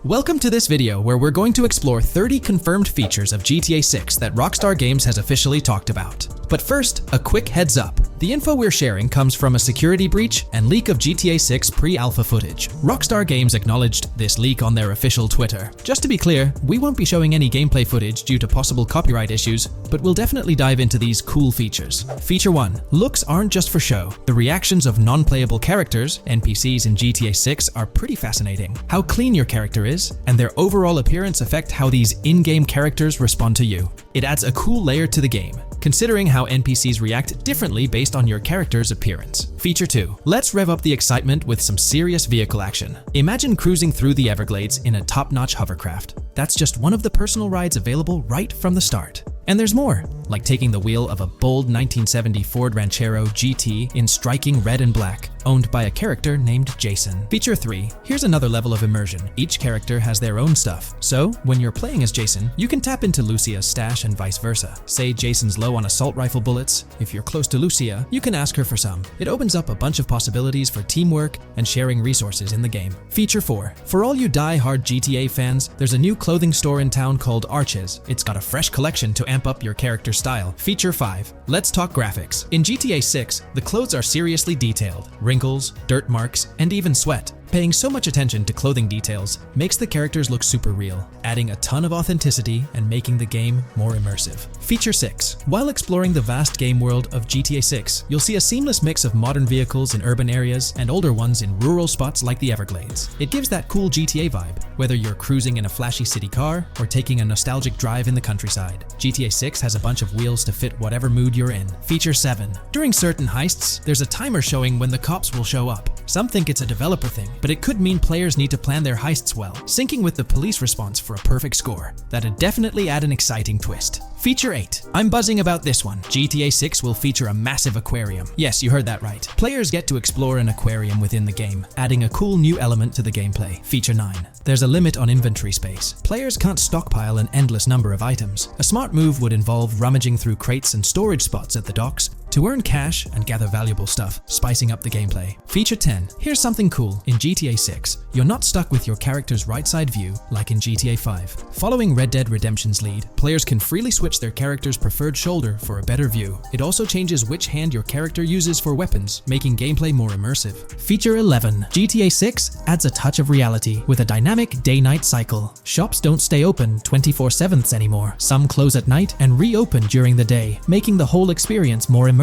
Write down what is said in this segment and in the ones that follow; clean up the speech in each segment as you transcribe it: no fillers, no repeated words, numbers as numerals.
Welcome to this video where we're going to explore 30 confirmed features of GTA 6 that Rockstar Games has officially talked about. But first, a quick heads up. The info we're sharing comes from a security breach and leak of GTA 6 pre-alpha footage. Rockstar Games acknowledged this leak on their official Twitter. Just to be clear, we won't be showing any gameplay footage due to possible copyright issues, but we'll definitely dive into these cool features. Feature 1. Looks aren't just for show. The reactions of non-playable characters, NPCs in GTA 6, are pretty fascinating. How clean your character is, and their overall appearance affect how these in-game characters respond to you. It adds a cool layer to the game, considering how NPCs react differently based on your character's appearance. Feature 2. Let's rev up the excitement with some serious vehicle action. Imagine cruising through the Everglades in a top-notch hovercraft. That's just one of the personal rides available right from the start. And there's more, like taking the wheel of a bold 1970 Ford Ranchero GT in striking red and black, owned by a character named Jason. Feature 3. Here's another level of immersion. Each character has their own stuff, so when you're playing as Jason, you can tap into Lucia's stash and vice versa. Say Jason's low on assault rifle bullets. If you're close to Lucia, you can ask her for some. It opens up a bunch of possibilities for teamwork and sharing resources in the game. Feature 4. For all you die-hard GTA fans, there's a new clothing store in town called Arches. It's got a fresh collection to amp up your character's style. Feature 5. Let's talk graphics. In GTA 6, the clothes are seriously detailed. Wrinkles, dirt marks, and even sweat. Paying so much attention to clothing details makes the characters look super real, adding a ton of authenticity and making the game more immersive. Feature 6. While exploring the vast game world of GTA 6, you'll see a seamless mix of modern vehicles in urban areas and older ones in rural spots like the Everglades. It gives that cool GTA vibe, whether you're cruising in a flashy city car or taking a nostalgic drive in the countryside. GTA 6 has a bunch of wheels to fit whatever mood you're in. Feature 7. During certain heists, there's a timer showing when the cops will show up. Some think it's a developer thing, but it could mean players need to plan their heists well, syncing with the police response for a perfect score. That'd definitely add an exciting twist. Feature 8. I'm buzzing about this one. GTA 6 will feature a massive aquarium. Yes, you heard that right. Players get to explore an aquarium within the game, adding a cool new element to the gameplay. Feature 9. There's a limit on inventory space. Players can't stockpile an endless number of items. A smart move would involve rummaging through crates and storage spots at the docks to earn cash and gather valuable stuff, spicing up the gameplay. Feature 10. Here's something cool. In GTA 6, you're not stuck with your character's right side view like in GTA 5. Following Red Dead Redemption's lead, players can freely switch their character's preferred shoulder for a better view. It also changes which hand your character uses for weapons, making gameplay more immersive. Feature 11. GTA 6 adds a touch of reality with a dynamic day-night cycle. Shops don't stay open 24/7 anymore. Some close at night and reopen during the day, making the whole experience more immersive.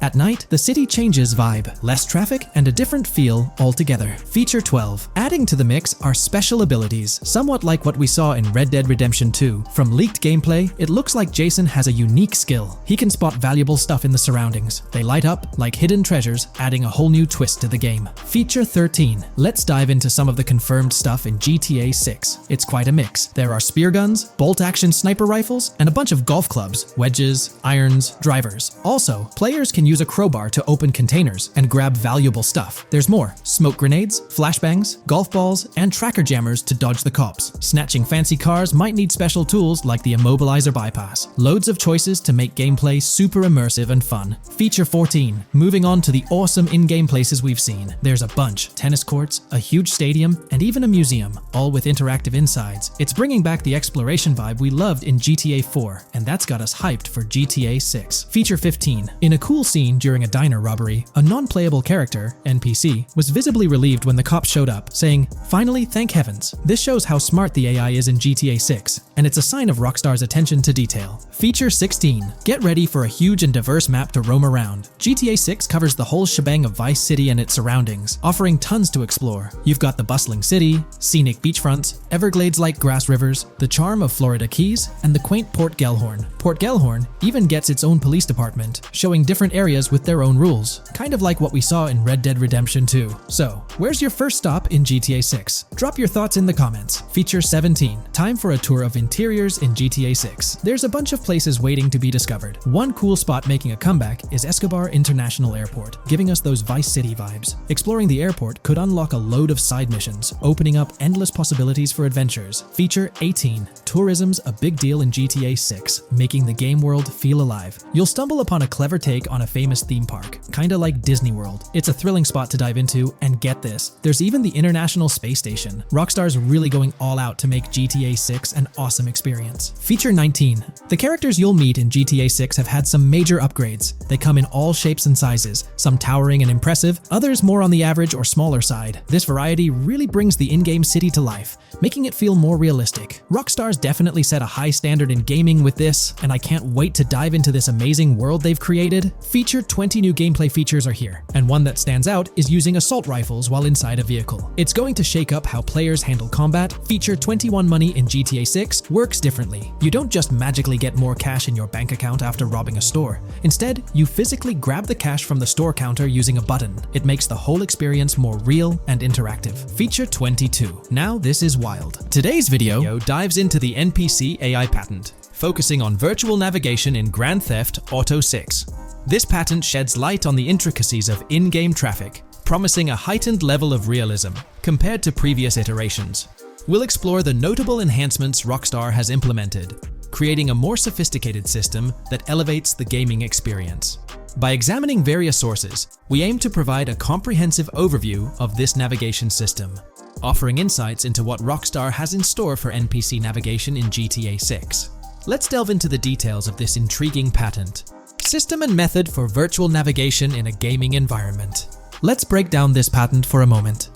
At night, the city changes vibe, less traffic, and a different feel altogether. Feature 12. Adding to the mix are special abilities, somewhat like what we saw in Red Dead Redemption 2. From leaked gameplay, it looks like Jason has a unique skill. He can spot valuable stuff in the surroundings. They light up like hidden treasures, adding a whole new twist to the game. Feature 13. Let's dive into some of the confirmed stuff in GTA 6. It's quite a mix. There are spear guns, bolt-action sniper rifles, and a bunch of golf clubs, wedges, irons, drivers. Also, players can use a crowbar to open containers and grab valuable stuff. There's more. Smoke grenades, flashbangs, golf balls, and tracker jammers to dodge the cops. Snatching fancy cars might need special tools like the immobilizer bypass. Loads of choices to make gameplay super immersive and fun. Feature 14. Moving on to the awesome in-game places we've seen. There's a bunch. Tennis courts, a huge stadium, and even a museum, all with interactive insides. It's bringing back the exploration vibe we loved in GTA 4, and that's got us hyped for GTA 6. Feature 15. In a cool scene during a diner robbery, a non-playable character, NPC, was visibly relieved when the cops showed up, saying, "Finally, thank heavens." This shows how smart the AI is in GTA 6, and it's a sign of Rockstar's attention to detail. Feature 16. Get ready for a huge and diverse map to roam around. GTA 6 covers the whole shebang of Vice City and its surroundings, offering tons to explore. You've got the bustling city, scenic beachfronts, Everglades-like grass rivers, the charm of Florida Keys, and the quaint Port Gellhorn. Port Gellhorn even gets its own police department, showing different areas with their own rules, kind of like what we saw in Red Dead Redemption 2. So, where's your first stop in GTA 6? Drop your thoughts in the comments. Feature 17. Time for a tour of interiors in GTA 6. There's a bunch of places waiting to be discovered. One cool spot making a comeback is Escobar International Airport, giving us those Vice City vibes. Exploring the airport could unlock a load of side missions, opening up endless possibilities for adventures. Feature 18. Tourism's a big deal in GTA 6, making the game world feel alive. You'll stumble upon a clever take on a famous theme park, kinda like Disney World. It's a thrilling spot to dive into, and get this, there's even the International Space Station. Rockstar's really going all out to make GTA 6 an awesome experience. Feature 19. The characters you'll meet in GTA 6 have had some major upgrades. They come in all shapes and sizes, some towering and impressive, others more on the average or smaller side. This variety really brings the in-game city to life, making it feel more realistic. Rockstar's definitely set a high standard in gaming with this, and I can't wait to dive into this amazing world they've created. Feature 20 new gameplay features are here, and one that stands out is using assault rifles while inside a vehicle. It's going to shake up how players handle combat. Feature 21 money in GTA 6 works differently. You don't just magically get more cash in your bank account after robbing a store. Instead, you physically grab the cash from the store counter using a button. It makes the whole experience more real and interactive. Feature 22. Now this is wild. Today's video dives into the NPC AI patent, focusing on virtual navigation in Grand Theft Auto 6. This patent sheds light on the intricacies of in-game traffic, promising a heightened level of realism compared to previous iterations. We'll explore the notable enhancements Rockstar has implemented, creating a more sophisticated system that elevates the gaming experience. By examining various sources, we aim to provide a comprehensive overview of this navigation system, offering insights into what Rockstar has in store for NPC navigation in GTA 6. Let's delve into the details of this intriguing patent. System and method for virtual navigation in a gaming environment. Let's break down this patent for a moment.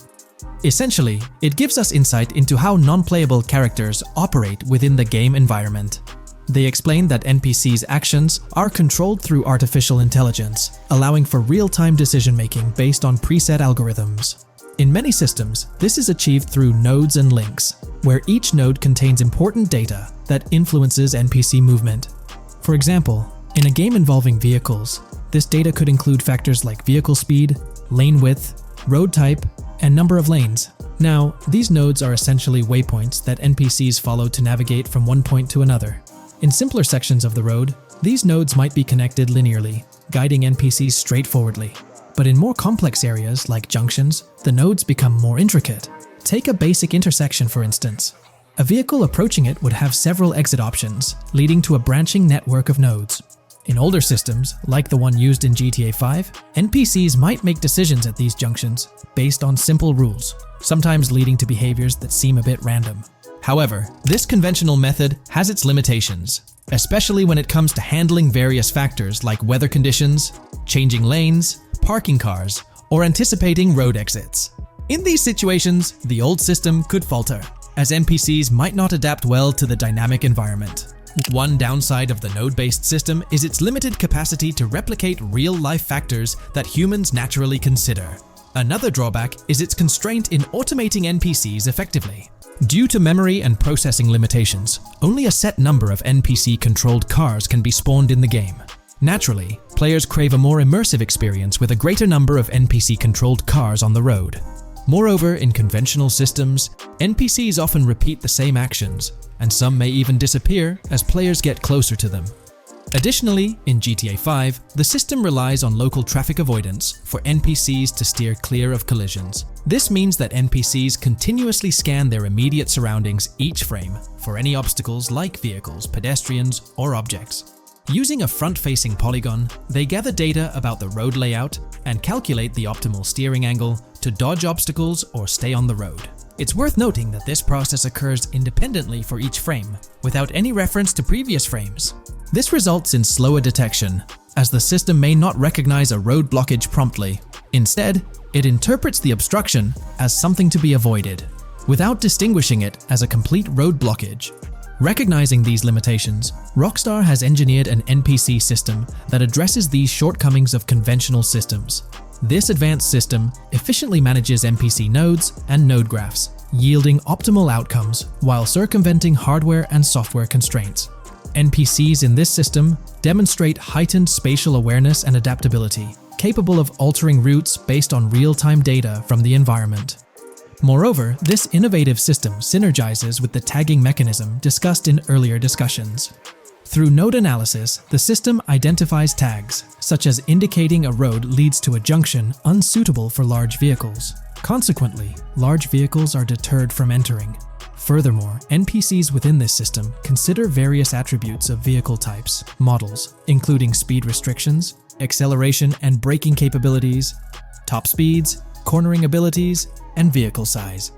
Essentially, it gives us insight into how non-playable characters operate within the game environment. They explain that NPCs' actions are controlled through artificial intelligence, allowing for real-time decision-making based on preset algorithms. In many systems, this is achieved through nodes and links, where each node contains important data that influences NPC movement. For example, in a game involving vehicles, this data could include factors like vehicle speed, lane width, road type, and number of lanes. Now, these nodes are essentially waypoints that NPCs follow to navigate from one point to another. In simpler sections of the road, these nodes might be connected linearly, guiding NPCs straightforwardly. But in more complex areas, like junctions, the nodes become more intricate. Take a basic intersection, for instance. A vehicle approaching it would have several exit options, leading to a branching network of nodes. In older systems, like the one used in GTA 5, NPCs might make decisions at these junctions based on simple rules, sometimes leading to behaviors that seem a bit random. However, this conventional method has its limitations, especially when it comes to handling various factors like weather conditions, changing lanes, parking cars, or anticipating road exits. In these situations, the old system could falter, as NPCs might not adapt well to the dynamic environment. One downside of the node-based system is its limited capacity to replicate real-life factors that humans naturally consider. Another drawback is its constraint in automating NPCs effectively. Due to memory and processing limitations, only a set number of NPC-controlled cars can be spawned in the game. Naturally, players crave a more immersive experience with a greater number of NPC-controlled cars on the road. Moreover, in conventional systems, NPCs often repeat the same actions, and some may even disappear as players get closer to them. Additionally, in GTA 5, the system relies on local traffic avoidance for NPCs to steer clear of collisions. This means that NPCs continuously scan their immediate surroundings each frame for any obstacles like vehicles, pedestrians, or objects. Using a front-facing polygon, they gather data about the road layout and calculate the optimal steering angle to dodge obstacles or stay on the road. It's worth noting that this process occurs independently for each frame, without any reference to previous frames. This results in slower detection, as the system may not recognize a road blockage promptly. Instead, it interprets the obstruction as something to be avoided, without distinguishing it as a complete road blockage. Recognizing these limitations, Rockstar has engineered an NPC system that addresses these shortcomings of conventional systems. This advanced system efficiently manages NPC nodes and node graphs, yielding optimal outcomes while circumventing hardware and software constraints. NPCs in this system demonstrate heightened spatial awareness and adaptability, capable of altering routes based on real-time data from the environment. Moreover, this innovative system synergizes with the tagging mechanism discussed in earlier discussions. Through node analysis, the system identifies tags, such as indicating a road leads to a junction unsuitable for large vehicles. Consequently, large vehicles are deterred from entering. Furthermore, NPCs within this system consider various attributes of vehicle types, models, including speed restrictions, acceleration and braking capabilities, top speeds, cornering abilities, and vehicle size.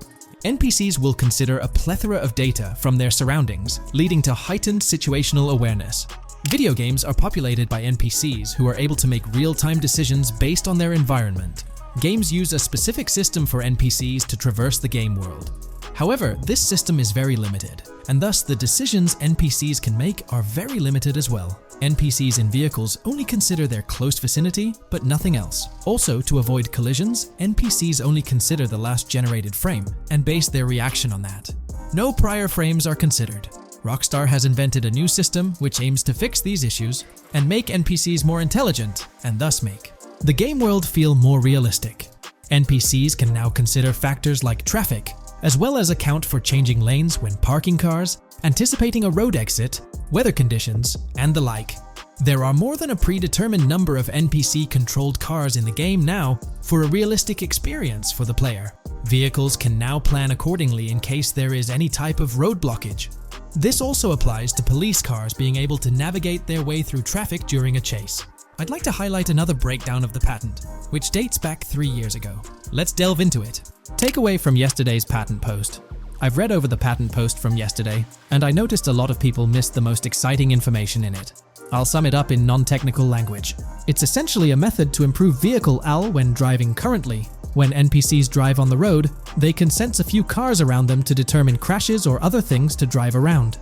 NPCs will consider a plethora of data from their surroundings, leading to heightened situational awareness. Video games are populated by NPCs who are able to make real-time decisions based on their environment. Games use a specific system for NPCs to traverse the game world. However, this system is very limited, and thus the decisions NPCs can make are very limited as well. NPCs in vehicles only consider their close vicinity, but nothing else. Also, to avoid collisions, NPCs only consider the last generated frame and base their reaction on that. No prior frames are considered. Rockstar has invented a new system which aims to fix these issues and make NPCs more intelligent, and thus make the game world feel more realistic. NPCs can now consider factors like traffic, as well as account for changing lanes when parking cars, anticipating a road exit, weather conditions, and the like. There are more than a predetermined number of NPC-controlled cars in the game now for a realistic experience for the player. Vehicles can now plan accordingly in case there is any type of road blockage. This also applies to police cars being able to navigate their way through traffic during a chase. I'd like to highlight another breakdown of the patent, which dates back 3 years ago. Let's delve into it. Takeaway from yesterday's patent post. I've read over the patent post from yesterday, and I noticed a lot of people missed the most exciting information in it. I'll sum it up in non-technical language. It's essentially a method to improve vehicle AL when driving currently. When NPCs drive on the road, they can sense a few cars around them to determine crashes or other things to drive around.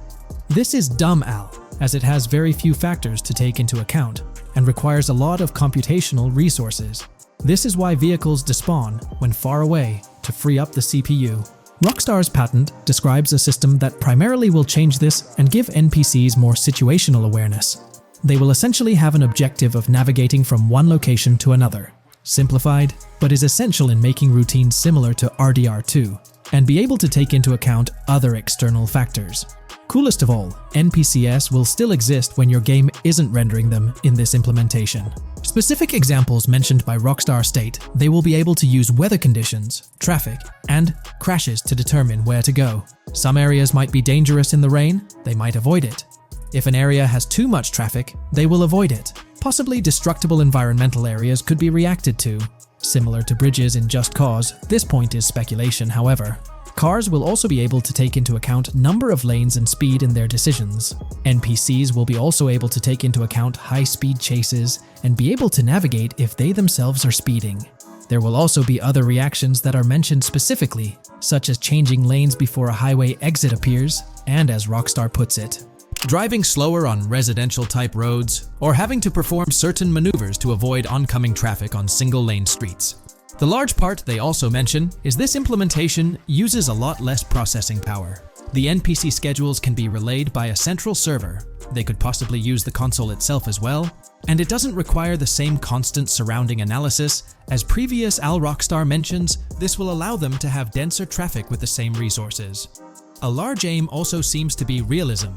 This is dumb AL, as it has very few factors to take into account, and requires a lot of computational resources. This is why vehicles despawn when far away to free up the CPU. Rockstar's patent describes a system that primarily will change this and give NPCs more situational awareness. They will essentially have an objective of navigating from one location to another. Simplified, but is essential in making routines similar to RDR2, and be able to take into account other external factors. Coolest of all, NPCs will still exist when your game isn't rendering them in this implementation. Specific examples mentioned by Rockstar state they will be able to use weather conditions, traffic, and crashes to determine where to go. Some areas might be dangerous in the rain, they might avoid it. If an area has too much traffic, they will avoid it. Possibly destructible environmental areas could be reacted to. Similar to bridges in Just Cause, this point is speculation, however. Cars will also be able to take into account number of lanes and speed in their decisions. NPCs will be also able to take into account high-speed chases and be able to navigate if they themselves are speeding. There will also be other reactions that are mentioned specifically, such as changing lanes before a highway exit appears, and as Rockstar puts it, driving slower on residential-type roads, or having to perform certain maneuvers to avoid oncoming traffic on single-lane streets. The large part they also mention is this implementation uses a lot less processing power. The NPC schedules can be relayed by a central server. They could possibly use the console itself as well, and it doesn't require the same constant surrounding analysis. As previous Al Rockstar mentions, this will allow them to have denser traffic with the same resources. A large aim also seems to be realism.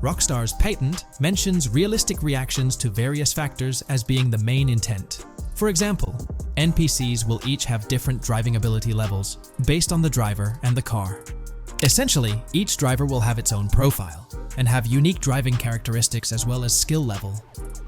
Rockstar's patent mentions realistic reactions to various factors as being the main intent. For example, NPCs will each have different driving ability levels based on the driver and the car. Essentially, each driver will have its own profile and have unique driving characteristics as well as skill level.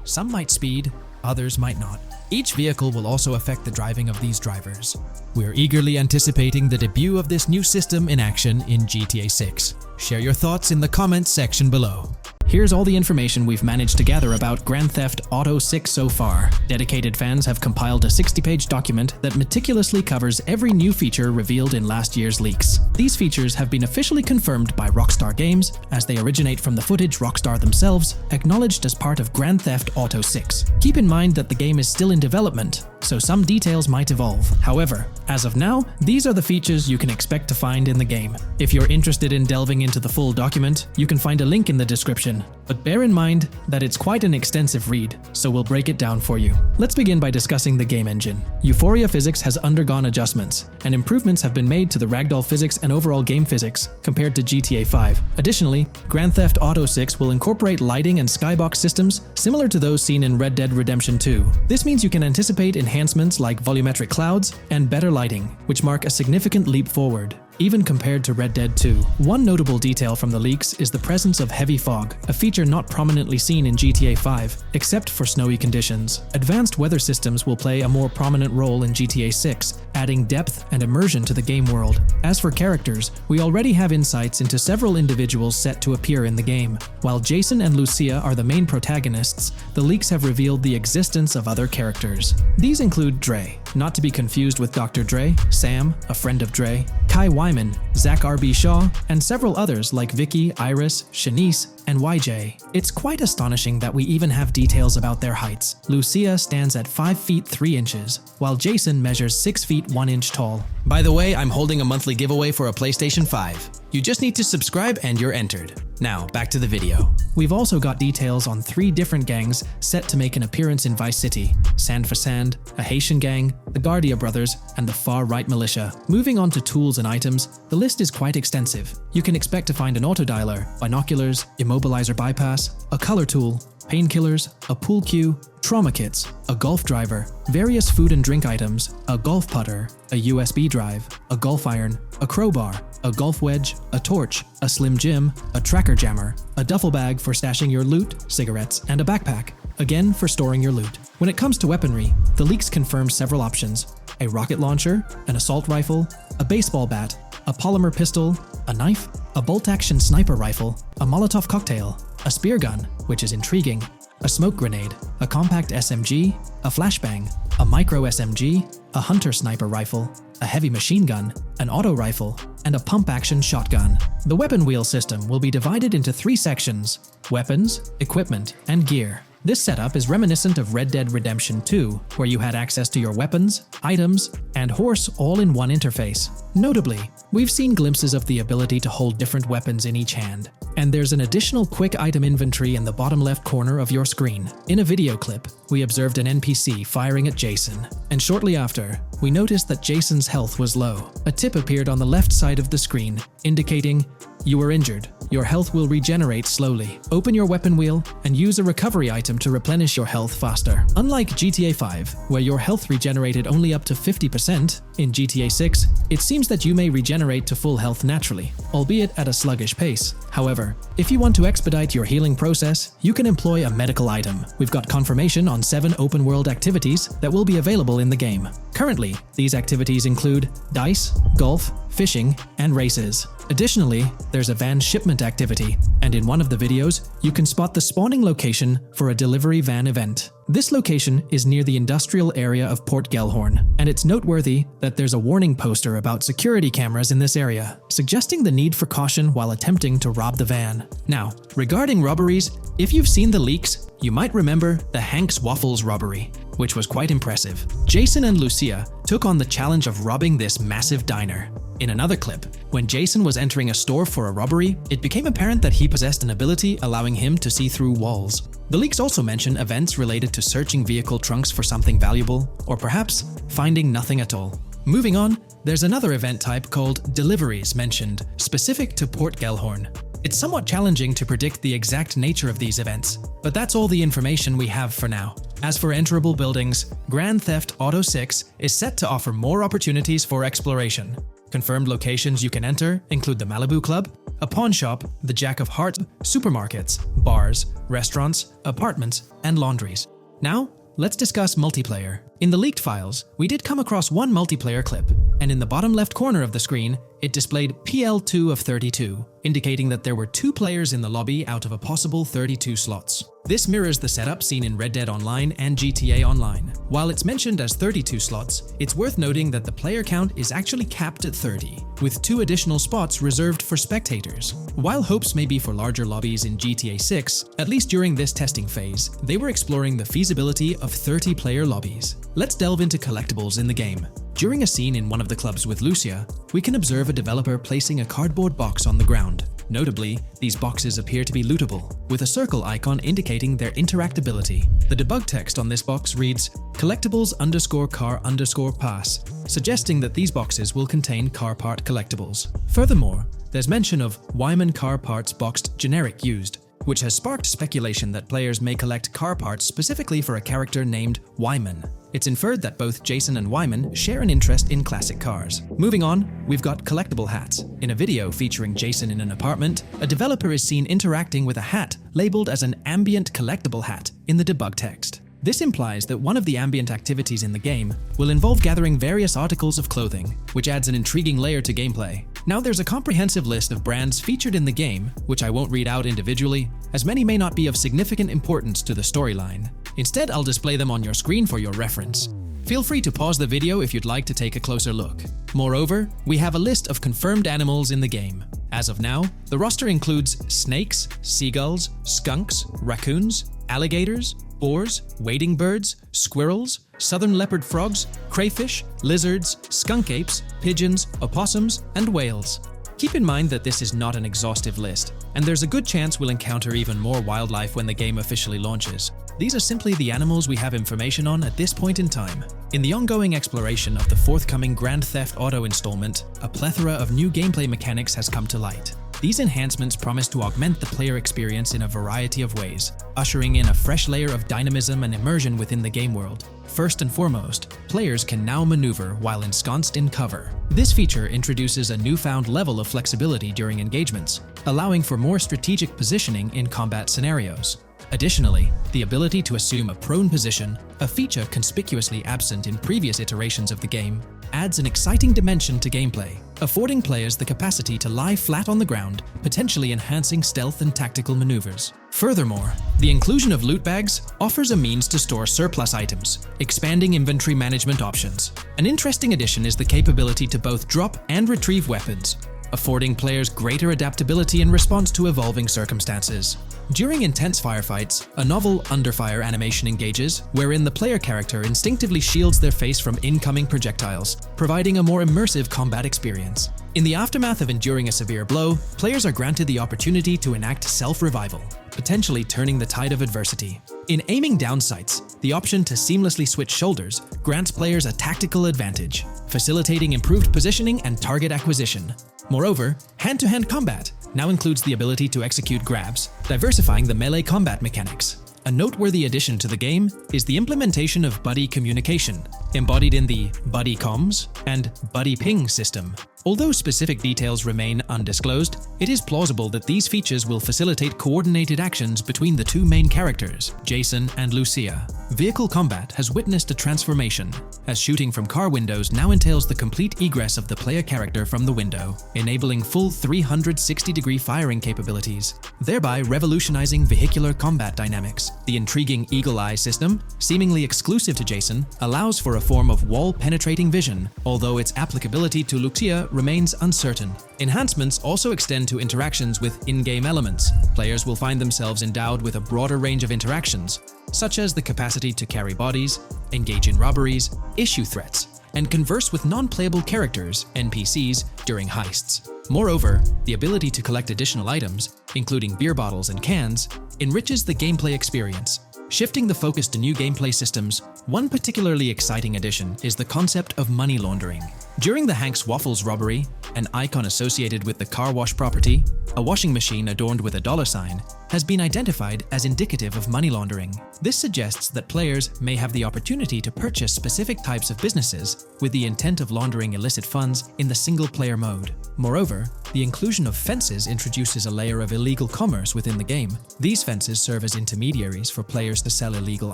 Some might speed, others might not. Each vehicle will also affect the driving of these drivers. We're eagerly anticipating the debut of this new system in action in GTA 6. Share your thoughts in the comments section below. Here's all the information we've managed to gather about Grand Theft Auto 6 so far. Dedicated fans have compiled a 60-page document that meticulously covers every new feature revealed in last year's leaks. These features have been officially confirmed by Rockstar Games, as they originate from the footage Rockstar themselves acknowledged as part of Grand Theft Auto 6. Keep in mind that the game is still in development, so some details might evolve. However, as of now, these are the features you can expect to find in the game. If you're interested in delving into the full document, you can find a link in the description. But bear in mind that it's quite an extensive read, so we'll break it down for you. Let's begin by discussing the game engine. Euphoria physics has undergone adjustments, and improvements have been made to the ragdoll physics and overall game physics compared to GTA 5. Additionally, Grand Theft Auto 6 will incorporate lighting and skybox systems similar to those seen in Red Dead Redemption 2. This means you can anticipate enhancements like volumetric clouds and better lighting, which mark a significant leap forward. even compared to Red Dead 2. One notable detail from the leaks is the presence of heavy fog, a feature not prominently seen in GTA 5, except for snowy conditions. Advanced weather systems will play a more prominent role in GTA 6, adding depth and immersion to the game world. As for characters, we already have insights into several individuals set to appear in the game. While Jason and Lucia are the main protagonists, the leaks have revealed the existence of other characters. These include Dre, not to be confused with Dr. Dre, Sam, a friend of Dre, Kai Wyman, Zach R.B. Shaw, and several others like Vicky, Iris, Shanice, and YJ. It's quite astonishing that we even have details about their heights. Lucia stands at 5 feet 3 inches, while Jason measures 6 feet 1 inch tall. By the way, I'm holding a monthly giveaway for a PlayStation 5. You just need to subscribe and you're entered. Now, back to the video. We've also got details on 3 different gangs set to make an appearance in Vice City: Sand for Sand, a Haitian gang, the Guardia Brothers, and the Far-Right Militia. Moving on to tools and items, the list is quite extensive. You can expect to find an autodialer, binoculars, immobilizer bypass, a color tool, painkillers, a pool cue, trauma kits, a golf driver, various food and drink items, a golf putter, a USB drive, a golf iron, a crowbar, a golf wedge, a torch, a slim jim, a tracker jammer, a duffel bag for stashing your loot, cigarettes, and a backpack, again for storing your loot. When it comes to weaponry, the leaks confirm several options: a rocket launcher, an assault rifle, a baseball bat, a polymer pistol, a knife, a bolt-action sniper rifle, a Molotov cocktail, a spear gun, which is intriguing, a smoke grenade, a compact SMG, a flashbang, a micro SMG, a hunter sniper rifle, a heavy machine gun, an auto rifle, and a pump-action shotgun. The weapon wheel system will be divided into 3 sections: weapons, equipment, and gear. This setup is reminiscent of Red Dead Redemption 2, where you had access to your weapons, items, and horse all in one interface. Notably, we've seen glimpses of the ability to hold different weapons in each hand, and there's an additional quick item inventory in the bottom left corner of your screen. In a video clip, we observed an NPC firing at Jason, and shortly after, we noticed that Jason's health was low. A tip appeared on the left side of the screen, indicating, "You were injured. Your health will regenerate slowly. Open your weapon wheel and use a recovery item to replenish your health faster." Unlike GTA 5, where your health regenerated only up to 50%, in GTA 6, it seems that you may regenerate to full health naturally, albeit at a sluggish pace. However, if you want to expedite your healing process, you can employ a medical item. We've got confirmation on 7 open-world activities that will be available in the game. Currently, these activities include dice, golf, fishing, and races. Additionally, there's a van shipment activity, and in one of the videos, you can spot the spawning location for a delivery van event. This location is near the industrial area of Port Gellhorn, and it's noteworthy that there's a warning poster about security cameras in this area, suggesting the need for caution while attempting to rob the van. Now, regarding robberies, if you've seen the leaks, you might remember the Hank's Waffles robbery, which was quite impressive. Jason and Lucia took on the challenge of robbing this massive diner. In another clip, when Jason was entering a store for a robbery, it became apparent that he possessed an ability allowing him to see through walls. The leaks also mention events related to searching vehicle trunks for something valuable, or perhaps finding nothing at all. Moving on, there's another event type called deliveries mentioned, specific to Port Gellhorn. It's somewhat challenging to predict the exact nature of these events, but that's all the information we have for now. As for enterable buildings, Grand Theft Auto 6 is set to offer more opportunities for exploration. Confirmed locations you can enter include the Malibu Club, a pawn shop, the Jack of Hearts, supermarkets, bars, restaurants, apartments, and laundries. Now, let's discuss multiplayer. In the leaked files, we did come across one multiplayer clip, and in the bottom left corner of the screen, it displayed PL2 of 32, indicating that there were 2 players in the lobby out of a possible 32 slots. This mirrors the setup seen in Red Dead Online and GTA Online. While it's mentioned as 32 slots, it's worth noting that the player count is actually capped at 30, with 2 additional spots reserved for spectators. While hopes may be for larger lobbies in GTA 6, at least during this testing phase, they were exploring the feasibility of 30-player lobbies. Let's delve into collectibles in the game. During a scene in one of the clubs with Lucia, we can observe a developer placing a cardboard box on the ground. Notably, these boxes appear to be lootable, with a circle icon indicating their interactability. The debug text on this box reads, collectibles_car_pass, suggesting that these boxes will contain car part collectibles. Furthermore, there's mention of Wyman car parts boxed generic used, which has sparked speculation that players may collect car parts specifically for a character named Wyman. It's inferred that both Jason and Wyman share an interest in classic cars. Moving on, we've got collectible hats. In a video featuring Jason in an apartment, a developer is seen interacting with a hat labeled as an ambient collectible hat in the debug text. This implies that one of the ambient activities in the game will involve gathering various articles of clothing, which adds an intriguing layer to gameplay. Now there's a comprehensive list of brands featured in the game, which I won't read out individually, as many may not be of significant importance to the storyline. Instead, I'll display them on your screen for your reference. Feel free to pause the video if you'd like to take a closer look. Moreover, we have a list of confirmed animals in the game. As of now, the roster includes snakes, seagulls, skunks, raccoons, alligators, boars, wading birds, squirrels, southern leopard frogs, crayfish, lizards, skunk apes, pigeons, opossums, and whales. Keep in mind that this is not an exhaustive list, and there's a good chance we'll encounter even more wildlife when the game officially launches. These are simply the animals we have information on at this point in time. In the ongoing exploration of the forthcoming Grand Theft Auto installment, a plethora of new gameplay mechanics has come to light. These enhancements promise to augment the player experience in a variety of ways, ushering in a fresh layer of dynamism and immersion within the game world. First and foremost, players can now maneuver while ensconced in cover. This feature introduces a newfound level of flexibility during engagements, allowing for more strategic positioning in combat scenarios. Additionally, the ability to assume a prone position, a feature conspicuously absent in previous iterations of the game, adds an exciting dimension to gameplay, affording players the capacity to lie flat on the ground, potentially enhancing stealth and tactical maneuvers. Furthermore, the inclusion of loot bags offers a means to store surplus items, expanding inventory management options. An interesting addition is the capability to both drop and retrieve weapons, affording players greater adaptability in response to evolving circumstances. During intense firefights, a novel under-fire animation engages, wherein the player character instinctively shields their face from incoming projectiles, providing a more immersive combat experience. In the aftermath of enduring a severe blow, players are granted the opportunity to enact self-revival, potentially turning the tide of adversity. In aiming down sights, the option to seamlessly switch shoulders grants players a tactical advantage, facilitating improved positioning and target acquisition. Moreover, hand-to-hand combat now includes the ability to execute grabs, diversifying the melee combat mechanics. A noteworthy addition to the game is the implementation of buddy communication, embodied in the Buddy Comms and Buddy Ping system. Although specific details remain undisclosed, it is plausible that these features will facilitate coordinated actions between the two main characters, Jason and Lucia. Vehicle combat has witnessed a transformation, as shooting from car windows now entails the complete egress of the player character from the window, enabling full 360-degree firing capabilities, thereby revolutionizing vehicular combat dynamics. The intriguing Eagle Eye system, seemingly exclusive to Jason, allows for a form of wall-penetrating vision, although its applicability to Lucia remains uncertain. Enhancements also extend to interactions with in-game elements. Players will find themselves endowed with a broader range of interactions, such as the capacity to carry bodies, engage in robberies, issue threats, and converse with non-playable characters, NPCs, during heists. Moreover, the ability to collect additional items, including beer bottles and cans, enriches the gameplay experience. Shifting the focus to new gameplay systems, one particularly exciting addition is the concept of money laundering. During the Hank's Waffles robbery, an icon associated with the car wash property, a washing machine adorned with a $sign, has been identified as indicative of money laundering. This suggests that players may have the opportunity to purchase specific types of businesses with the intent of laundering illicit funds in the single-player mode. Moreover, the inclusion of fences introduces a layer of illegal commerce within the game. These fences serve as intermediaries for players to sell illegal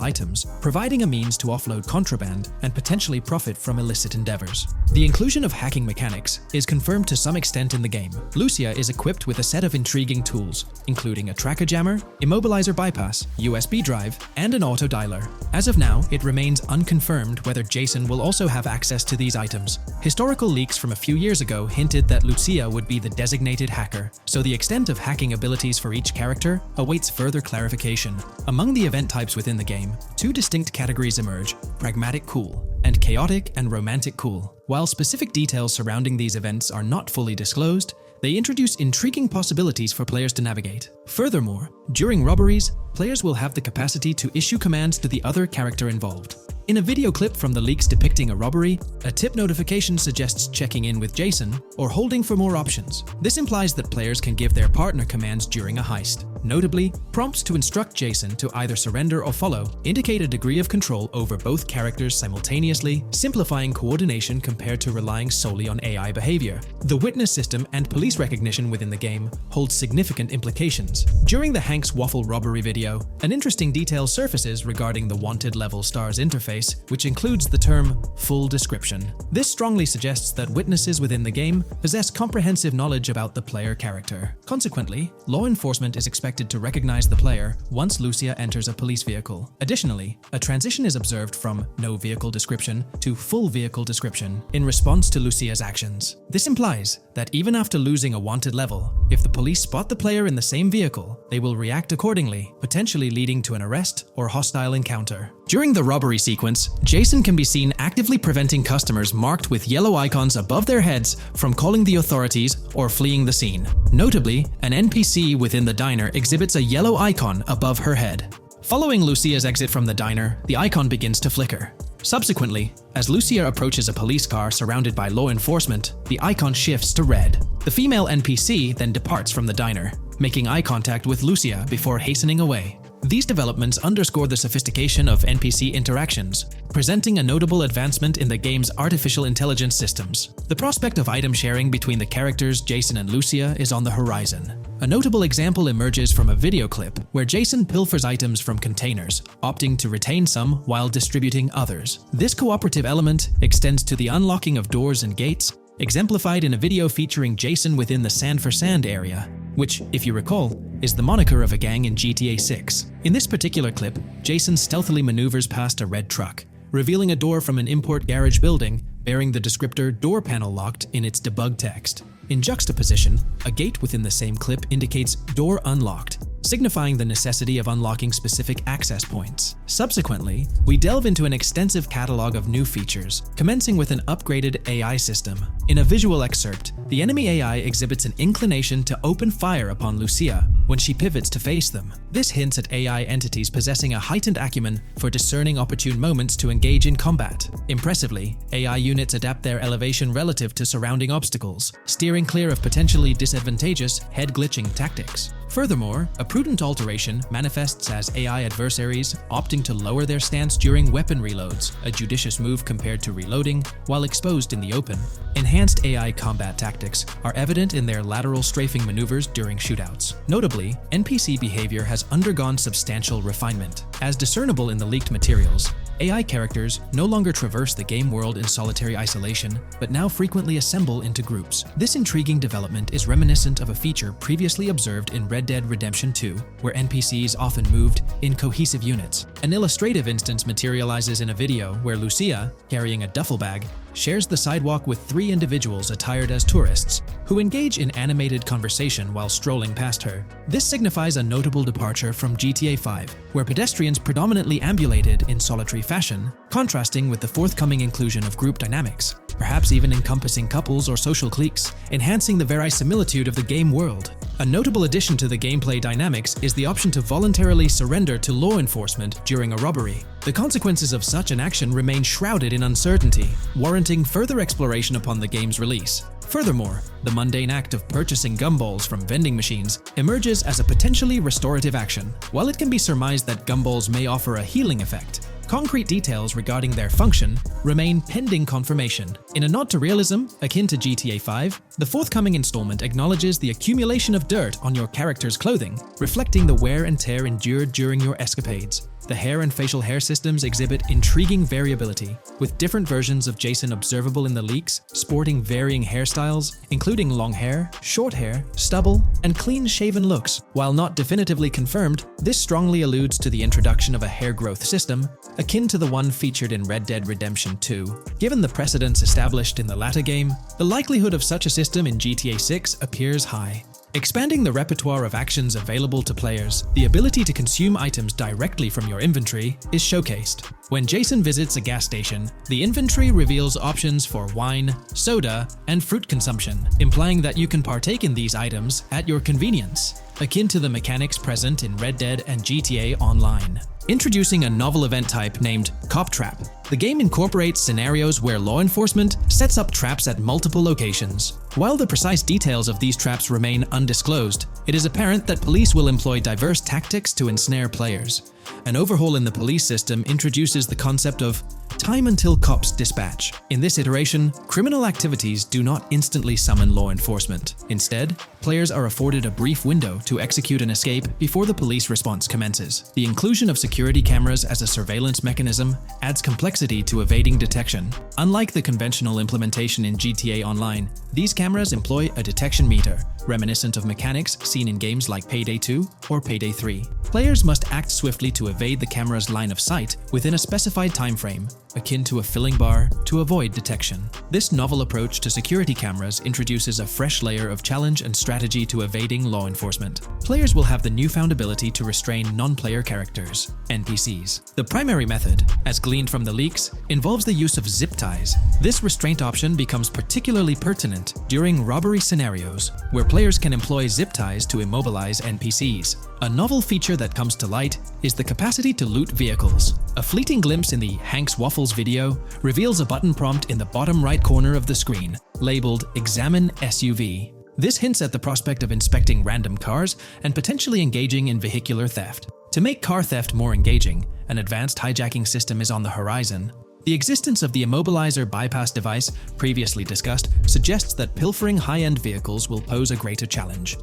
items, providing a means to offload contraband and potentially profit from illicit endeavors. The inclusion of hacking mechanics is confirmed to some extent in the game. Lucia is equipped with a set of intriguing tools, including a tracker jammer, immobilizer bypass, USB drive, and an auto dialer. As of now, it remains unconfirmed whether Jason will also have access to these items. Historical leaks from a few years ago hinted that Lucia would be the designated hacker, so the extent of hacking abilities for each character awaits further clarification. Among the event types within the game, two distinct categories emerge: pragmatic cool and chaotic and romantic cool. While specific details surrounding these events are not fully disclosed, they introduce intriguing possibilities for players to navigate. Furthermore, during robberies, players will have the capacity to issue commands to the other character involved. In a video clip from the leaks depicting a robbery, a tip notification suggests checking in with Jason or holding for more options. This implies that players can give their partner commands during a heist. Notably, prompts to instruct Jason to either surrender or follow indicate a degree of control over both characters simultaneously, simplifying coordination compared to relying solely on AI behavior. The witness system and police recognition within the game hold significant implications. During the Hank's Waffle robbery video, an interesting detail surfaces regarding the wanted level stars interface, which includes the term full description. This strongly suggests that witnesses within the game possess comprehensive knowledge about the player character. Consequently, law enforcement is expected to recognize the player once Lucia enters a police vehicle. Additionally, a transition is observed from no vehicle description to full vehicle description in response to Lucia's actions. This implies that even after losing a wanted level, if the police spot the player in the same vehicle, they will react accordingly, potentially leading to an arrest or hostile encounter. During the robbery sequence, Jason can be seen actively preventing customers marked with yellow icons above their heads from calling the authorities or fleeing the scene. Notably, an NPC within the diner exhibits a yellow icon above her head. Following Lucia's exit from the diner, the icon begins to flicker. Subsequently, as Lucia approaches a police car surrounded by law enforcement, the icon shifts to red. The female NPC then departs from the diner, making eye contact with Lucia before hastening away. These developments underscore the sophistication of NPC interactions, presenting a notable advancement in the game's artificial intelligence systems. The prospect of item sharing between the characters Jason and Lucia is on the horizon. A notable example emerges from a video clip where Jason pilfers items from containers, opting to retain some while distributing others. This cooperative element extends to the unlocking of doors and gates, exemplified in a video featuring Jason within the Sand for Sand area, which, if you recall, is the moniker of a gang in GTA 6. In this particular clip, Jason stealthily maneuvers past a red truck, revealing a door from an import garage building bearing the descriptor "door panel locked" in its debug text. In juxtaposition, a gate within the same clip indicates "door unlocked," signifying the necessity of unlocking specific access points. Subsequently, we delve into an extensive catalog of new features, commencing with an upgraded AI system. In a visual excerpt, the enemy AI exhibits an inclination to open fire upon Lucia when she pivots to face them. This hints at AI entities possessing a heightened acumen for discerning opportune moments to engage in combat. Impressively, AI units adapt their elevation relative to surrounding obstacles, steering clear of potentially disadvantageous head-glitching tactics. Furthermore, a prudent alteration manifests as AI adversaries opting to lower their stance during weapon reloads, a judicious move compared to reloading while exposed in the open. Enhanced AI combat tactics are evident in their lateral strafing maneuvers during shootouts. Notably, NPC behavior has undergone substantial refinement. As discernible in the leaked materials, AI characters no longer traverse the game world in solitary isolation, but now frequently assemble into groups. This intriguing development is reminiscent of a feature previously observed in Red Dead Redemption 2, where NPCs often moved in cohesive units. An illustrative instance materializes in a video where Lucia, carrying a duffel bag, shares the sidewalk with 3 individuals attired as tourists, who engage in animated conversation while strolling past her. This signifies a notable departure from GTA 5, where pedestrians predominantly ambulated in solitary fashion, contrasting with the forthcoming inclusion of group dynamics, perhaps even encompassing couples or social cliques, enhancing the verisimilitude of the game world. A notable addition to the gameplay dynamics is the option to voluntarily surrender to law enforcement during a robbery. The consequences of such an action remain shrouded in uncertainty, warranting further exploration upon the game's release. Furthermore, the mundane act of purchasing gumballs from vending machines emerges as a potentially restorative action. While it can be surmised that gumballs may offer a healing effect, concrete details regarding their function remain pending confirmation. In a nod to realism, akin to GTA 5, the forthcoming installment acknowledges the accumulation of dirt on your character's clothing, reflecting the wear and tear endured during your escapades. The hair and facial hair systems exhibit intriguing variability, with different versions of Jason observable in the leaks, sporting varying hairstyles, including long hair, short hair, stubble, and clean-shaven looks. While not definitively confirmed, this strongly alludes to the introduction of a hair growth system, akin to the one featured in Red Dead Redemption 2. Given the precedents established in the latter game, the likelihood of such a system in GTA 6 appears high. Expanding the repertoire of actions available to players, the ability to consume items directly from your inventory is showcased. When Jason visits a gas station, the inventory reveals options for wine, soda, and fruit consumption, implying that you can partake in these items at your convenience, akin to the mechanics present in Red Dead and GTA Online. Introducing a novel event type named Cop Trap, the game incorporates scenarios where law enforcement sets up traps at multiple locations. While the precise details of these traps remain undisclosed, it is apparent that police will employ diverse tactics to ensnare players. An overhaul in the police system introduces the concept of time until cops dispatch. In this iteration, criminal activities do not instantly summon law enforcement. Instead, players are afforded a brief window to execute an escape before the police response commences. The inclusion of security cameras as a surveillance mechanism adds complexity to evading detection. Unlike the conventional implementation in GTA Online, these cameras employ a detection meter, reminiscent of mechanics seen in games like Payday 2 or Payday 3. Players must act swiftly to evade the camera's line of sight within a specified time frame, akin to a filling bar, to avoid detection. This novel approach to security cameras introduces a fresh layer of challenge and strategy to evading law enforcement. Players will have the newfound ability to restrain non-player characters, NPCs. The primary method, as gleaned from the leaks, involves the use of zip ties. This restraint option becomes particularly pertinent during robbery scenarios, where players can employ zip ties to immobilize NPCs. A novel feature that comes to light is the capacity to loot vehicles. A fleeting glimpse in the Hank's Waffles video reveals a button prompt in the bottom right corner of the screen, labeled Examine SUV. This hints at the prospect of inspecting random cars and potentially engaging in vehicular theft. To make car theft more engaging, an advanced hijacking system is on the horizon. The existence of the Immobilizer bypass device, previously discussed, suggests that pilfering high-end vehicles will pose a greater challenge.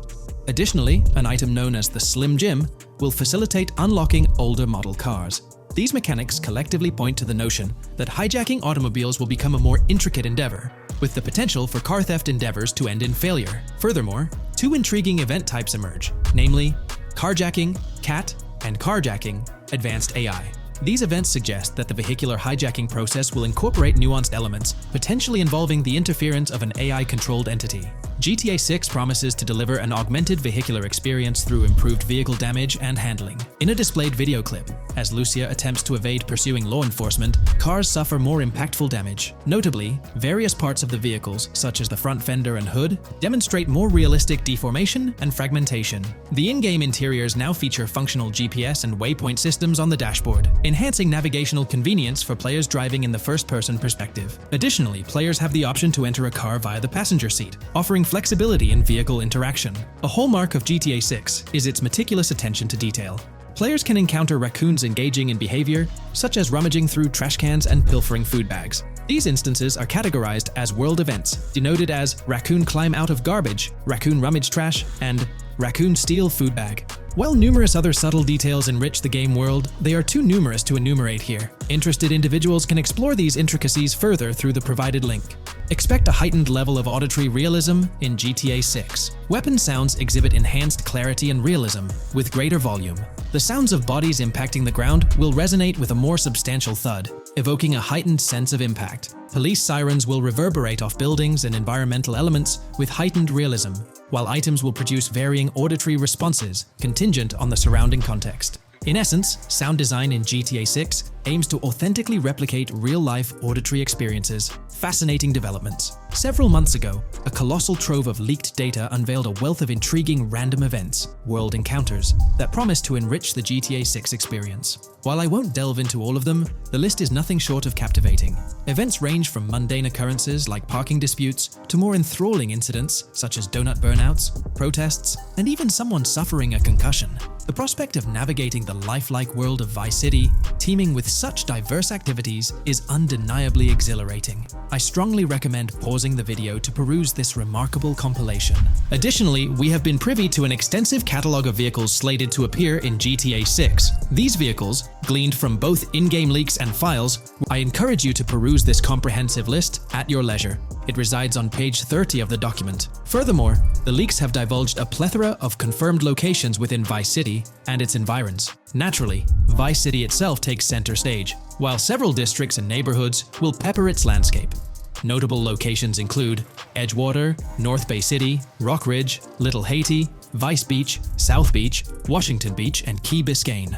Additionally, an item known as the Slim Jim will facilitate unlocking older model cars. These mechanics collectively point to the notion that hijacking automobiles will become a more intricate endeavor, with the potential for car theft endeavors to end in failure. Furthermore, two intriguing event types emerge, namely carjacking, CAT, and carjacking, advanced AI. These events suggest that the vehicular hijacking process will incorporate nuanced elements, potentially involving the interference of an AI-controlled entity. GTA 6 promises to deliver an augmented vehicular experience through improved vehicle damage and handling. In a displayed video clip, as Lucia attempts to evade pursuing law enforcement, cars suffer more impactful damage. Notably, various parts of the vehicles, such as the front fender and hood, demonstrate more realistic deformation and fragmentation. The in-game interiors now feature functional GPS and waypoint systems on the dashboard, enhancing navigational convenience for players driving in the first-person perspective. Additionally, players have the option to enter a car via the passenger seat, offering flexibility in vehicle interaction. A hallmark of GTA 6 is its meticulous attention to detail. Players can encounter raccoons engaging in behavior, such as rummaging through trash cans and pilfering food bags. These instances are categorized as world events, denoted as raccoon climb out of garbage, raccoon rummage trash, and raccoon steal food bag. While numerous other subtle details enrich the game world, they are too numerous to enumerate here. Interested individuals can explore these intricacies further through the provided link. Expect a heightened level of auditory realism in GTA 6. Weapon sounds exhibit enhanced clarity and realism, with greater volume. The sounds of bodies impacting the ground will resonate with a more substantial thud, evoking a heightened sense of impact. Police sirens will reverberate off buildings and environmental elements with heightened realism, while items will produce varying auditory responses contingent on the surrounding context. In essence, sound design in GTA 6 aims to authentically replicate real-life auditory experiences. Fascinating developments. Several months ago, a colossal trove of leaked data unveiled a wealth of intriguing random events, world encounters, that promise to enrich the GTA 6 experience. While I won't delve into all of them, the list is nothing short of captivating. Events range from mundane occurrences like parking disputes to more enthralling incidents such as donut burnouts, protests, and even someone suffering a concussion. The prospect of navigating the lifelike world of Vice City, teeming with such diverse activities, is undeniably exhilarating. I strongly recommend pausing the video to peruse this remarkable compilation. Additionally, we have been privy to an extensive catalog of vehicles slated to appear in GTA 6. These vehicles, gleaned from both in-game leaks and files, I encourage you to peruse this comprehensive list at your leisure. It resides on page 30 of the document. Furthermore, the leaks have divulged a plethora of confirmed locations within Vice City and its environs. Naturally, Vice City itself takes center stage, while several districts and neighborhoods will pepper its landscape. Notable locations include Edgewater, North Bay City, Rock Ridge, Little Haiti, Vice Beach, South Beach, Washington Beach, and Key Biscayne.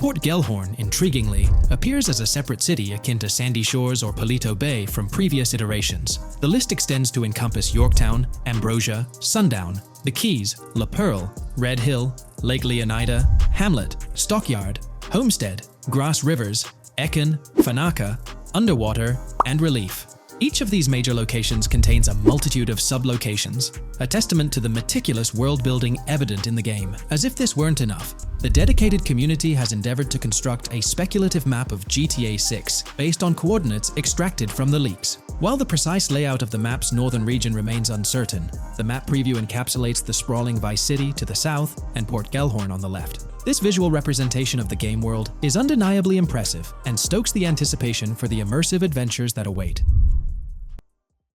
Port Gellhorn, intriguingly, appears as a separate city akin to Sandy Shores or Palito Bay from previous iterations. The list extends to encompass Yorktown, Ambrosia, Sundown, the Keys, La Pearl, Red Hill, Lake Leonida, Hamlet, Stockyard, Homestead, Grass Rivers, Ekin, Fanaka, Underwater, and Relief. Each of these major locations contains a multitude of sub-locations, a testament to the meticulous world-building evident in the game. As if this weren't enough, the dedicated community has endeavored to construct a speculative map of GTA 6 based on coordinates extracted from the leaks. While the precise layout of the map's northern region remains uncertain, the map preview encapsulates the sprawling Vice City to the south and Port Gellhorn on the left. This visual representation of the game world is undeniably impressive and stokes the anticipation for the immersive adventures that await.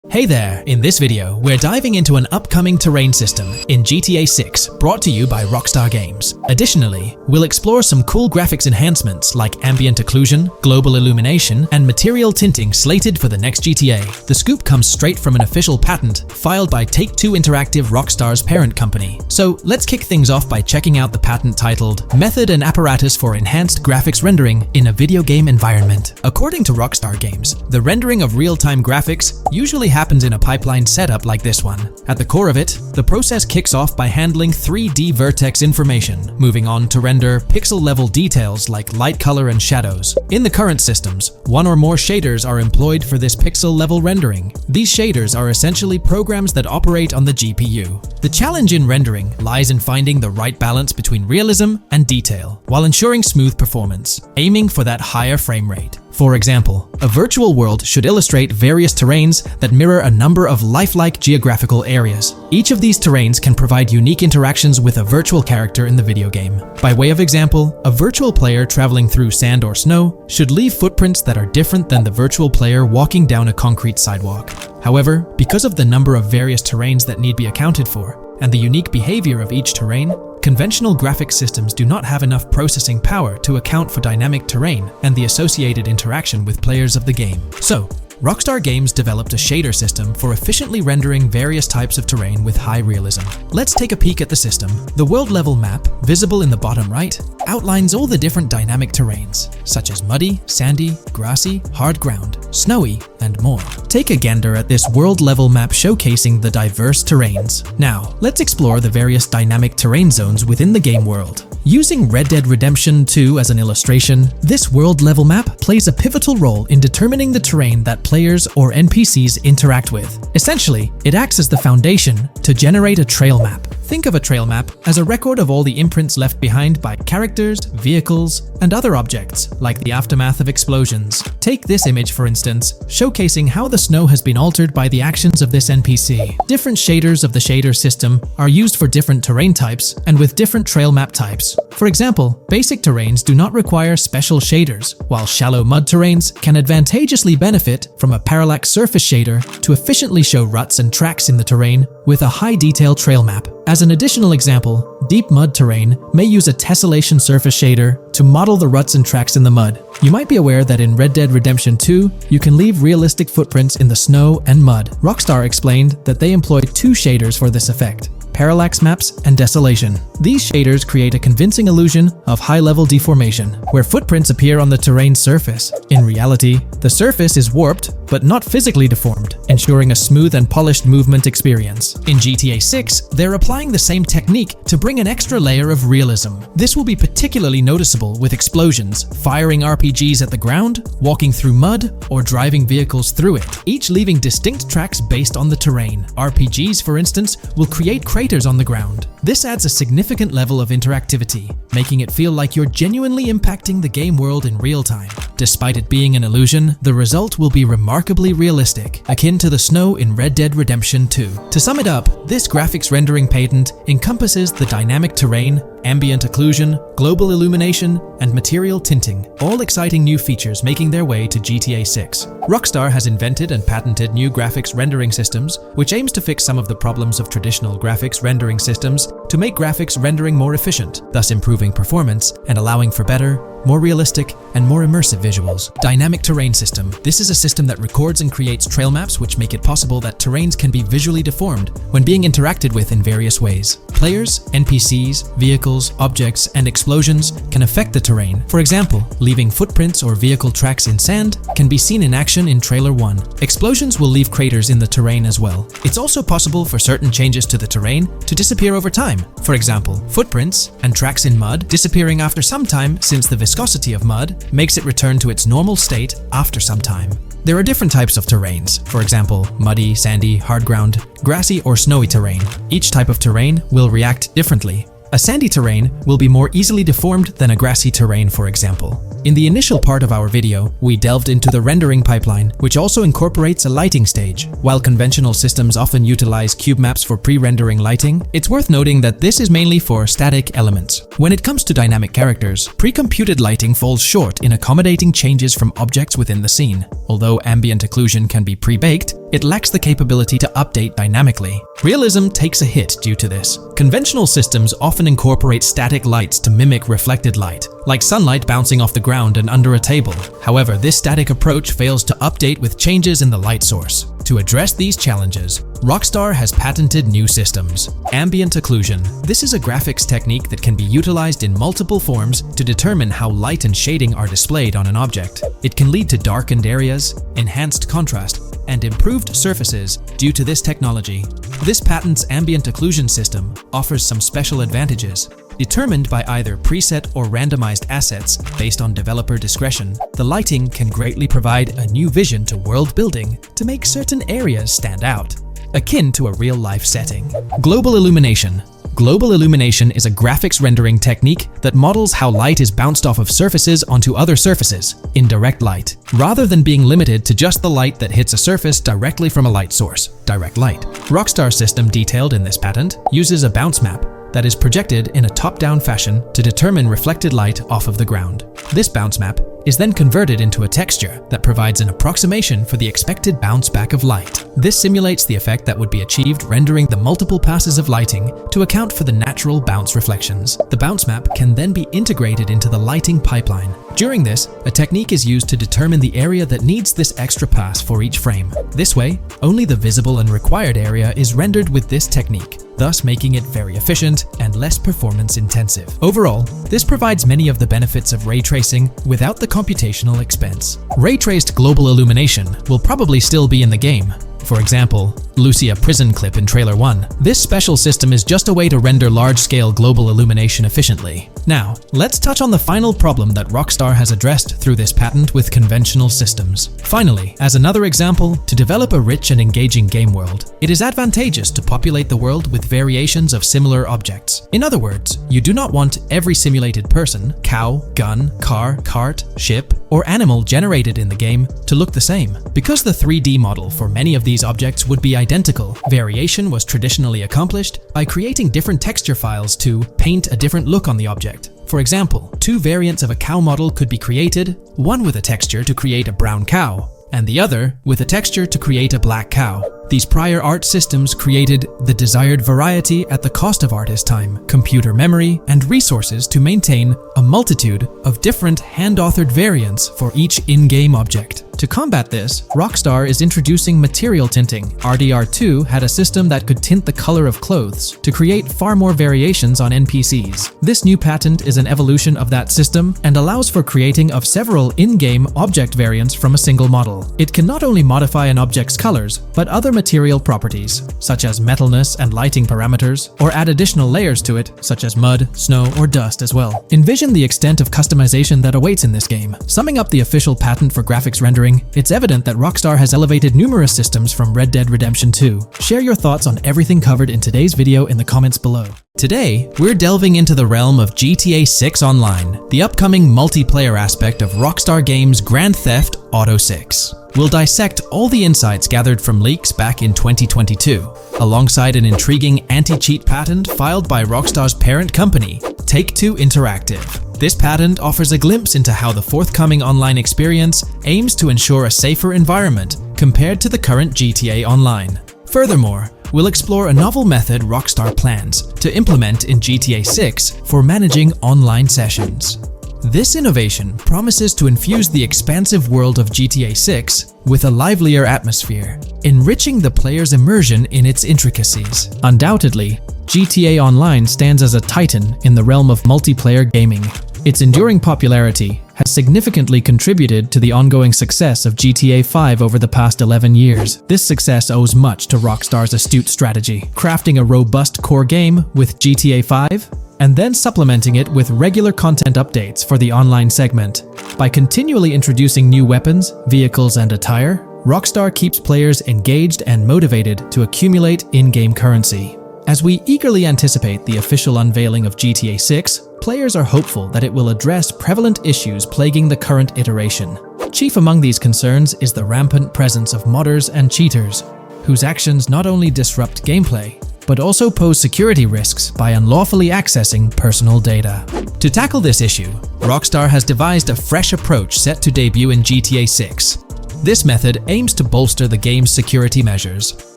Hey there! In this video, we're diving into an upcoming terrain system in GTA 6, brought to you by Rockstar Games. Additionally, we'll explore some cool graphics enhancements like ambient occlusion, global illumination, and material tinting slated for the next GTA. The scoop comes straight from an official patent filed by Take-Two Interactive, Rockstar's parent company. So let's kick things off by checking out the patent titled Method and Apparatus for Enhanced Graphics Rendering in a Video Game Environment. According to Rockstar Games, the rendering of real-time graphics usually happens in a pipeline setup like this one. At the core of it, the process kicks off by handling 3D vertex information, moving on to render pixel-level details like light color and shadows. In the current systems, one or more shaders are employed for this pixel-level rendering. These shaders are essentially programs that operate on the GPU. The challenge in rendering lies in finding the right balance between realism and detail, while ensuring smooth performance, aiming for that higher frame rate. For example, a virtual world should illustrate various terrains that mirror a number of lifelike geographical areas. Each of these terrains can provide unique interactions with a virtual character in the video game. By way of example, a virtual player traveling through sand or snow should leave footprints that are different than the virtual player walking down a concrete sidewalk. However, because of the number of various terrains that need be accounted for, and the unique behavior of each terrain, conventional graphics systems do not have enough processing power to account for dynamic terrain and the associated interaction with players of the game. So, Rockstar Games developed a shader system for efficiently rendering various types of terrain with high realism. Let's take a peek at the system. The world-level map, visible in the bottom right, outlines all the different dynamic terrains, such as muddy, sandy, grassy, hard ground, snowy, and more. Take a gander at this world-level map showcasing the diverse terrains. Now, let's explore the various dynamic terrain zones within the game world. Using Red Dead Redemption 2 as an illustration, this world-level map plays a pivotal role in determining the terrain that players or NPCs interact with. Essentially, it acts as the foundation to generate a trail map. Think of a trail map as a record of all the imprints left behind by characters, vehicles, and other objects, like the aftermath of explosions. Take this image for instance, showcasing how the snow has been altered by the actions of this NPC. Different shaders of the shader system are used for different terrain types and with different trail map types. For example, basic terrains do not require special shaders, while shallow mud terrains can advantageously benefit from a parallax surface shader to efficiently show ruts and tracks in the terrain with a high-detail trail map. As an additional example, deep mud terrain may use a tessellation surface shader to model the ruts and tracks in the mud. You might be aware that in Red Dead Redemption 2, you can leave realistic footprints in the snow and mud. Rockstar explained that they employed two shaders for this effect: parallax maps and desolation. These shaders create a convincing illusion of high-level deformation, where footprints appear on the terrain's surface. In reality, the surface is warped but not physically deformed, ensuring a smooth and polished movement experience. In GTA 6, they're applying the same technique to bring an extra layer of realism. This will be particularly noticeable with explosions, firing RPGs at the ground, walking through mud, or driving vehicles through it, each leaving distinct tracks based on the terrain. RPGs, for instance, will create craters on the ground. This adds a significant level of interactivity, making it feel like you're genuinely impacting the game world in real time. Despite it being an illusion, the result will be remarkably realistic, akin to the snow in Red Dead Redemption 2. To sum it up, this graphics rendering patent encompasses the dynamic terrain, ambient occlusion, global illumination, and material tinting, all exciting new features making their way to GTA 6. Rockstar has invented and patented new graphics rendering systems, which aims to fix some of the problems of traditional graphics rendering systems to make graphics rendering more efficient, thus improving performance and allowing for better, more realistic, and more immersive visuals. Dynamic Terrain System. This is a system that records and creates trail maps which make it possible that terrains can be visually deformed when being interacted with in various ways. Players, NPCs, vehicles, objects, and explosions can affect the terrain. For example, leaving footprints or vehicle tracks in sand can be seen in action in Trailer 1. Explosions will leave craters in the terrain as well. It's also possible for certain changes to the terrain to disappear over time. For example, footprints and tracks in mud disappearing after some time, since the viscosity of mud makes it return to its normal state after some time. There are different types of terrains, for example, muddy, sandy, hard ground, grassy or snowy terrain. Each type of terrain will react differently. A sandy terrain will be more easily deformed than a grassy terrain, for example. In the initial part of our video, we delved into the rendering pipeline, which also incorporates a lighting stage. While conventional systems often utilize cube maps for pre-rendering lighting, it's worth noting that this is mainly for static elements. When it comes to dynamic characters, pre-computed lighting falls short in accommodating changes from objects within the scene. Although ambient occlusion can be pre-baked, it lacks the capability to update dynamically. Realism takes a hit due to this. Conventional systems often incorporate static lights to mimic reflected light, like sunlight bouncing off the ground and under a table. However, this static approach fails to update with changes in the light source. To address these challenges, Rockstar has patented new systems. Ambient occlusion. This is a graphics technique that can be utilized in multiple forms to determine how light and shading are displayed on an object. It can lead to darkened areas, enhanced contrast, and improved surfaces due to this technology. This patent's ambient occlusion system offers some special advantages. Determined by either preset or randomized assets based on developer discretion, the lighting can greatly provide a new vision to world building to make certain areas stand out, akin to a real-life setting. Global illumination. Global illumination is a graphics rendering technique that models how light is bounced off of surfaces onto other surfaces in direct light, rather than being limited to just the light that hits a surface directly from a light source, direct light. Rockstar's system detailed in this patent uses a bounce map that is projected in a top-down fashion to determine reflected light off of the ground. This bounce map is then converted into a texture that provides an approximation for the expected bounce back of light. This simulates the effect that would be achieved rendering the multiple passes of lighting to account for the natural bounce reflections. The bounce map can then be integrated into the lighting pipeline. During this, a technique is used to determine the area that needs this extra pass for each frame. This way, only the visible and required area is rendered with this technique, thus making it very efficient and less performance intensive. Overall, this provides many of the benefits of ray tracing without the computational expense. Ray-traced global illumination will probably still be in the game. For example, Lucia prison clip in Trailer 1. This special system is just a way to render large-scale global illumination efficiently. Now, let's touch on the final problem that Rockstar has addressed through this patent with conventional systems. Finally, as another example, to develop a rich and engaging game world, it is advantageous to populate the world with variations of similar objects. In other words, you do not want every simulated person, cow, gun, car, cart, ship, or animal generated in the game to look the same. Because the 3D model for many of these objects would be identical, variation was traditionally accomplished by creating different texture files to paint a different look on the object. For example, two variants of a cow model could be created, one with a texture to create a brown cow, and the other with a texture to create a black cow. These prior art systems created the desired variety at the cost of artist time, computer memory, and resources to maintain a multitude of different hand-authored variants for each in-game object. To combat this, Rockstar is introducing material tinting. RDR2 had a system that could tint the color of clothes to create far more variations on NPCs. This new patent is an evolution of that system and allows for creating of several in-game object variants from a single model. It can not only modify an object's colors, but other material properties, such as metalness and lighting parameters, or add additional layers to it, such as mud, snow, or dust as well. Envision the extent of customization that awaits in this game. Summing up the official patent for graphics rendering, it's evident that Rockstar has elevated numerous systems from Red Dead Redemption 2. Share your thoughts on everything covered in today's video in the comments below. Today, we're delving into the realm of GTA 6 Online, the upcoming multiplayer aspect of Rockstar Games' Grand Theft Auto 6. We'll dissect all the insights gathered from leaks back in 2022, alongside an intriguing anti-cheat patent filed by Rockstar's parent company, Take-Two Interactive. This patent offers a glimpse into how the forthcoming online experience aims to ensure a safer environment compared to the current GTA Online. Furthermore, we'll explore a novel method Rockstar plans to implement in GTA 6 for managing online sessions. This innovation promises to infuse the expansive world of GTA 6 with a livelier atmosphere, enriching the player's immersion in its intricacies. Undoubtedly, GTA Online stands as a titan in the realm of multiplayer gaming. Its enduring popularity has significantly contributed to the ongoing success of GTA 5 over the past 11 years. This success owes much to Rockstar's astute strategy, crafting a robust core game with GTA 5 and then supplementing it with regular content updates for the online segment. By continually introducing new weapons, vehicles, and attire, Rockstar keeps players engaged and motivated to accumulate in-game currency. As we eagerly anticipate the official unveiling of GTA 6, players are hopeful that it will address prevalent issues plaguing the current iteration. Chief among these concerns is the rampant presence of modders and cheaters, whose actions not only disrupt gameplay, but also pose security risks by unlawfully accessing personal data. To tackle this issue, Rockstar has devised a fresh approach set to debut in GTA 6. This method aims to bolster the game's security measures.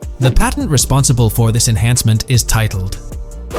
The patent responsible for this enhancement is titled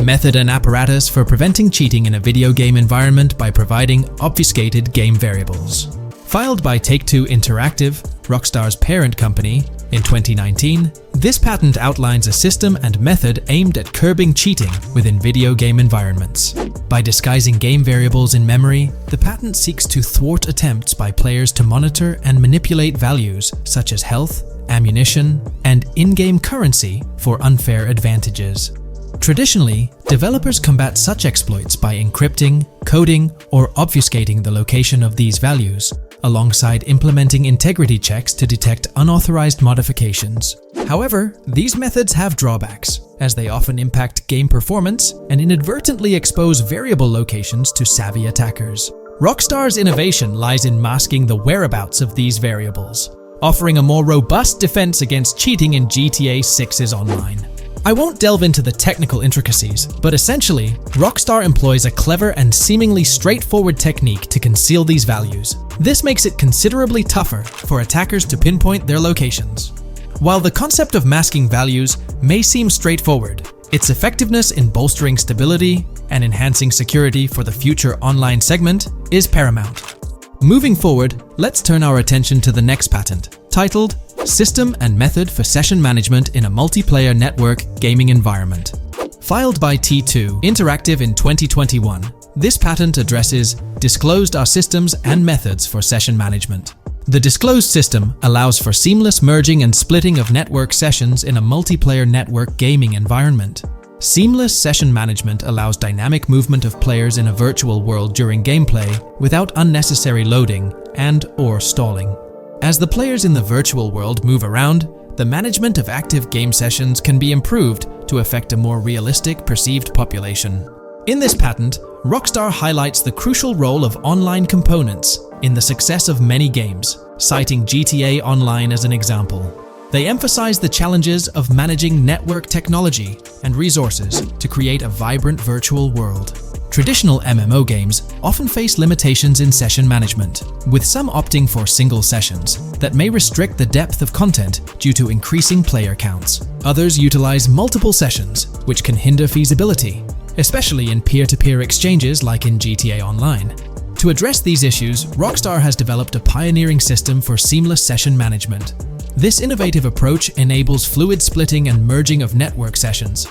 Method and Apparatus for Preventing Cheating in a Video Game Environment by Providing Obfuscated Game Variables. Filed by Take-Two Interactive, Rockstar's parent company, in 2019, this patent outlines a system and method aimed at curbing cheating within video game environments. By disguising game variables in memory, the patent seeks to thwart attempts by players to monitor and manipulate values such as health, ammunition, and in-game currency for unfair advantages. Traditionally, developers combat such exploits by encrypting, coding, or obfuscating the location of these values, alongside implementing integrity checks to detect unauthorized modifications. However, these methods have drawbacks, as they often impact game performance and inadvertently expose variable locations to savvy attackers. Rockstar's innovation lies in masking the whereabouts of these variables, offering a more robust defense against cheating in GTA 6's online. I won't delve into the technical intricacies, but essentially, Rockstar employs a clever and seemingly straightforward technique to conceal these values. This makes it considerably tougher for attackers to pinpoint their locations. While the concept of masking values may seem straightforward, its effectiveness in bolstering stability and enhancing security for the future online segment is paramount. Moving forward, let's turn our attention to the next patent, titled System and Method for Session Management in a Multiplayer Network Gaming Environment. Filed by T2 Interactive in 2021, this patent addresses disclosed are systems and methods for session management. The disclosed system allows for seamless merging and splitting of network sessions in a multiplayer network gaming environment. Seamless session management allows dynamic movement of players in a virtual world during gameplay without unnecessary loading and/or stalling. As the players in the virtual world move around, the management of active game sessions can be improved to affect a more realistic perceived population. In this patent, Rockstar highlights the crucial role of online components in the success of many games, citing GTA Online as an example. They emphasize the challenges of managing network technology and resources to create a vibrant virtual world. Traditional MMO games often face limitations in session management, with some opting for single sessions that may restrict the depth of content due to increasing player counts. Others utilize multiple sessions, which can hinder feasibility, especially in peer-to-peer exchanges like in GTA Online. To address these issues, Rockstar has developed a pioneering system for seamless session management. This innovative approach enables fluid splitting and merging of network sessions,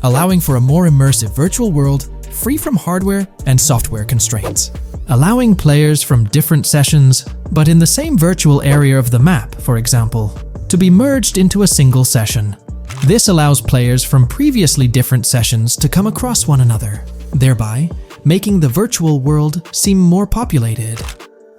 allowing for a more immersive virtual world free from hardware and software constraints. Allowing players from different sessions, but in the same virtual area of the map, for example, to be merged into a single session. This allows players from previously different sessions to come across one another, thereby making the virtual world seem more populated.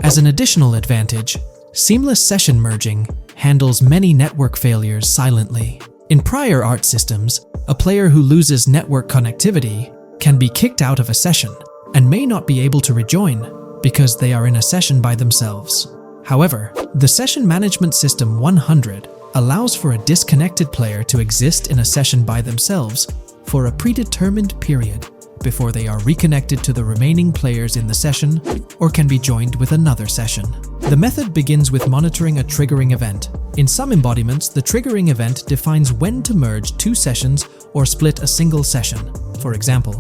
As an additional advantage, seamless session merging handles many network failures silently. In prior art systems, a player who loses network connectivity can be kicked out of a session and may not be able to rejoin because they are in a session by themselves. However, the Session Management System 100 allows for a disconnected player to exist in a session by themselves for a predetermined period before they are reconnected to the remaining players in the session or can be joined with another session. The method begins with monitoring a triggering event. In some embodiments, the triggering event defines when to merge two sessions or split a single session. For example,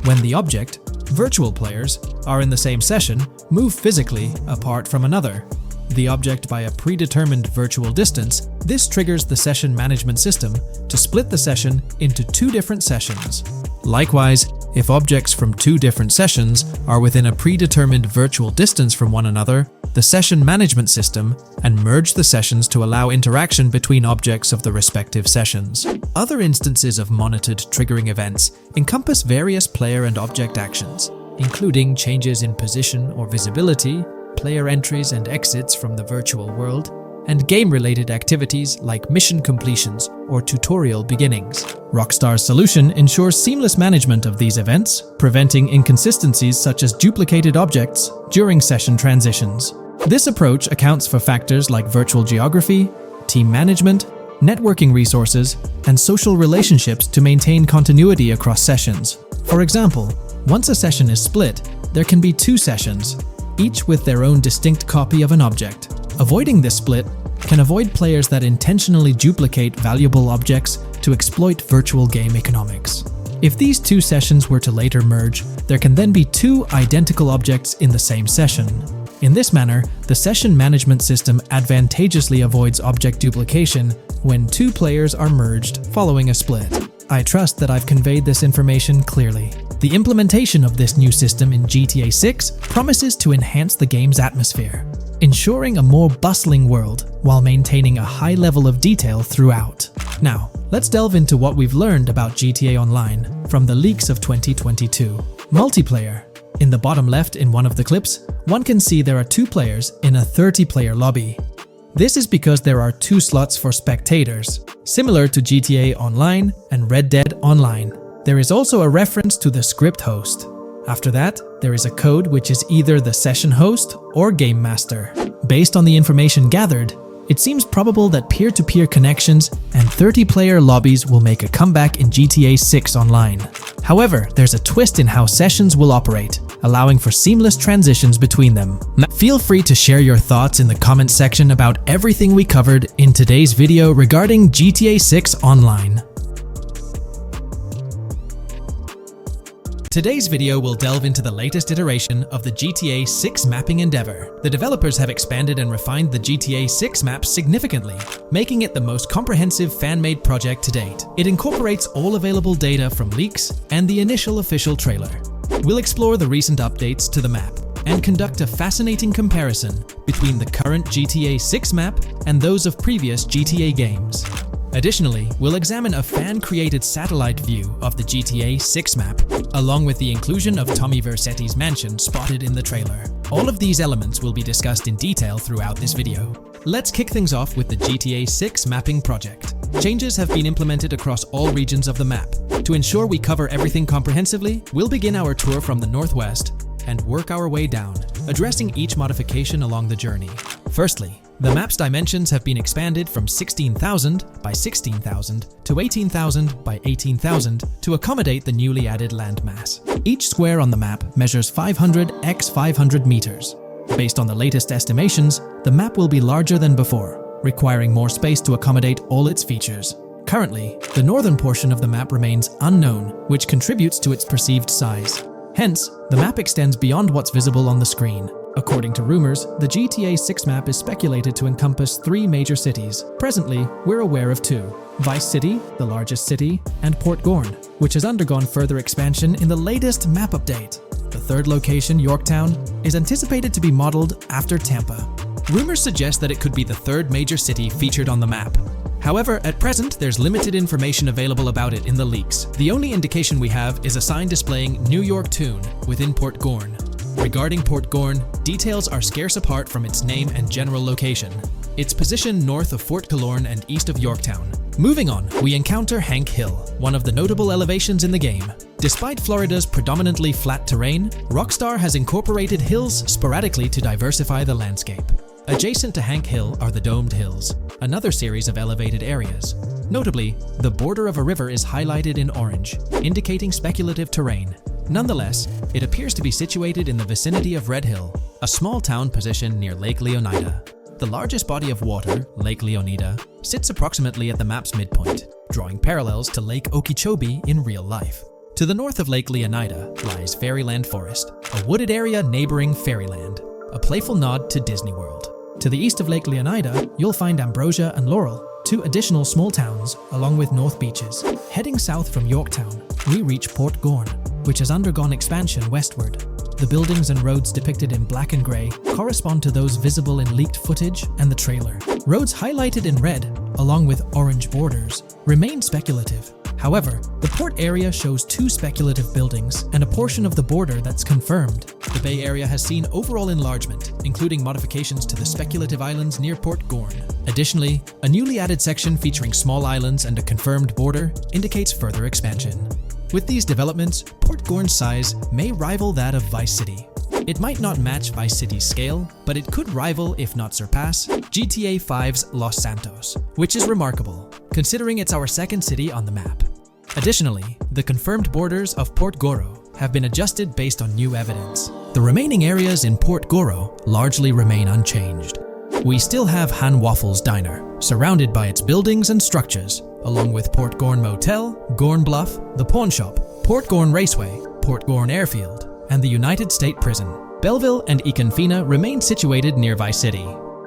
when the object, Virtual players are in the same session, move physically apart from another, the object by a predetermined virtual distance. This triggers the session management system to split the session into two different sessions. Likewise, if objects from two different sessions are within a predetermined virtual distance from one another, the session management system and merge the sessions to allow interaction between objects of the respective sessions. Other instances of monitored triggering events encompass various player and object actions, including changes in position or visibility, player entries and exits from the virtual world, and game-related activities like mission completions or tutorial beginnings. Rockstar's solution ensures seamless management of these events, preventing inconsistencies such as duplicated objects during session transitions. This approach accounts for factors like virtual geography, team management, networking resources, and social relationships to maintain continuity across sessions. For example, once a session is split, there can be two sessions, each with their own distinct copy of an object. Avoiding this split can avoid players that intentionally duplicate valuable objects to exploit virtual game economics. If these two sessions were to later merge, there can then be two identical objects in the same session. In this manner, the session management system advantageously avoids object duplication when two players are merged following a split. I trust that I've conveyed this information clearly. The implementation of this new system in GTA 6 promises to enhance the game's atmosphere, ensuring a more bustling world while maintaining a high level of detail throughout. Now, let's delve into what we've learned about GTA Online from the leaks of 2022. Multiplayer. In the bottom left in one of the clips, one can see there are two players in a 30-player lobby. This is because there are two slots for spectators, similar to GTA Online and Red Dead Online. There is also a reference to the script host. After that, there is a code which is either the session host or game master. Based on the information gathered, it seems probable that peer-to-peer connections and 30-player lobbies will make a comeback in GTA 6 Online. However, there's a twist in how sessions will operate, allowing for seamless transitions between them. Feel free to share your thoughts in the comment section about everything we covered in today's video regarding GTA 6 Online. Today's video will delve into the latest iteration of the GTA 6 mapping endeavor. The developers have expanded and refined the GTA 6 map significantly, making it the most comprehensive fan-made project to date. It incorporates all available data from leaks and the initial official trailer. We'll explore the recent updates to the map and conduct a fascinating comparison between the current GTA 6 map and those of previous GTA games. Additionally, we'll examine a fan-created satellite view of the GTA 6 map, along with the inclusion of Tommy Vercetti's mansion spotted in the trailer. All of these elements will be discussed in detail throughout this video. Let's kick things off with the GTA 6 mapping project. Changes have been implemented across all regions of the map. To ensure we cover everything comprehensively, we'll begin our tour from the northwest and work our way down, addressing each modification along the journey. Firstly, the map's dimensions have been expanded from 16,000 by 16,000 to 18,000 by 18,000 to accommodate the newly added landmass. Each square on the map measures 500 x 500 meters. Based on the latest estimations, the map will be larger than before, requiring more space to accommodate all its features. Currently, the northern portion of the map remains unknown, which contributes to its perceived size. Hence, the map extends beyond what's visible on the screen. According to rumors, the GTA 6 map is speculated to encompass 3 major cities. Presently, we're aware of 2. Vice City, the largest city, and Port Gorn, which has undergone further expansion in the latest map update. The third location, Yorktown, is anticipated to be modeled after Tampa. Rumors suggest that it could be the third major city featured on the map. However, at present, there's limited information available about it in the leaks. The only indication we have is a sign displaying New York Tune within Port Gorn. Regarding Port Gorn, details are scarce apart from its name and general location. It's positioned north of Fort Killorn and east of Yorktown. Moving on, we encounter Hank Hill, one of the notable elevations in the game. Despite Florida's predominantly flat terrain, Rockstar has incorporated hills sporadically to diversify the landscape. Adjacent to Hank Hill are the Domed Hills, another series of elevated areas. Notably, the border of a river is highlighted in orange, indicating speculative terrain. Nonetheless, it appears to be situated in the vicinity of Red Hill, a small town positioned near Lake Leonida. The largest body of water, Lake Leonida, sits approximately at the map's midpoint, drawing parallels to Lake Okeechobee in real life. To the north of Lake Leonida lies Fairyland Forest, a wooded area neighboring Fairyland, a playful nod to Disney World. To the east of Lake Leonida, you'll find Ambrosia and Laurel, two additional small towns, along with North Beaches. Heading south from Yorktown, we reach Port Gorn, which has undergone expansion westward. The buildings and roads depicted in black and grey correspond to those visible in leaked footage and the trailer. Roads highlighted in red, along with orange borders, remain speculative. However, the port area shows two speculative buildings and a portion of the border that's confirmed. The Bay Area has seen overall enlargement, including modifications to the speculative islands near Port Gorn. Additionally, a newly added section featuring small islands and a confirmed border indicates further expansion. With these developments, Port Gorn's size may rival that of Vice City. It might not match Vice City's scale, but it could rival, if not surpass, GTA V's Los Santos, which is remarkable, considering it's our second city on the map. Additionally, the confirmed borders of Port Goro have been adjusted based on new evidence. The remaining areas in Port Goro largely remain unchanged. We still have Han Waffles Diner, surrounded by its buildings and structures, along with Port Gorn Motel, Gorn Bluff, the Pawn Shop, Port Gorn Raceway, Port Gorn Airfield, and the United State Prison. Belleville and Econfina remain situated near Vice City.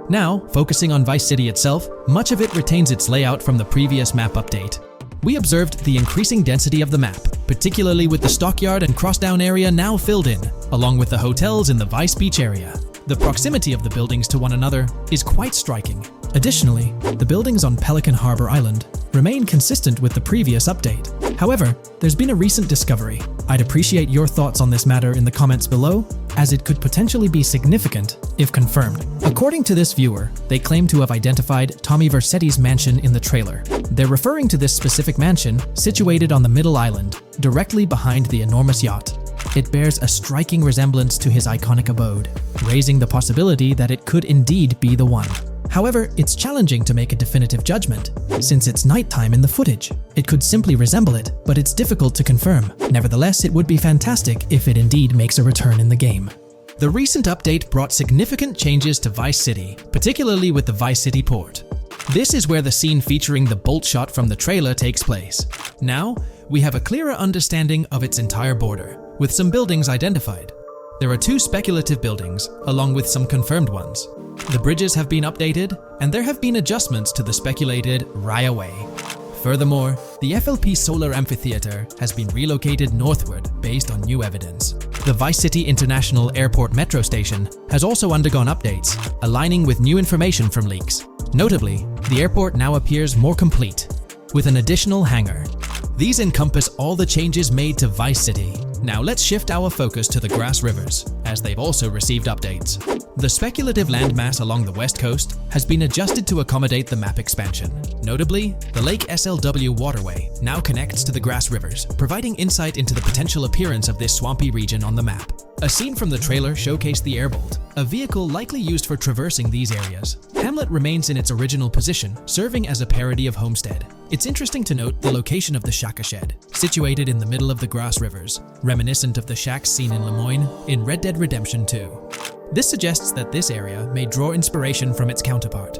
Now, focusing on Vice City itself, much of it retains its layout from the previous map update. We observed the increasing density of the map, particularly with the Stockyard and Crossdown area now filled in, along with the hotels in the Vice Beach area. The proximity of the buildings to one another is quite striking. Additionally, the buildings on Pelican Harbor Island remain consistent with the previous update. However, there's been a recent discovery. I'd appreciate your thoughts on this matter in the comments below, as it could potentially be significant if confirmed. According to this viewer, they claim to have identified Tommy Vercetti's mansion in the trailer. They're referring to this specific mansion situated on the middle island, directly behind the enormous yacht. It bears a striking resemblance to his iconic abode, raising the possibility that it could indeed be the one. However, it's challenging to make a definitive judgment, since it's nighttime in the footage. It could simply resemble it, but it's difficult to confirm. Nevertheless, it would be fantastic if it indeed makes a return in the game. The recent update brought significant changes to Vice City, particularly with the Vice City port. This is where the scene featuring the bolt shot from the trailer takes place. Now, we have a clearer understanding of its entire border, with some buildings identified. There are two speculative buildings, along with some confirmed ones. The bridges have been updated, and there have been adjustments to the speculated Raya Way. Furthermore, the FLP Solar Amphitheater has been relocated northward based on new evidence. The Vice City International Airport metro station has also undergone updates, aligning with new information from leaks. Notably, the airport now appears more complete, with an additional hangar. These encompass all the changes made to Vice City. Now let's shift our focus to the Grass Rivers, as they've also received updates. The speculative landmass along the west coast has been adjusted to accommodate the map expansion. Notably, the Lake SLW waterway now connects to the Grass Rivers, providing insight into the potential appearance of this swampy region on the map. A scene from the trailer showcased the Airbolt, a vehicle likely used for traversing these areas. Hamlet remains in its original position, serving as a parody of Homestead. It's interesting to note the location of the Shaka Shed, situated in the middle of the Grass Rivers, reminiscent of the shacks seen in Lemoyne in Red Dead Redemption 2. This suggests that this area may draw inspiration from its counterpart.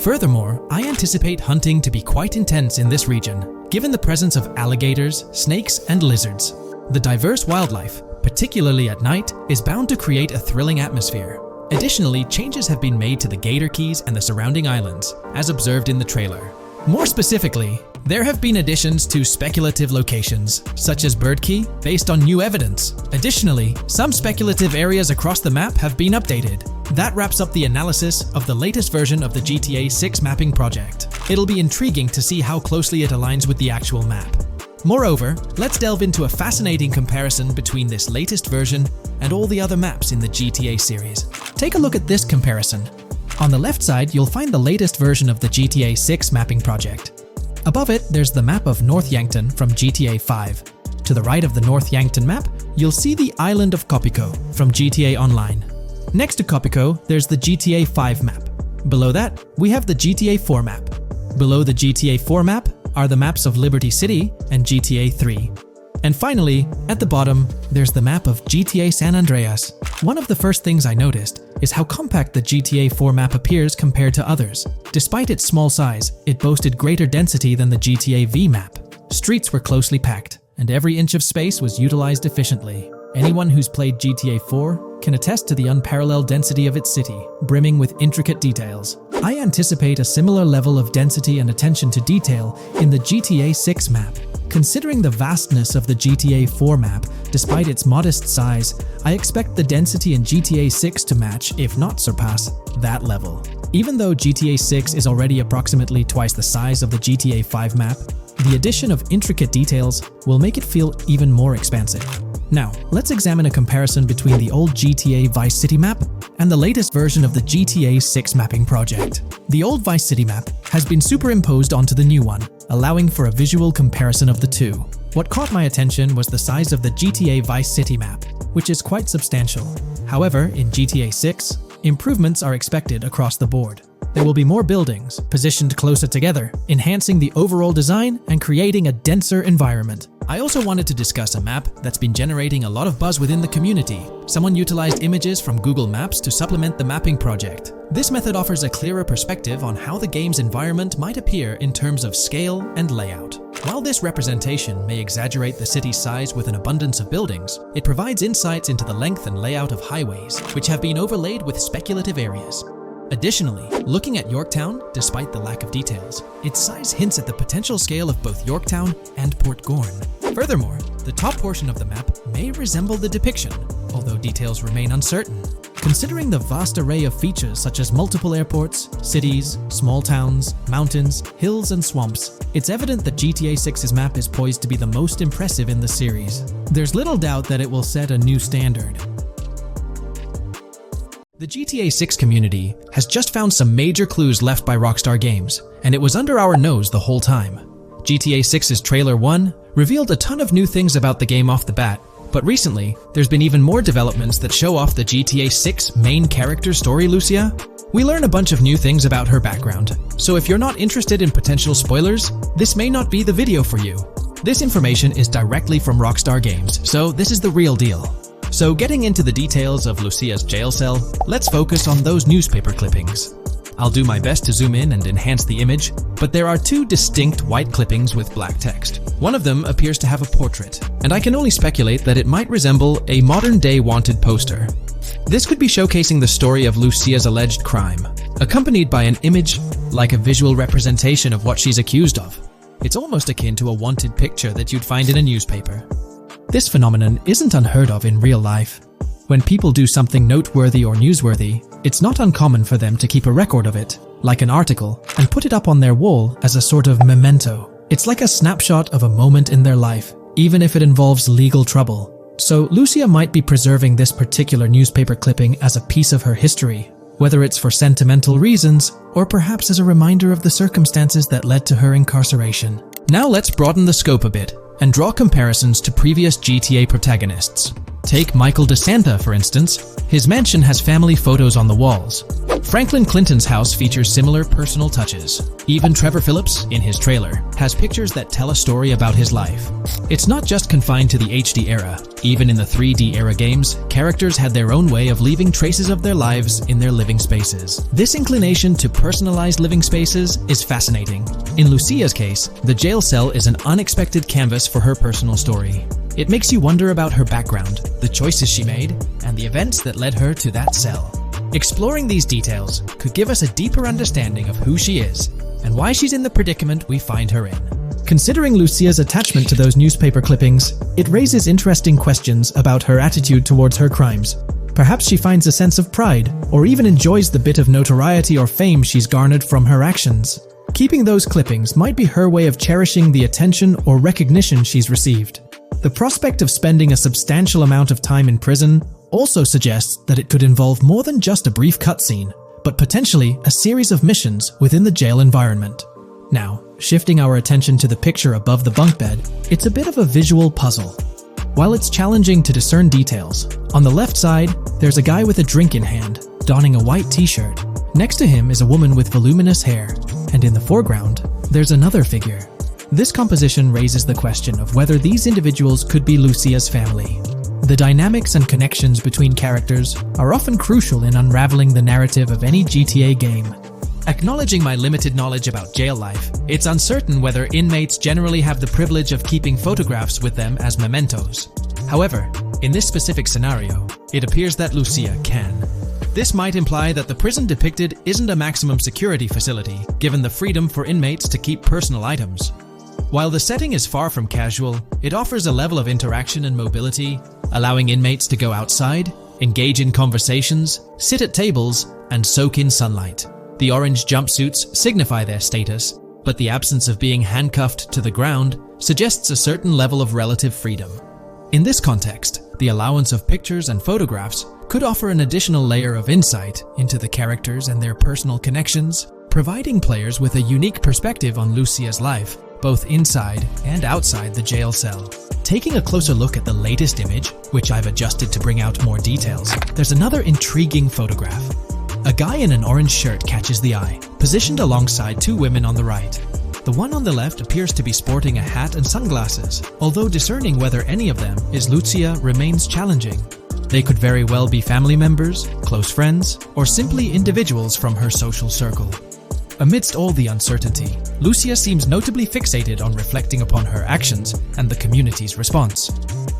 Furthermore, I anticipate hunting to be quite intense in this region, given the presence of alligators, snakes, and lizards. The diverse wildlife, particularly at night, is bound to create a thrilling atmosphere. Additionally, changes have been made to the Gator Keys and the surrounding islands, as observed in the trailer. More specifically, there have been additions to speculative locations, such as Bird Key, based on new evidence. Additionally, some speculative areas across the map have been updated. That wraps up the analysis of the latest version of the GTA 6 mapping project. It'll be intriguing to see how closely it aligns with the actual map. Moreover, let's delve into a fascinating comparison between this latest version and all the other maps in the GTA series. Take a look at this comparison. On the left side, you'll find the latest version of the GTA 6 mapping project. Above it, there's the map of North Yankton from GTA 5. To the right of the North Yankton map, you'll see the island of Copico from GTA Online. Next to Copico, there's the GTA 5 map. Below that, we have the GTA 4 map. Below the GTA 4 map are the maps of Liberty City and GTA 3. And finally, at the bottom, there's the map of GTA San Andreas. One of the first things I noticed is how compact the GTA 4 map appears compared to others. Despite its small size, it boasted greater density than the GTA V map. Streets were closely packed, and every inch of space was utilized efficiently. Anyone who's played GTA 4 can attest to the unparalleled density of its city, brimming with intricate details. I anticipate a similar level of density and attention to detail in the GTA 6 map. Considering the vastness of the GTA 4 map, despite its modest size, I expect the density in GTA 6 to match, if not surpass, that level. Even though GTA 6 is already approximately twice the size of the GTA 5 map, the addition of intricate details will make it feel even more expansive. Now, let's examine a comparison between the old GTA Vice City map and the latest version of the GTA 6 mapping project. The old Vice City map has been superimposed onto the new one, allowing for a visual comparison of the two. What caught my attention was the size of the GTA Vice City map, which is quite substantial. However, in GTA 6, improvements are expected across the board. There will be more buildings, positioned closer together, enhancing the overall design and creating a denser environment. I also wanted to discuss a map that's been generating a lot of buzz within the community. Someone utilized images from Google Maps to supplement the mapping project. This method offers a clearer perspective on how the game's environment might appear in terms of scale and layout. While this representation may exaggerate the city's size with an abundance of buildings, it provides insights into the length and layout of highways, which have been overlaid with speculative areas. Additionally, looking at Yorktown, despite the lack of details, its size hints at the potential scale of both Yorktown and Port Gorn. Furthermore, the top portion of the map may resemble the depiction, although details remain uncertain. Considering the vast array of features such as multiple airports, cities, small towns, mountains, hills, and swamps, it's evident that GTA 6's map is poised to be the most impressive in the series. There's little doubt that it will set a new standard. The GTA 6 community has just found some major clues left by Rockstar Games, and it was under our nose the whole time. GTA 6's Trailer 1 revealed a ton of new things about the game off the bat, but recently, there's been even more developments that show off the GTA 6 main character story, Lucia. We learn a bunch of new things about her background, so if you're not interested in potential spoilers, this may not be the video for you. This information is directly from Rockstar Games, so this is the real deal. So getting into the details of Lucia's jail cell, let's focus on those newspaper clippings. I'll do my best to zoom in and enhance the image, but there are two distinct white clippings with black text. One of them appears to have a portrait, and I can only speculate that it might resemble a modern-day wanted poster. This could be showcasing the story of Lucia's alleged crime, accompanied by an image like a visual representation of what she's accused of. It's almost akin to a wanted picture that you'd find in a newspaper. This phenomenon isn't unheard of in real life. When people do something noteworthy or newsworthy, it's not uncommon for them to keep a record of it, like an article, and put it up on their wall as a sort of memento. It's like a snapshot of a moment in their life, even if it involves legal trouble. So Lucia might be preserving this particular newspaper clipping as a piece of her history, whether it's for sentimental reasons or perhaps as a reminder of the circumstances that led to her incarceration. Now let's broaden the scope a bit and draw comparisons to previous GTA protagonists. Take Michael DeSanta, for instance. His mansion has family photos on the walls. Franklin Clinton's house features similar personal touches. Even Trevor Phillips, in his trailer, has pictures that tell a story about his life. It's not just confined to the HD era. Even in the 3D era games, characters had their own way of leaving traces of their lives in their living spaces. This inclination to personalized living spaces is fascinating. In Lucia's case, the jail cell is an unexpected canvas for her personal story. It makes you wonder about her background, the choices she made, and the events that led her to that cell. Exploring these details could give us a deeper understanding of who she is and why she's in the predicament we find her in. Considering Lucia's attachment to those newspaper clippings, it raises interesting questions about her attitude towards her crimes. Perhaps she finds a sense of pride, or even enjoys the bit of notoriety or fame she's garnered from her actions. Keeping those clippings might be her way of cherishing the attention or recognition she's received. The prospect of spending a substantial amount of time in prison also suggests that it could involve more than just a brief cutscene, but potentially a series of missions within the jail environment. Now, shifting our attention to the picture above the bunk bed, it's a bit of a visual puzzle. While it's challenging to discern details, on the left side, there's a guy with a drink in hand, donning a white t-shirt. Next to him is a woman with voluminous hair, and in the foreground, there's another figure. This composition raises the question of whether these individuals could be Lucia's family. The dynamics and connections between characters are often crucial in unraveling the narrative of any GTA game. Acknowledging my limited knowledge about jail life, it's uncertain whether inmates generally have the privilege of keeping photographs with them as mementos. However, in this specific scenario, it appears that Lucia can. This might imply that the prison depicted isn't a maximum security facility, given the freedom for inmates to keep personal items. While the setting is far from casual, it offers a level of interaction and mobility, allowing inmates to go outside, engage in conversations, sit at tables, and soak in sunlight. The orange jumpsuits signify their status, but the absence of being handcuffed to the ground suggests a certain level of relative freedom. In this context, the allowance of pictures and photographs could offer an additional layer of insight into the characters and their personal connections, providing players with a unique perspective on Lucia's life, both inside and outside the jail cell. Taking a closer look at the latest image, which I've adjusted to bring out more details, there's another intriguing photograph. A guy in an orange shirt catches the eye, positioned alongside two women on the right. The one on the left appears to be sporting a hat and sunglasses, although discerning whether any of them is Lucia remains challenging. They could very well be family members, close friends, or simply individuals from her social circle. Amidst all the uncertainty, Lucia seems notably fixated on reflecting upon her actions and the community's response.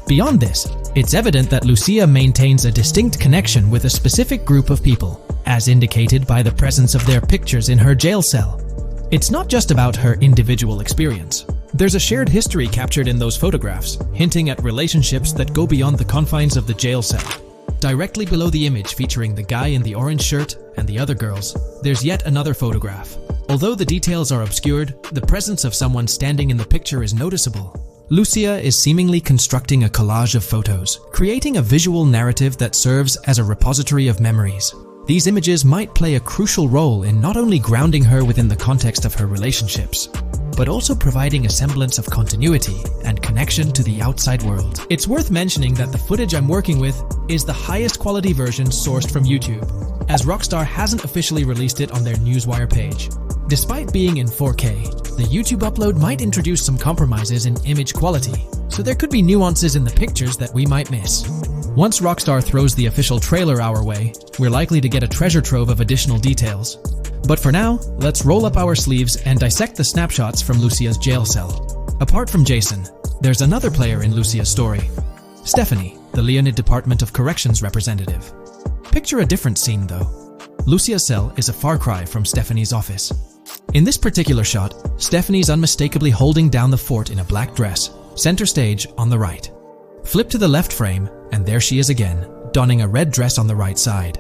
Beyond this, it's evident that Lucia maintains a distinct connection with a specific group of people, as indicated by the presence of their pictures in her jail cell. It's not just about her individual experience. There's a shared history captured in those photographs, hinting at relationships that go beyond the confines of the jail cell. Directly below the image featuring the guy in the orange shirt and the other girls, there's yet another photograph. Although the details are obscured, the presence of someone standing in the picture is noticeable. Lucia is seemingly constructing a collage of photos, creating a visual narrative that serves as a repository of memories. These images might play a crucial role in not only grounding her within the context of her relationships, but also providing a semblance of continuity and connection to the outside world. It's worth mentioning that the footage I'm working with is the highest quality version sourced from YouTube, as Rockstar hasn't officially released it on their Newswire page. Despite being in 4K, the YouTube upload might introduce some compromises in image quality, so there could be nuances in the pictures that we might miss. Once Rockstar throws the official trailer our way, we're likely to get a treasure trove of additional details. But for now, let's roll up our sleeves and dissect the snapshots from Lucia's jail cell. Apart from Jason, there's another player in Lucia's story, Stephanie, the Leonid Department of Corrections representative. Picture a different scene though. Lucia's cell is a far cry from Stephanie's office. In this particular shot, Stephanie's unmistakably holding down the fort in a black dress, center stage on the right. Flip to the left frame, and there she is again, donning a red dress on the right side.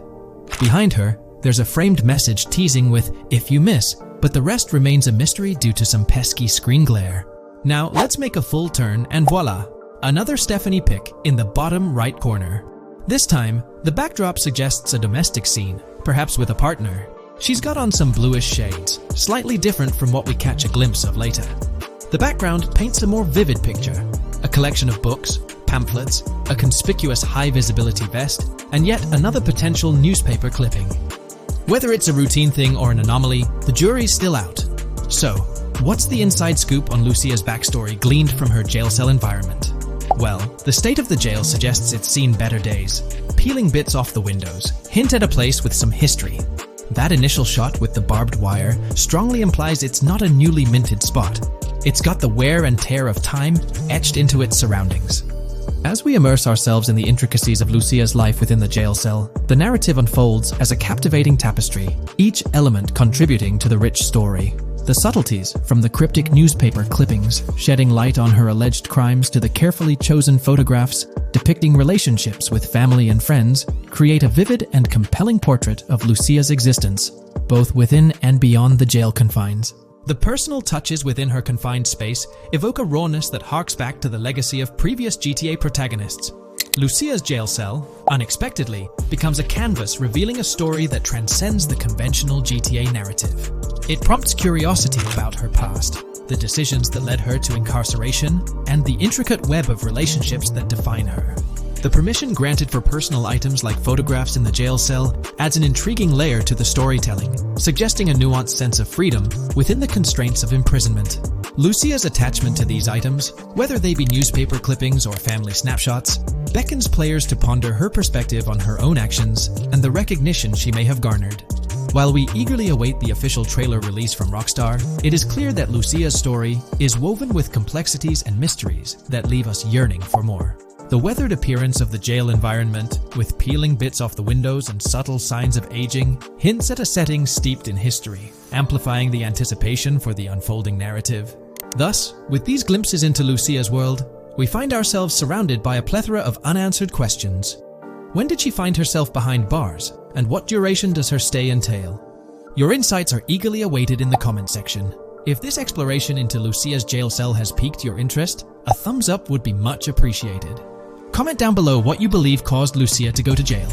Behind her, there's a framed message teasing with "if you miss," but the rest remains a mystery due to some pesky screen glare. Now let's make a full turn and voila, another Stephanie pic in the bottom right corner. This time, the backdrop suggests a domestic scene, perhaps with a partner. She's got on some bluish shades, slightly different from what we catch a glimpse of later. The background paints a more vivid picture, a collection of books, pamphlets, a conspicuous high-visibility vest, and yet another potential newspaper clipping. Whether it's a routine thing or an anomaly, the jury's still out. So, what's the inside scoop on Lucia's backstory gleaned from her jail cell environment? Well, the state of the jail suggests it's seen better days. Peeling bits off the windows hint at a place with some history. That initial shot with the barbed wire strongly implies it's not a newly minted spot. It's got the wear and tear of time etched into its surroundings. As we immerse ourselves in the intricacies of Lucia's life within the jail cell, the narrative unfolds as a captivating tapestry, each element contributing to the rich story. The subtleties, from the cryptic newspaper clippings shedding light on her alleged crimes to the carefully chosen photographs depicting relationships with family and friends, create a vivid and compelling portrait of Lucia's existence, both within and beyond the jail confines. The personal touches within her confined space evoke a rawness that harks back to the legacy of previous GTA protagonists. Lucia's jail cell, unexpectedly, becomes a canvas revealing a story that transcends the conventional GTA narrative. It prompts curiosity about her past, the decisions that led her to incarceration, and the intricate web of relationships that define her. The permission granted for personal items like photographs in the jail cell adds an intriguing layer to the storytelling, suggesting a nuanced sense of freedom within the constraints of imprisonment. Lucia's attachment to these items, whether they be newspaper clippings or family snapshots, beckons players to ponder her perspective on her own actions and the recognition she may have garnered. While we eagerly await the official trailer release from Rockstar, it is clear that Lucia's story is woven with complexities and mysteries that leave us yearning for more. The weathered appearance of the jail environment, with peeling bits off the windows and subtle signs of aging, hints at a setting steeped in history, amplifying the anticipation for the unfolding narrative. Thus, with these glimpses into Lucia's world, we find ourselves surrounded by a plethora of unanswered questions. When did she find herself behind bars, and what duration does her stay entail? Your insights are eagerly awaited in the comment section. If this exploration into Lucia's jail cell has piqued your interest, a thumbs up would be much appreciated. Comment down below what you believe caused Lucia to go to jail.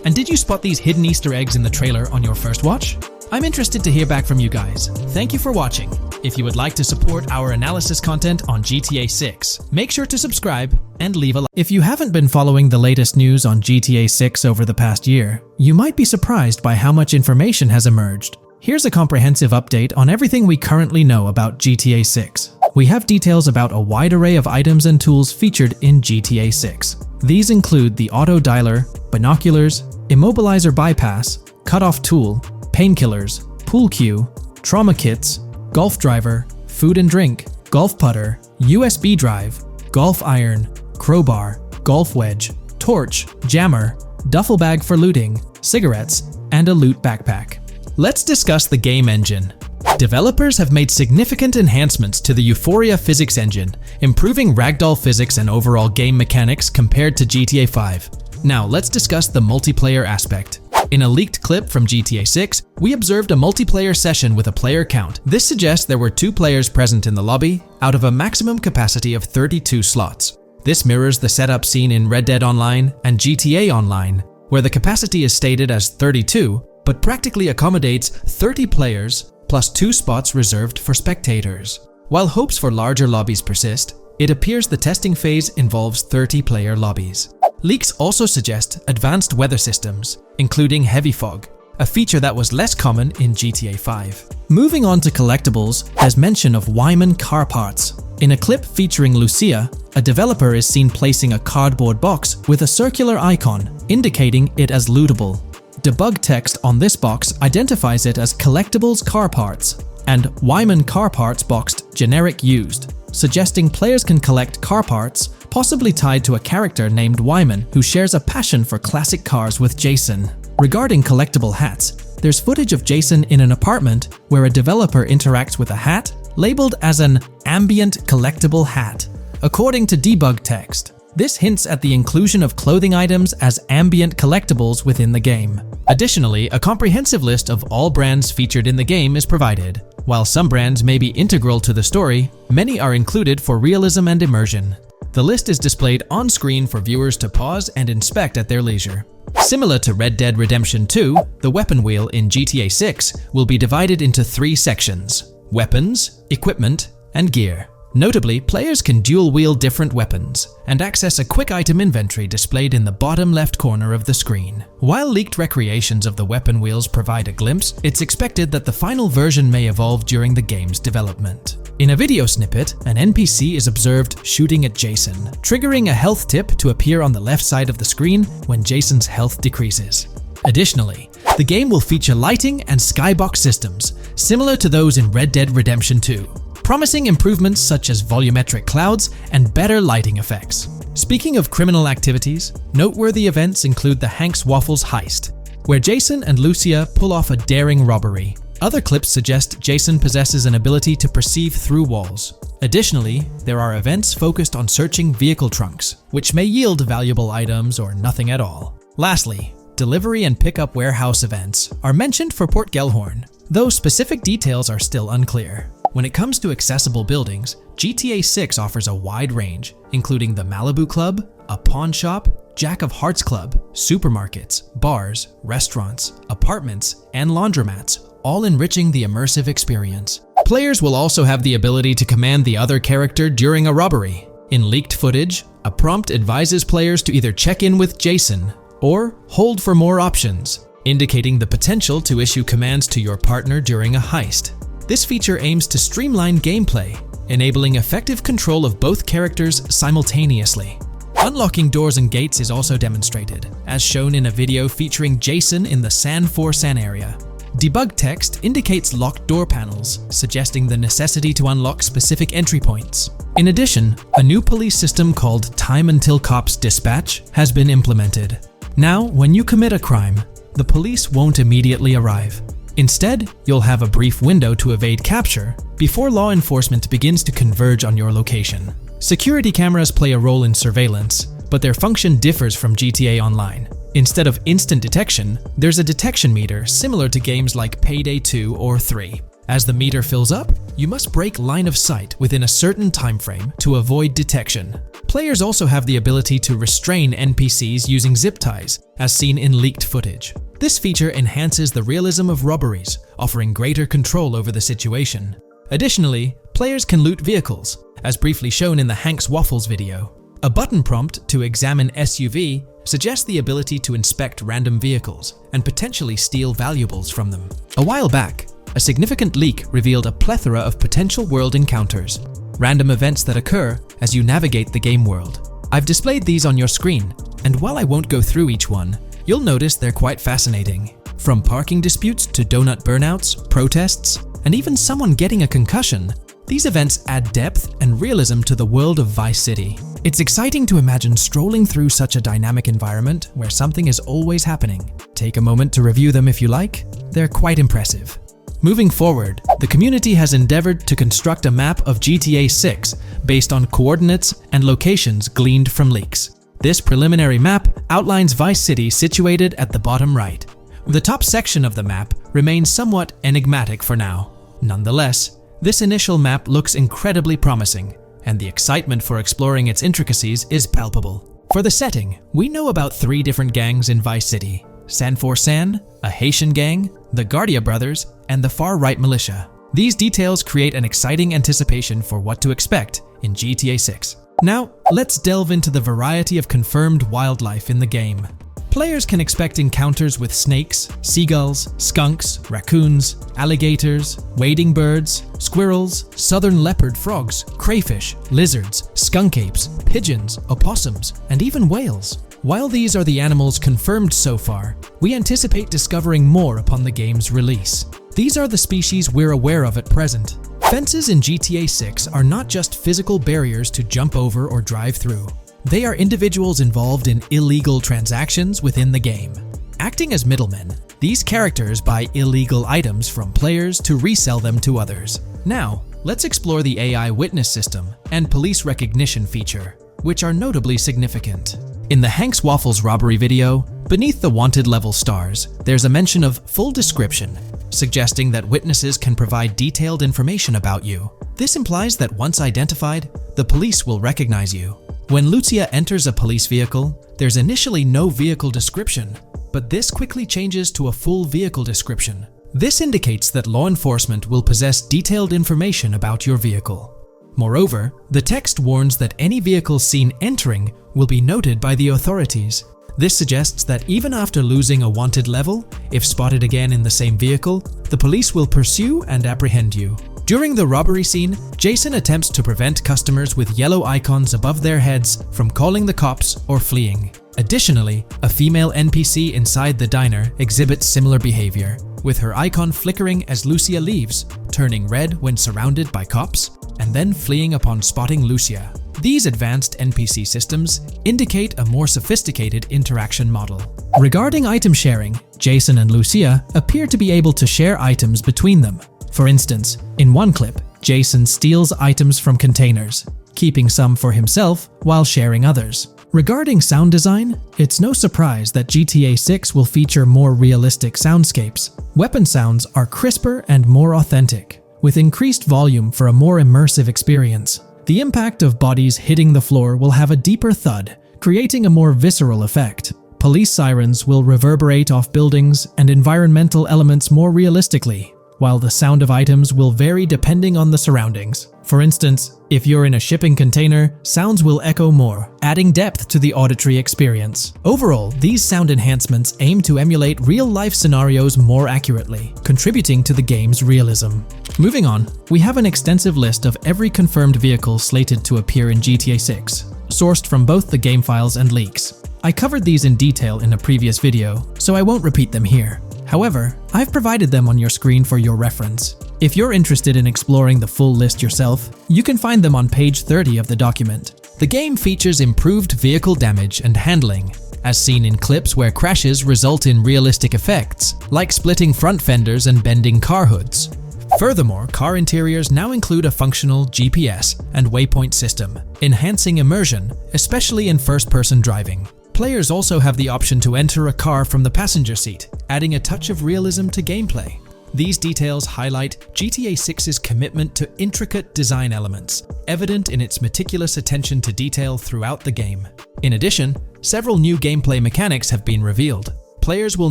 And did you spot these hidden Easter eggs in the trailer on your first watch? I'm interested to hear back from you guys. Thank you for watching. If you would like to support our analysis content on GTA 6, make sure to subscribe and leave a like. If you haven't been following the latest news on GTA 6 over the past year, you might be surprised by how much information has emerged. Here's a comprehensive update on everything we currently know about GTA 6. We have details about a wide array of items and tools featured in GTA 6. These include the auto dialer, binoculars, immobilizer bypass, cutoff tool, painkillers, pool cue, trauma kits, golf driver, food and drink, golf putter, USB drive, golf iron, crowbar, golf wedge, torch, jammer, duffel bag for looting, cigarettes, and a loot backpack. Let's discuss the game engine. Developers have made significant enhancements to the Euphoria physics engine, improving ragdoll physics and overall game mechanics compared to GTA 5. Now let's discuss the multiplayer aspect. In a leaked clip from GTA 6, we observed a multiplayer session with a player count. This suggests there were 2 players present in the lobby, out of a maximum capacity of 32 slots. This mirrors the setup seen in Red Dead Online and GTA Online, where the capacity is stated as 32, but practically accommodates 30 players plus 2 spots reserved for spectators. While hopes for larger lobbies persist, it appears the testing phase involves 30-player lobbies. Leaks also suggest advanced weather systems, including heavy fog, a feature that was less common in GTA 5. Moving on to collectibles, there's mention of Wyman car parts. In a clip featuring Lucia, a developer is seen placing a cardboard box with a circular icon, indicating it as lootable. Debug text on this box identifies it as Collectibles Car Parts, and Wyman Car Parts boxed Generic Used, suggesting players can collect car parts, possibly tied to a character named Wyman who shares a passion for classic cars with Jason. Regarding collectible hats, there's footage of Jason in an apartment where a developer interacts with a hat labeled as an ambient collectible hat. According to debug text, this hints at the inclusion of clothing items as ambient collectibles within the game. Additionally, a comprehensive list of all brands featured in the game is provided. While some brands may be integral to the story, many are included for realism and immersion. The list is displayed on screen for viewers to pause and inspect at their leisure. Similar to Red Dead Redemption 2, the weapon wheel in GTA 6 will be divided into 3 sections: weapons, equipment, and gear. Notably, players can dual-wield different weapons and access a quick item inventory displayed in the bottom left corner of the screen. While leaked recreations of the weapon wheels provide a glimpse, it's expected that the final version may evolve during the game's development. In a video snippet, an NPC is observed shooting at Jason, triggering a health tip to appear on the left side of the screen when Jason's health decreases. Additionally, the game will feature lighting and skybox systems, similar to those in Red Dead Redemption 2. Promising improvements such as volumetric clouds and better lighting effects. Speaking of criminal activities, noteworthy events include the Hank's Waffles heist, where Jason and Lucia pull off a daring robbery. Other clips suggest Jason possesses an ability to perceive through walls. Additionally, there are events focused on searching vehicle trunks, which may yield valuable items or nothing at all. Lastly, delivery and pickup warehouse events are mentioned for Port Gellhorn, though specific details are still unclear. When it comes to accessible buildings, GTA 6 offers a wide range, including the Malibu Club, a pawn shop, Jack of Hearts Club, supermarkets, bars, restaurants, apartments, and laundromats, all enriching the immersive experience. Players will also have the ability to command the other character during a robbery. In leaked footage, a prompt advises players to either check in with Jason or hold for more options, indicating the potential to issue commands to your partner during a heist. This feature aims to streamline gameplay, enabling effective control of both characters simultaneously. Unlocking doors and gates is also demonstrated, as shown in a video featuring Jason in the San Forsan area. Debug text indicates locked door panels, suggesting the necessity to unlock specific entry points. In addition, a new police system called Time Until Cops Dispatch has been implemented. Now, when you commit a crime, the police won't immediately arrive. Instead, you'll have a brief window to evade capture before law enforcement begins to converge on your location. Security cameras play a role in surveillance, but their function differs from GTA Online. Instead of instant detection, there's a detection meter similar to games like Payday 2 or 3. As the meter fills up, you must break line of sight within a certain time frame to avoid detection. Players also have the ability to restrain NPCs using zip ties, as seen in leaked footage. This feature enhances the realism of robberies, offering greater control over the situation. Additionally, players can loot vehicles, as briefly shown in the Hank's Waffles video. A button prompt to examine SUV suggests the ability to inspect random vehicles and potentially steal valuables from them. A while back, a significant leak revealed a plethora of potential world encounters, random events that occur as you navigate the game world. I've displayed these on your screen, and while I won't go through each one, you'll notice they're quite fascinating. From parking disputes to donut burnouts, protests, and even someone getting a concussion, these events add depth and realism to the world of Vice City. It's exciting to imagine strolling through such a dynamic environment where something is always happening. Take a moment to review them if you like. They're quite impressive. Moving forward, the community has endeavored to construct a map of GTA 6 based on coordinates and locations gleaned from leaks. This preliminary map outlines Vice City situated at the bottom right. The top section of the map remains somewhat enigmatic for now. Nonetheless, this initial map looks incredibly promising, and the excitement for exploring its intricacies is palpable. For the setting, we know about 3 different gangs in Vice City: San For San, a Haitian gang, the Guardia Brothers, and the far-right militia. These details create an exciting anticipation for what to expect in GTA 6. Now, let's delve into the variety of confirmed wildlife in the game. Players can expect encounters with snakes, seagulls, skunks, raccoons, alligators, wading birds, squirrels, southern leopard frogs, crayfish, lizards, skunk apes, pigeons, opossums, and even whales. While these are the animals confirmed so far, we anticipate discovering more upon the game's release. These are the species we're aware of at present. Fences in GTA 6 are not just physical barriers to jump over or drive through. They are individuals involved in illegal transactions within the game. Acting as middlemen, these characters buy illegal items from players to resell them to others. Now, let's explore the AI witness system and police recognition feature, which are notably significant. In the Hank's Waffles robbery video, beneath the wanted level stars, there's a mention of full description, suggesting that witnesses can provide detailed information about you. This implies that once identified, the police will recognize you. When Lucia enters a police vehicle, there's initially no vehicle description, but this quickly changes to a full vehicle description. This indicates that law enforcement will possess detailed information about your vehicle. Moreover, the text warns that any vehicle seen entering will be noted by the authorities. This suggests that even after losing a wanted level, if spotted again in the same vehicle, the police will pursue and apprehend you. During the robbery scene, Jason attempts to prevent customers with yellow icons above their heads from calling the cops or fleeing. Additionally, a female NPC inside the diner exhibits similar behavior, with her icon flickering as Lucia leaves, turning red when surrounded by cops, and then fleeing upon spotting Lucia. These advanced NPC systems indicate a more sophisticated interaction model. Regarding item sharing, Jason and Lucia appear to be able to share items between them. For instance, in one clip, Jason steals items from containers, keeping some for himself while sharing others. Regarding sound design, it's no surprise that GTA 6 will feature more realistic soundscapes. Weapon sounds are crisper and more authentic, with increased volume for a more immersive experience. The impact of bodies hitting the floor will have a deeper thud, creating a more visceral effect. Police sirens will reverberate off buildings and environmental elements more realistically, while the sound of items will vary depending on the surroundings. For instance, if you're in a shipping container, sounds will echo more, adding depth to the auditory experience. Overall, these sound enhancements aim to emulate real-life scenarios more accurately, contributing to the game's realism. Moving on, we have an extensive list of every confirmed vehicle slated to appear in GTA 6, sourced from both the game files and leaks. I covered these in detail in a previous video, so I won't repeat them here. However, I've provided them on your screen for your reference. If you're interested in exploring the full list yourself, you can find them on page 30 of the document. The game features improved vehicle damage and handling, as seen in clips where crashes result in realistic effects, like splitting front fenders and bending car hoods. Furthermore, car interiors now include a functional GPS and waypoint system, enhancing immersion, especially in first-person driving. Players also have the option to enter a car from the passenger seat, adding a touch of realism to gameplay. These details highlight GTA 6's commitment to intricate design elements, evident in its meticulous attention to detail throughout the game. In addition, several new gameplay mechanics have been revealed. Players will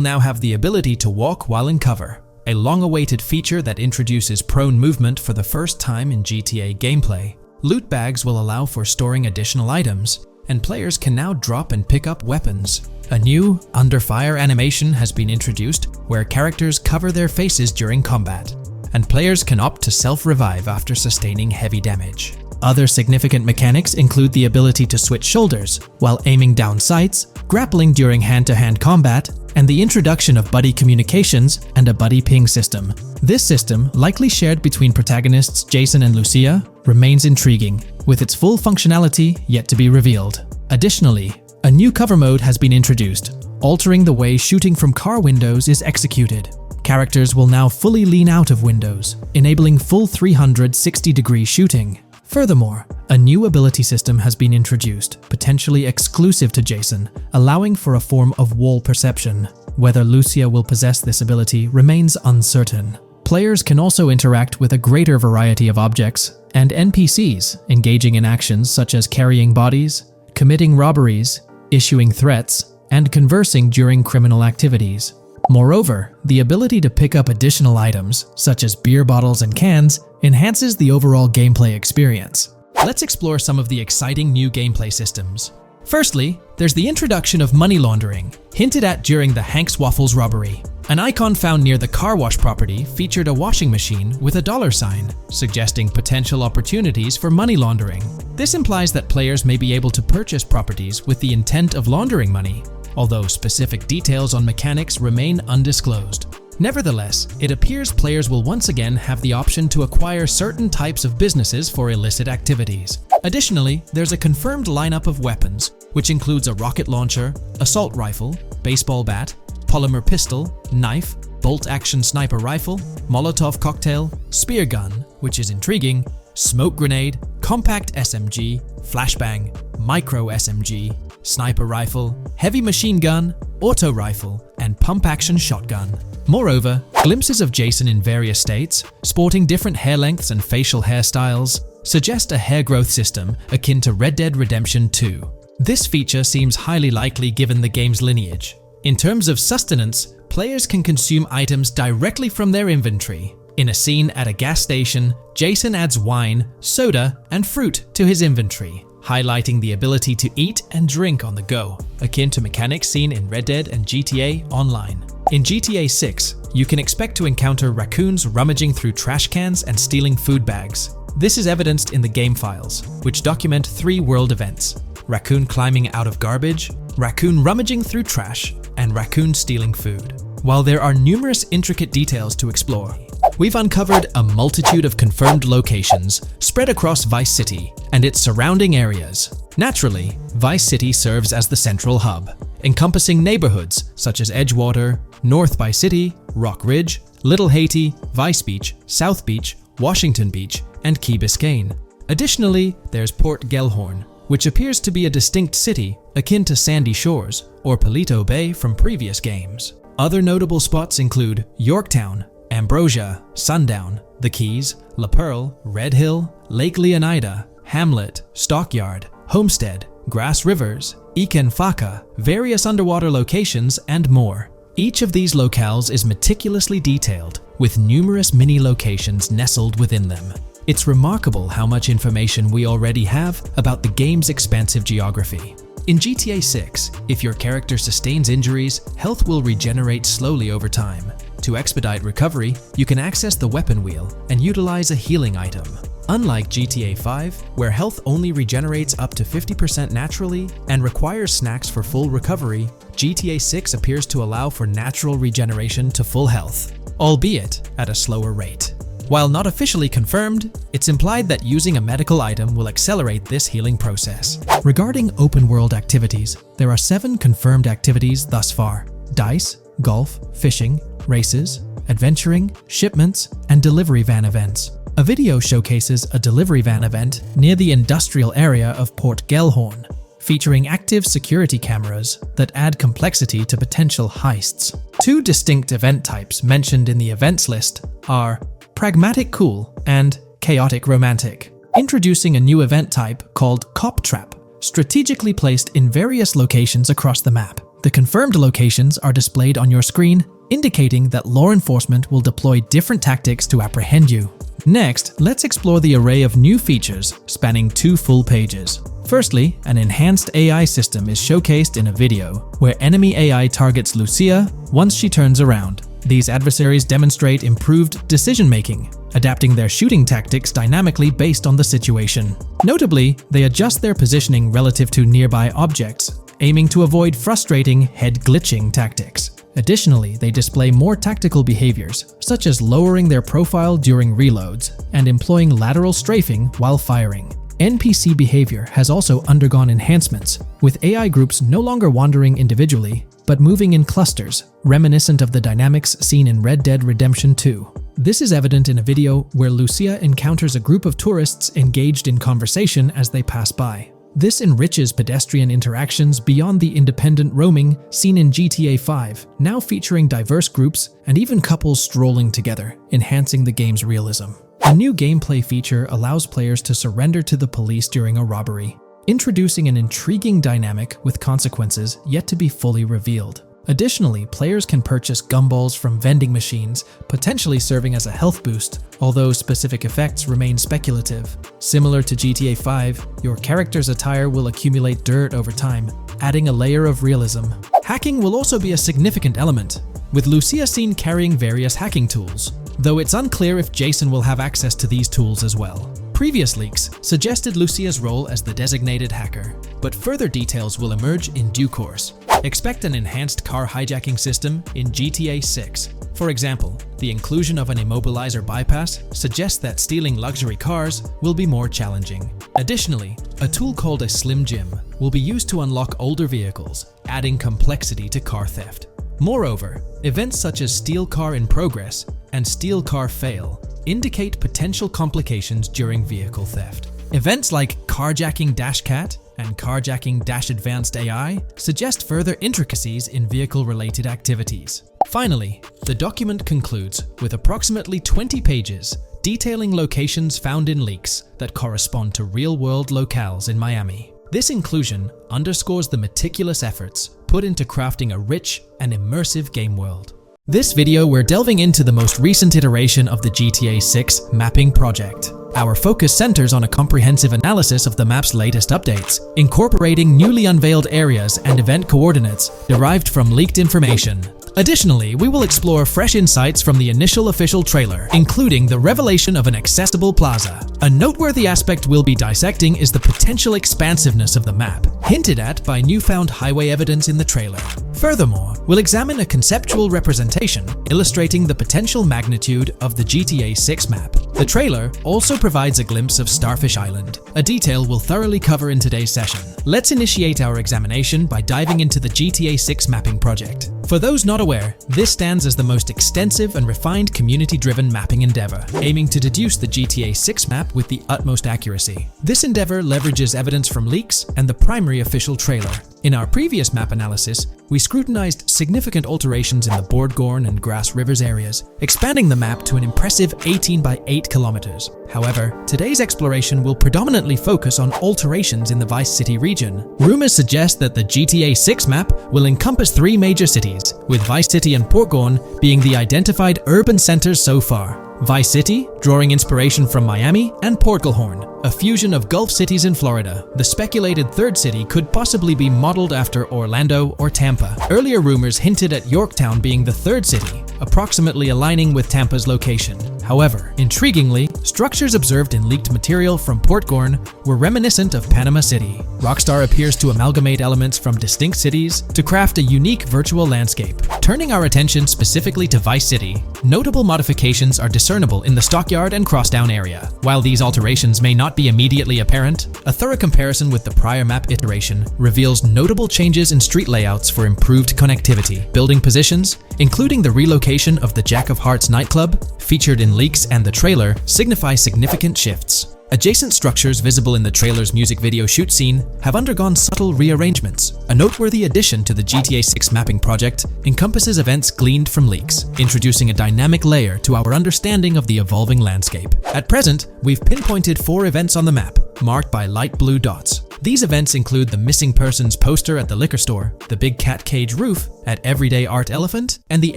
now have the ability to walk while in cover, a long-awaited feature that introduces prone movement for the first time in GTA gameplay. Loot bags will allow for storing additional items, and players can now drop and pick up weapons. A new under fire animation has been introduced where characters cover their faces during combat, and players can opt to self-revive after sustaining heavy damage. Other significant mechanics include the ability to switch shoulders while aiming down sights, grappling during hand-to-hand combat, and the introduction of buddy communications and a buddy ping system. This system, likely shared between protagonists Jason and Lucia, remains intriguing, with its full functionality yet to be revealed. Additionally, a new cover mode has been introduced, altering the way shooting from car windows is executed. Characters will now fully lean out of windows, enabling full 360-degree shooting. Furthermore, a new ability system has been introduced, potentially exclusive to Jason, allowing for a form of wall perception. Whether Lucia will possess this ability remains uncertain. Players can also interact with a greater variety of objects and NPCs, engaging in actions such as carrying bodies, committing robberies, issuing threats, and conversing during criminal activities. Moreover, the ability to pick up additional items, such as beer bottles and cans, enhances the overall gameplay experience. Let's explore some of the exciting new gameplay systems. Firstly, there's the introduction of money laundering, hinted at during the Hank's Waffles robbery. An icon found near the car wash property featured a washing machine with a dollar sign, suggesting potential opportunities for money laundering. This implies that players may be able to purchase properties with the intent of laundering money, although specific details on mechanics remain undisclosed. Nevertheless, it appears players will once again have the option to acquire certain types of businesses for illicit activities. Additionally, there's a confirmed lineup of weapons, which includes a rocket launcher, assault rifle, baseball bat, polymer pistol, knife, bolt-action sniper rifle, Molotov cocktail, spear gun, which is intriguing, smoke grenade, compact SMG, flashbang, micro SMG, sniper rifle, heavy machine gun, auto rifle, and pump-action shotgun. Moreover, glimpses of Jason in various states, sporting different hair lengths and facial hairstyles, suggest a hair growth system akin to Red Dead Redemption 2. This feature seems highly likely given the game's lineage. In terms of sustenance, players can consume items directly from their inventory. In a scene at a gas station, Jason adds wine, soda, and fruit to his inventory, highlighting the ability to eat and drink on the go, akin to mechanics seen in Red Dead and GTA Online. In GTA 6, you can expect to encounter raccoons rummaging through trash cans and stealing food bags. This is evidenced in the game files, which document 3 world events: raccoon climbing out of garbage, raccoon rummaging through trash, and raccoon stealing food. While there are numerous intricate details to explore, we've uncovered a multitude of confirmed locations spread across Vice City and its surrounding areas. Naturally, Vice City serves as the central hub, encompassing neighborhoods such as Edgewater, North Vice City, Rock Ridge, Little Haiti, Vice Beach, South Beach, Washington Beach, and Key Biscayne. Additionally, there's Port Gellhorn, which appears to be a distinct city akin to Sandy Shores or Palito Bay from previous games. Other notable spots include Yorktown, Ambrosia, Sundown, The Keys, La Pearl, Red Hill, Lake Leonida, Hamlet, Stockyard, Homestead, Grass Rivers, Ikenfaka, various underwater locations, and more. Each of these locales is meticulously detailed, with numerous mini locations nestled within them. It's remarkable how much information we already have about the game's expansive geography. In GTA 6, if your character sustains injuries, health will regenerate slowly over time. To expedite recovery, you can access the weapon wheel and utilize a healing item. Unlike GTA 5, where health only regenerates up to 50% naturally and requires snacks for full recovery, GTA 6 appears to allow for natural regeneration to full health, albeit at a slower rate. While not officially confirmed, it's implied that using a medical item will accelerate this healing process. Regarding open-world activities, there are 7 confirmed activities thus far: dice, golf, fishing, races, adventuring, shipments, and delivery van events. A video showcases a delivery van event near the industrial area of Port Gellhorn, featuring active security cameras that add complexity to potential heists. 2 distinct event types mentioned in the events list are Pragmatic Cool and Chaotic Romantic, introducing a new event type called Cop Trap, strategically placed in various locations across the map. The confirmed locations are displayed on your screen, indicating that law enforcement will deploy different tactics to apprehend you. Next, let's explore the array of new features spanning 2 full pages. Firstly, an enhanced AI system is showcased in a video, where enemy AI targets Lucia once she turns around. These adversaries demonstrate improved decision-making, adapting their shooting tactics dynamically based on the situation. Notably, they adjust their positioning relative to nearby objects, aiming to avoid frustrating head glitching tactics. Additionally, they display more tactical behaviors, such as lowering their profile during reloads and employing lateral strafing while firing. NPC behavior has also undergone enhancements, with AI groups no longer wandering individually, but moving in clusters, reminiscent of the dynamics seen in Red Dead Redemption 2. This is evident in a video where Lucia encounters a group of tourists engaged in conversation as they pass by. This enriches pedestrian interactions beyond the independent roaming seen in GTA 5, now featuring diverse groups and even couples strolling together, enhancing the game's realism. A new gameplay feature allows players to surrender to the police during a robbery, introducing an intriguing dynamic with consequences yet to be fully revealed. Additionally, players can purchase gumballs from vending machines, potentially serving as a health boost, although specific effects remain speculative. Similar to GTA 5, your character's attire will accumulate dirt over time, adding a layer of realism. Hacking will also be a significant element, with Lucia seen carrying various hacking tools, though it's unclear if Jason will have access to these tools as well. Previous leaks suggested Lucia's role as the designated hacker, but further details will emerge in due course. Expect an enhanced car hijacking system in GTA 6. For example, the inclusion of an immobilizer bypass suggests that stealing luxury cars will be more challenging. Additionally, a tool called a Slim Jim will be used to unlock older vehicles, adding complexity to car theft. Moreover, events such as Steal Car in Progress and Steal Car Fail indicate potential complications during vehicle theft. Events like Carjacking Cat and Carjacking Advanced AI suggest further intricacies in vehicle-related activities. Finally, the document concludes with approximately 20 pages detailing locations found in leaks that correspond to real-world locales in Miami. This inclusion underscores the meticulous efforts put into crafting a rich and immersive game world. This video, we're delving into the most recent iteration of the GTA 6 mapping project. Our focus centers on a comprehensive analysis of the map's latest updates, incorporating newly unveiled areas and event coordinates derived from leaked information. Additionally, we will explore fresh insights from the initial official trailer, including the revelation of an accessible plaza. A noteworthy aspect we'll be dissecting is the potential expansiveness of the map, hinted at by newfound highway evidence in the trailer. Furthermore, we'll examine a conceptual representation illustrating the potential magnitude of the GTA 6 map. The trailer also provides a glimpse of Starfish Island, a detail we'll thoroughly cover in today's session. Let's initiate our examination by diving into the GTA 6 mapping project. For those not aware, this stands as the most extensive and refined community-driven mapping endeavor, aiming to deduce the GTA 6 map with the utmost accuracy. This endeavor leverages evidence from leaks and the primary official trailer. In our previous map analysis, we scrutinized significant alterations in the Bordgorn and Grass Rivers areas, expanding the map to an impressive 18 by 8 kilometers. However, today's exploration will predominantly focus on alterations in the Vice City region. Rumors suggest that the GTA 6 map will encompass 3 major cities, with Vice City and Portgorn being the identified urban centers so far. Vice City, drawing inspiration from Miami, and Port Gellhorn, a fusion of Gulf cities in Florida. The speculated third city could possibly be modeled after Orlando or Tampa. Earlier rumors hinted at Yorktown being the third city, approximately aligning with Tampa's location. However, intriguingly, structures observed in leaked material from Port Gorn were reminiscent of Panama City. Rockstar appears to amalgamate elements from distinct cities to craft a unique virtual landscape. Turning our attention specifically to Vice City, notable modifications are discernible in the Stockyard and Crosstown area. While these alterations may not be immediately apparent, a thorough comparison with the prior map iteration reveals notable changes in street layouts for improved connectivity, building positions, including the relocation of the Jack of Hearts nightclub, featured in leaks and the trailer, signify significant shifts. Adjacent structures visible in the trailer's music video shoot scene have undergone subtle rearrangements. A noteworthy addition to the GTA 6 mapping project encompasses events gleaned from leaks, introducing a dynamic layer to our understanding of the evolving landscape. At present, we've pinpointed 4 events on the map, marked by light blue dots. These events include the missing persons poster at the liquor store, the big cat cage roof at Everyday Art Elephant, and the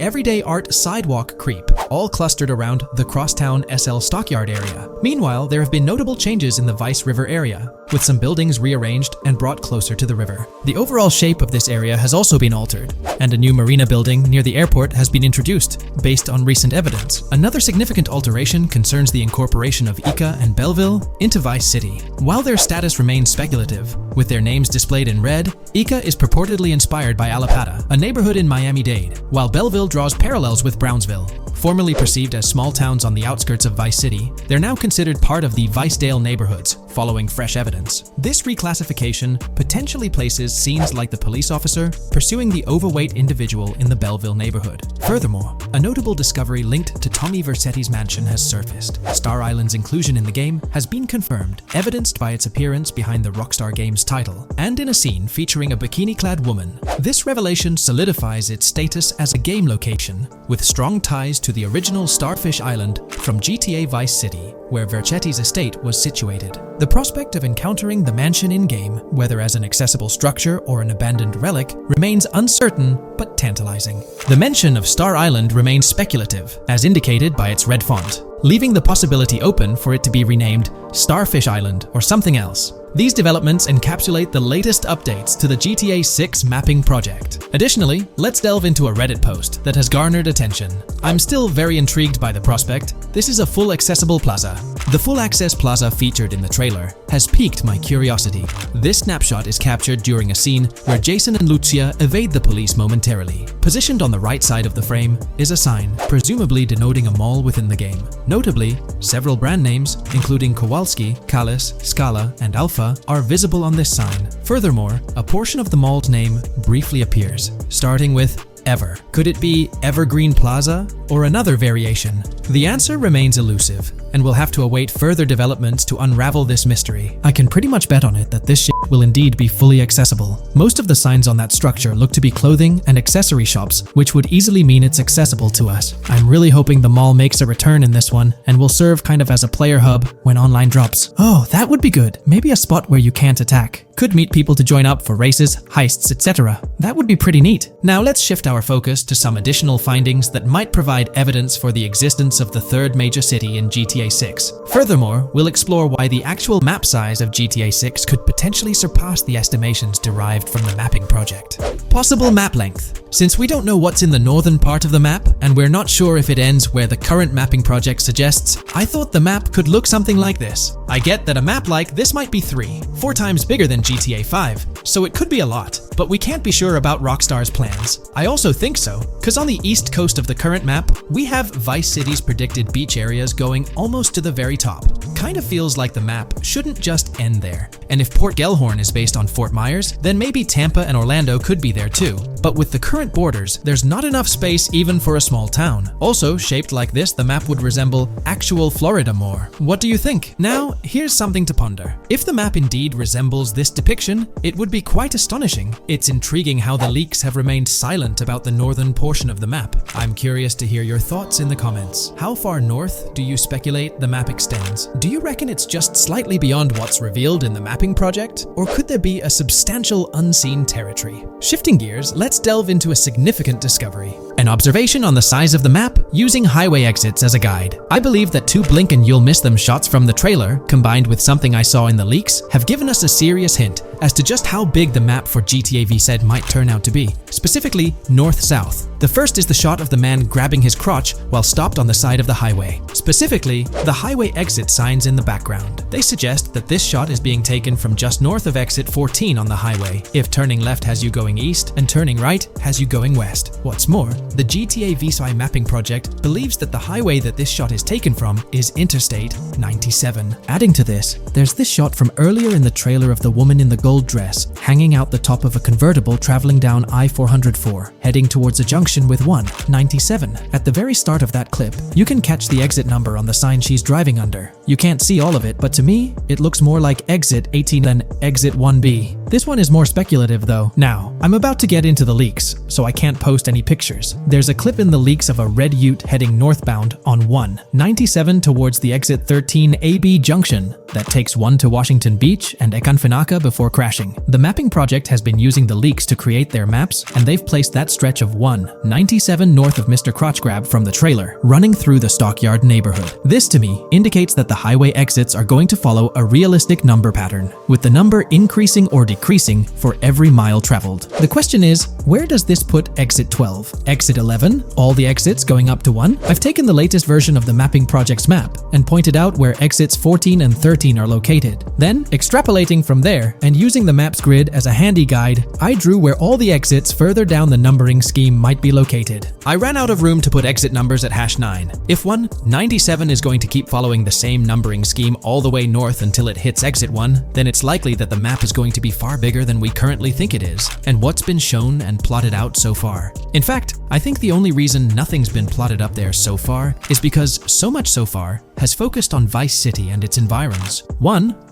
Everyday Art Sidewalk Creep, all clustered around the Crosstown SL Stockyard area. Meanwhile, there have been notable changes in the Vice River area, with some buildings rearranged and brought closer to the river. The overall shape of this area has also been altered, and a new marina building near the airport has been introduced, based on recent evidence. Another significant alteration concerns the incorporation of Ica and Belleville into Vice City. While their status remains speculative, with their names displayed in red, Ica is purportedly inspired by Allapattah, a neighborhood in Miami-Dade, while Belleville draws parallels with Brownsville. Formerly perceived as small towns on the outskirts of Vice City, they're now considered part of the Vicedale neighborhoods, following fresh evidence. This reclassification potentially places scenes like the police officer pursuing the overweight individual in the Belleville neighborhood. Furthermore, a notable discovery linked to Tommy Vercetti's mansion has surfaced. Star Island's inclusion in the game has been confirmed, evidenced by its appearance behind the Rockstar Games title, and in a scene featuring a bikini-clad woman. This revelation solidifies its status as a game location, with strong ties to the original Starfish Island from GTA Vice City, where Vercetti's estate was situated. The prospect of encountering the mansion in-game, whether as an accessible structure or an abandoned relic, remains uncertain but tantalizing. The mention of Star Island remains speculative, as indicated by its red font, leaving the possibility open for it to be renamed Starfish Island or something else. These developments encapsulate the latest updates to the GTA 6 mapping project. Additionally, let's delve into a Reddit post that has garnered attention. I'm still very intrigued by the prospect. This is a full accessible plaza. The full access plaza featured in the trailer has piqued my curiosity. This snapshot is captured during a scene where Jason and Lucia evade the police momentarily. Positioned on the right side of the frame is a sign, presumably denoting a mall within the game. Notably, several brand names, including Kowalski, Callis, Scala, and Alpha, are visible on this sign. Furthermore, a portion of the mall's name briefly appears, starting with Ever. Could it be Evergreen Plaza or another variation? The answer remains elusive, and we'll have to await further developments to unravel this mystery. I can pretty much bet on it that this shit will indeed be fully accessible. Most of the signs on that structure look to be clothing and accessory shops, which would easily mean it's accessible to us. I'm really hoping the mall makes a return in this one and will serve kind of as a player hub when online drops. Oh, that would be good. Maybe a spot where you can't attack. Could meet people to join up for races, heists, etc. That would be pretty neat. Now let's shift our focus to some additional findings that might provide evidence for the existence of the third major city in GTA 6. Furthermore, we'll explore why the actual map size of GTA 6 could potentially surpass the estimations derived from the mapping project. Possible map length. Since we don't know what's in the northern part of the map, and we're not sure if it ends where the current mapping project suggests, I thought the map could look something like this. I get that a map like this might be 4 times bigger than GTA 5, so it could be a lot, but we can't be sure about Rockstar's plans. I also think so, because on the east coast of the current map, we have Vice City's predicted beach areas going almost to the very top. Kind of feels like the map shouldn't just end there. And if Port Gellhorn is based on Fort Myers, then maybe Tampa and Orlando could be there too. But with the current borders, there's not enough space even for a small town. Also, shaped like this, the map would resemble actual Florida more. What do you think? Now, here's something to ponder. If the map indeed resembles this depiction, it would be quite astonishing. It's intriguing how the leaks have remained silent about the northern portion of the map. I'm curious to hear your thoughts in the comments. How far north do you speculate the map extends? Do you reckon it's just slightly beyond what's revealed in the mapping project? Or could there be a substantial unseen territory? Shifting gears, let's delve into a significant discovery. An observation on the size of the map using highway exits as a guide. I believe that 2 blink and you'll miss them shots from the trailer, combined with something I saw in the leaks, have given us a serious hint as to just how big the map for GTA V said might turn out to be, specifically north-south. The first is the shot of the man grabbing his crotch while stopped on the side of the highway. Specifically, the highway exit signs in the background. They suggest that this shot is being taken from just north of exit 14 on the highway, if turning left has you going east and turning right has you going west. What's more, the GTA VSci mapping project believes that the highway that this shot is taken from is Interstate 97. Adding to this, there's this shot from earlier in the trailer of the woman in the gold dress hanging out the top of a convertible traveling down I-404, heading towards a junction with 197. At the very start of that clip, you can catch the exit number on the sign she's driving under. You can't see all of it, but to me, it looks more like exit 18 than exit 1B. This one is more speculative though. Now, I'm about to get into the leaks, so I can't post any pictures. There's a clip in the leaks of a red ute heading northbound on 197 towards the exit 13 AB junction that takes 1 to Washington Beach and Ekanfinaka before crashing. The mapping project has been using the leaks to create their maps, and they've placed that stretch of 197 north of Mr. Crotch Grab from the trailer, running through the Stockyard neighborhood. This to me indicates that the highway exits are going to follow a realistic number pattern, with the number increasing or decreasing for every mile traveled. The question is, where does this put exit 12? Exit 11? All the exits going up to 1? I've taken the latest version of the mapping project's map and pointed out where exits 14 and 13 are located. Then, extrapolating from there and using the map's grid as a handy guide, I drew where all the exits further down the numbering scheme might be located. I ran out of room to put exit numbers at #9. If 197 is going to keep following the same numbering scheme all the way north until it hits exit 1, then it's likely that the map is going to be far bigger than we currently think it is, and what's been shown and plotted out so far. In fact, I think the only reason nothing's been plotted up there so far is because so much so far has focused on Vice City and its environs.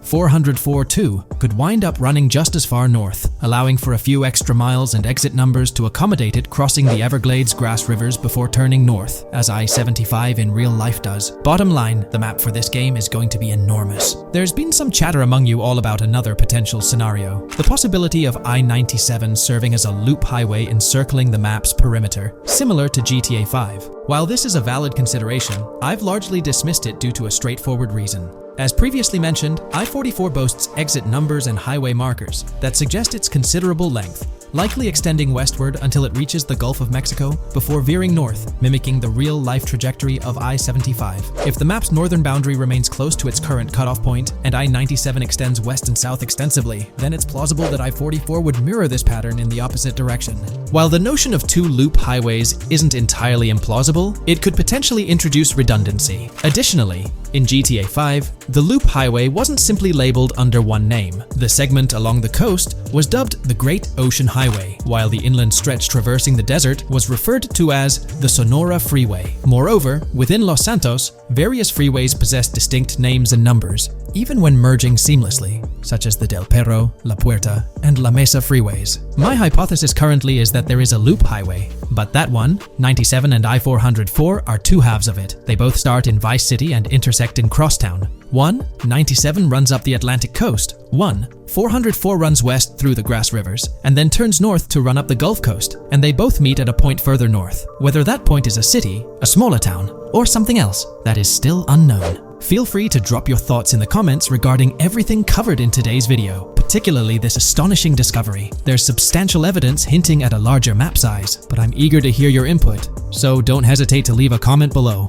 404-2 could wind up running just as far north, allowing for a few extra miles and exit numbers to accommodate it crossing the Everglades grass rivers before turning north, as I-75 in real life does. Bottom line, the map for this game is going to be enormous. There's been some chatter among you all about another potential scenario, the possibility of I-97 serving as a loop highway encircling the map's perimeter, similar to GTA 5. While this is a valid consideration, I've largely dismissed it due to a straightforward reason. As previously mentioned, I-44 boasts exit numbers and highway markers that suggest its considerable length, likely extending westward until it reaches the Gulf of Mexico before veering north, mimicking the real-life trajectory of I-75. If the map's northern boundary remains close to its current cutoff point, and I-97 extends west and south extensively, then it's plausible that I-44 would mirror this pattern in the opposite direction. While the notion of two loop highways isn't entirely implausible, it could potentially introduce redundancy. Additionally, in GTA 5, the loop highway wasn't simply labeled under one name. The segment along the coast was dubbed the Great Ocean Highway, while the inland stretch traversing the desert was referred to as the Sonora Freeway. Moreover, within Los Santos, various freeways possess distinct names and numbers, even when merging seamlessly, such as the Del Perro, La Puerta, and La Mesa freeways. My hypothesis currently is that there is a loop highway, but that one, 97 and I-404, are two halves of it. They both start in Vice City and intersect in Crosstown. 197 runs up the Atlantic coast. 404 runs west through the grass rivers, and then turns north to run up the Gulf Coast, and they both meet at a point further north. Whether that point is a city, a smaller town, or something else, that is still unknown. Feel free to drop your thoughts in the comments regarding everything covered in today's video, particularly this astonishing discovery. There's substantial evidence hinting at a larger map size, but I'm eager to hear your input, so don't hesitate to leave a comment below.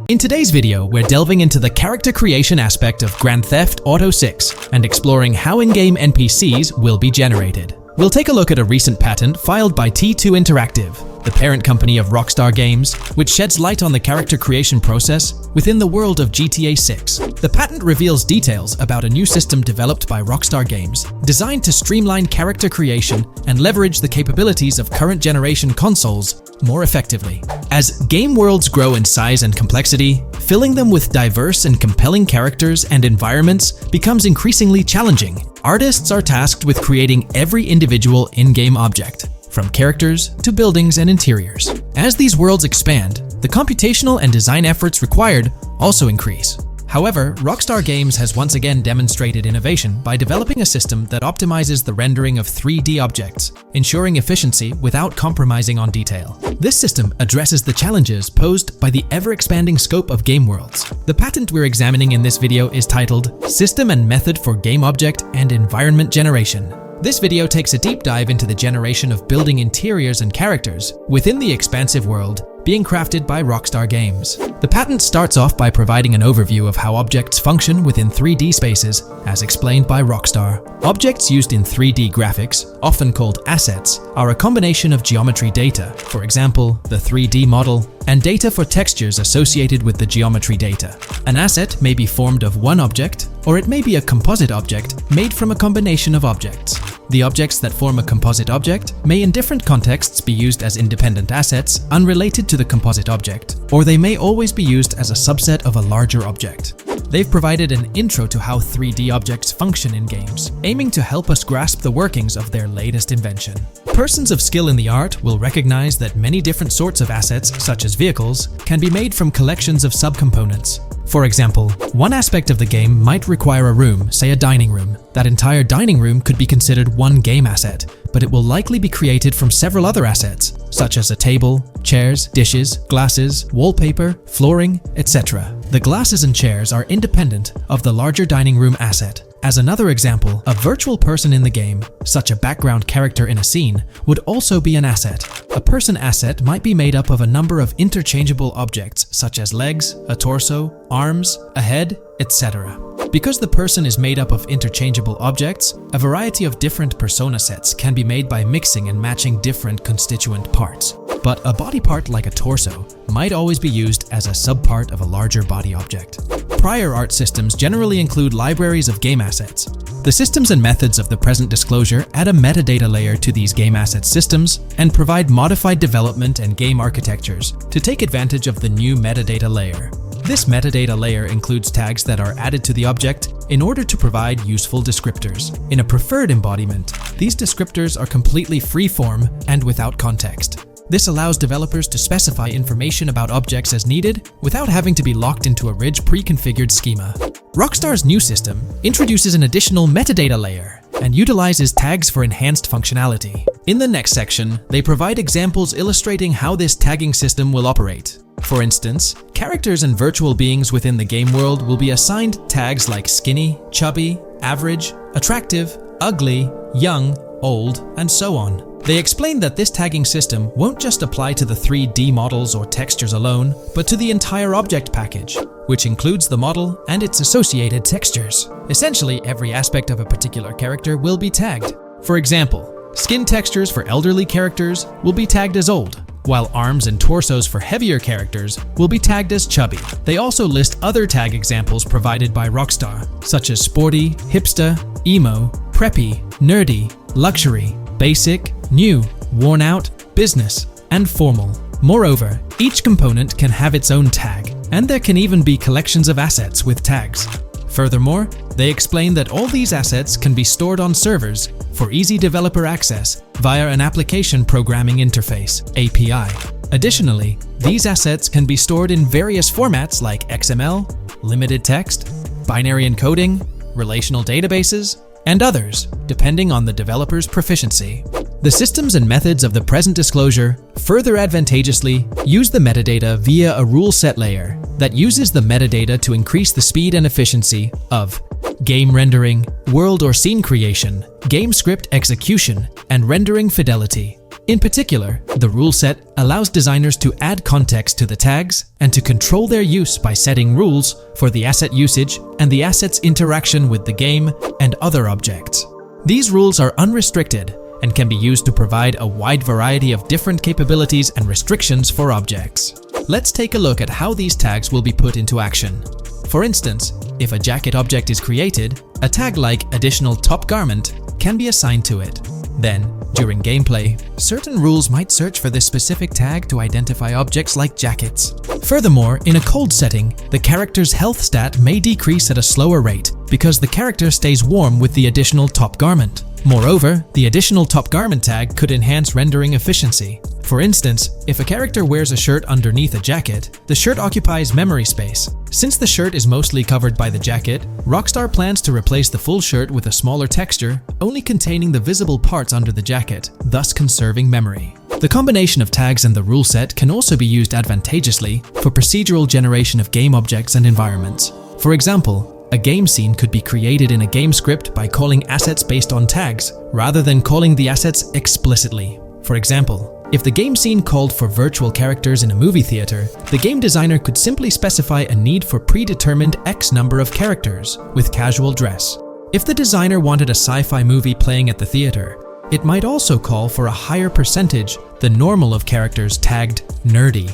In today's video, we're delving into the character creation aspect of Grand Theft Auto 6 and exploring how in-game NPCs will be generated. We'll take a look at a recent patent filed by T2 Interactive, the parent company of Rockstar Games, which sheds light on the character creation process within the world of GTA 6. The patent reveals details about a new system developed by Rockstar Games, designed to streamline character creation and leverage the capabilities of current generation consoles more effectively. As game worlds grow in size and complexity, filling them with diverse and compelling characters and environments becomes increasingly challenging. Artists are tasked with creating every individual in-game object, from characters to buildings and interiors. As these worlds expand, the computational and design efforts required also increase. However, Rockstar Games has once again demonstrated innovation by developing a system that optimizes the rendering of 3D objects, ensuring efficiency without compromising on detail. This system addresses the challenges posed by the ever-expanding scope of game worlds. The patent we're examining in this video is titled System and Method for Game Object and Environment Generation. This video takes a deep dive into the generation of building interiors and characters within the expansive world being crafted by Rockstar Games. The patent starts off by providing an overview of how objects function within 3D spaces, as explained by Rockstar. Objects used in 3D graphics, often called assets, are a combination of geometry data, for example, the 3D model, and data for textures associated with the geometry data. An asset may be formed of one object, or it may be a composite object made from a combination of objects. The objects that form a composite object may in different contexts be used as independent assets unrelated to the composite object, or they may always be used as a subset of a larger object. They've provided an intro to how 3D objects function in games, aiming to help us grasp the workings of their latest invention. Persons of skill in the art will recognize that many different sorts of assets, such as vehicles, can be made from collections of subcomponents. For example, one aspect of the game might require a room, say a dining room. That entire dining room could be considered one game asset, but it will likely be created from several other assets, such as a table, chairs, dishes, glasses, wallpaper, flooring, etc. The glasses and chairs are independent of the larger dining room asset. As another example, a virtual person in the game, such a background character in a scene, would also be an asset. A person asset might be made up of a number of interchangeable objects, such as legs, a torso, arms, a head, etc. Because the person is made up of interchangeable objects, a variety of different persona sets can be made by mixing and matching different constituent parts. But a body part like a torso might always be used as a subpart of a larger body object. Prior art systems generally include libraries of game assets. The systems and methods of the present disclosure add a metadata layer to these game asset systems and provide modified development and game architectures to take advantage of the new metadata layer. This metadata layer includes tags that are added to the object in order to provide useful descriptors. In a preferred embodiment, these descriptors are completely free-form and without context. This allows developers to specify information about objects as needed without having to be locked into a rich pre-configured schema. Rockstar's new system introduces an additional metadata layer and utilizes tags for enhanced functionality. In the next section, they provide examples illustrating how this tagging system will operate. For instance, characters and virtual beings within the game world will be assigned tags like skinny, chubby, average, attractive, ugly, young, old, and so on. They explain that this tagging system won't just apply to the 3D models or textures alone, but to the entire object package, which includes the model and its associated textures. Essentially, every aspect of a particular character will be tagged. For example, skin textures for elderly characters will be tagged as old, while arms and torsos for heavier characters will be tagged as chubby. They also list other tag examples provided by Rockstar, such as sporty, hipster, emo, preppy, nerdy, luxury, basic, new, worn out, business, and formal. Moreover, each component can have its own tag, and there can even be collections of assets with tags. Furthermore, they explain that all these assets can be stored on servers for easy developer access via an application programming interface (API). Additionally, these assets can be stored in various formats like XML, limited text, binary encoding, relational databases, and others, depending on the developer's proficiency. The systems and methods of the present disclosure further advantageously use the metadata via a rule set layer that uses the metadata to increase the speed and efficiency of game rendering, world or scene creation, game script execution, and rendering fidelity. In particular, the rule set allows designers to add context to the tags and to control their use by setting rules for the asset usage and the asset's interaction with the game and other objects. These rules are unrestricted and can be used to provide a wide variety of different capabilities and restrictions for objects. Let's take a look at how these tags will be put into action. For instance, if a jacket object is created, a tag like additional top garment can be assigned to it. Then, during gameplay, certain rules might search for this specific tag to identify objects like jackets. Furthermore, in a cold setting, the character's health stat may decrease at a slower rate because the character stays warm with the additional top garment. Moreover, the additional top garment tag could enhance rendering efficiency. For instance, if a character wears a shirt underneath a jacket, the shirt occupies memory space. Since the shirt is mostly covered by the jacket, Rockstar plans to replace the full shirt with a smaller texture, only containing the visible parts under the jacket, thus conserving memory. The combination of tags and the rule set can also be used advantageously for procedural generation of game objects and environments. For example, a game scene could be created in a game script by calling assets based on tags, rather than calling the assets explicitly. For example, if the game scene called for virtual characters in a movie theater, the game designer could simply specify a need for predetermined X number of characters with casual dress. If the designer wanted a sci-fi movie playing at the theater, it might also call for a higher percentage than normal of characters tagged nerdy.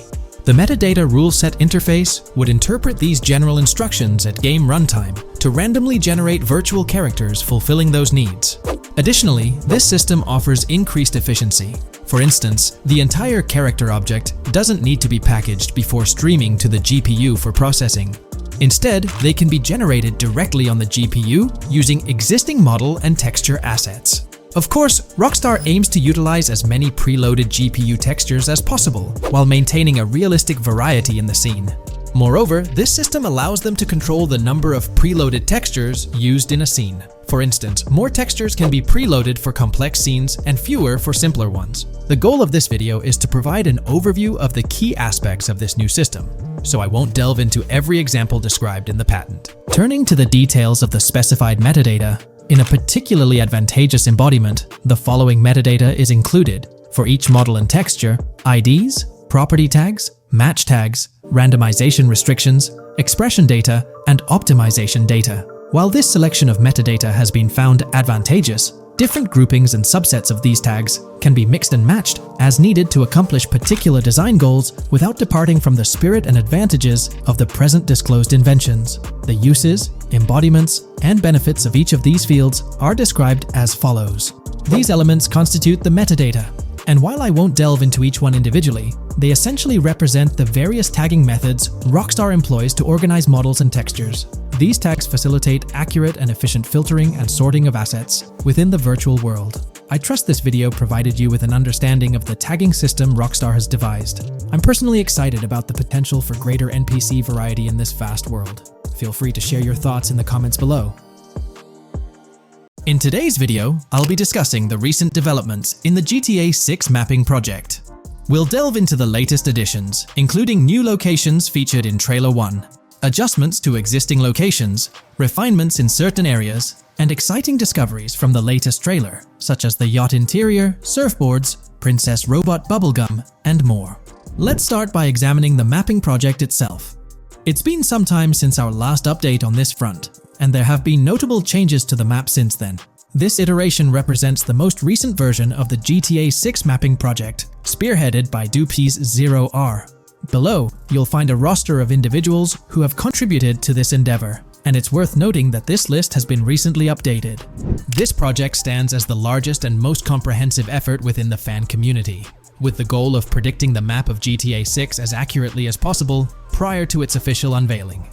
The metadata rule set interface would interpret these general instructions at game runtime to randomly generate virtual characters fulfilling those needs. Additionally, this system offers increased efficiency. For instance, the entire character object doesn't need to be packaged before streaming to the GPU for processing. Instead, they can be generated directly on the GPU using existing model and texture assets. Of course, Rockstar aims to utilize as many preloaded GPU textures as possible, while maintaining a realistic variety in the scene. Moreover, this system allows them to control the number of preloaded textures used in a scene. For instance, more textures can be preloaded for complex scenes and fewer for simpler ones. The goal of this video is to provide an overview of the key aspects of this new system, so I won't delve into every example described in the patent. Turning to the details of the specified metadata, in a particularly advantageous embodiment, the following metadata is included for each model and texture: IDs, property tags, match tags, randomization restrictions, expression data, and optimization data. While this selection of metadata has been found advantageous, different groupings and subsets of these tags can be mixed and matched as needed to accomplish particular design goals without departing from the spirit and advantages of the present disclosed inventions. The uses, embodiments, and benefits of each of these fields are described as follows. These elements constitute the metadata, and while I won't delve into each one individually, they essentially represent the various tagging methods Rockstar employs to organize models and textures. These tags facilitate accurate and efficient filtering and sorting of assets within the virtual world. I trust this video provided you with an understanding of the tagging system Rockstar has devised. I'm personally excited about the potential for greater NPC variety in this vast world. Feel free to share your thoughts in the comments below. In today's video, I'll be discussing the recent developments in the GTA 6 mapping project. We'll delve into the latest additions, including new locations featured in Trailer 1, adjustments to existing locations, refinements in certain areas, and exciting discoveries from the latest trailer, such as the yacht interior, surfboards, Princess Robot Bubblegum, and more. Let's start by examining the mapping project itself. It's been some time since our last update on this front, and there have been notable changes to the map since then. This iteration represents the most recent version of the GTA 6 mapping project, spearheaded by Dupees Zero R. Below, you'll find a roster of individuals who have contributed to this endeavor, and it's worth noting that this list has been recently updated. This project stands as the largest and most comprehensive effort within the fan community, with the goal of predicting the map of GTA 6 as accurately as possible prior to its official unveiling.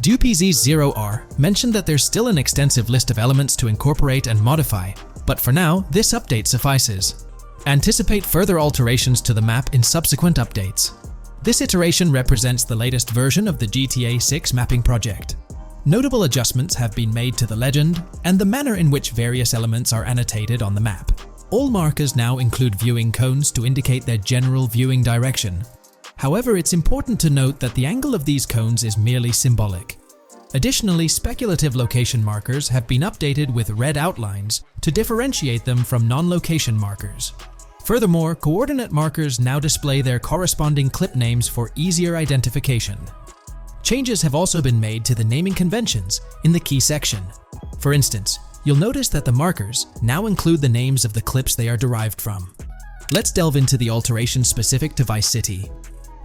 Dupees Zero R mentioned that there's still an extensive list of elements to incorporate and modify, but for now, this update suffices. Anticipate further alterations to the map in subsequent updates. This iteration represents the latest version of the GTA 6 mapping project. Notable adjustments have been made to the legend and the manner in which various elements are annotated on the map. All markers now include viewing cones to indicate their general viewing direction. However, it's important to note that the angle of these cones is merely symbolic. Additionally, speculative location markers have been updated with red outlines to differentiate them from non-location markers. Furthermore, coordinate markers now display their corresponding clip names for easier identification. Changes have also been made to the naming conventions in the key section. For instance, you'll notice that the markers now include the names of the clips they are derived from. Let's delve into the alterations specific to Vice City.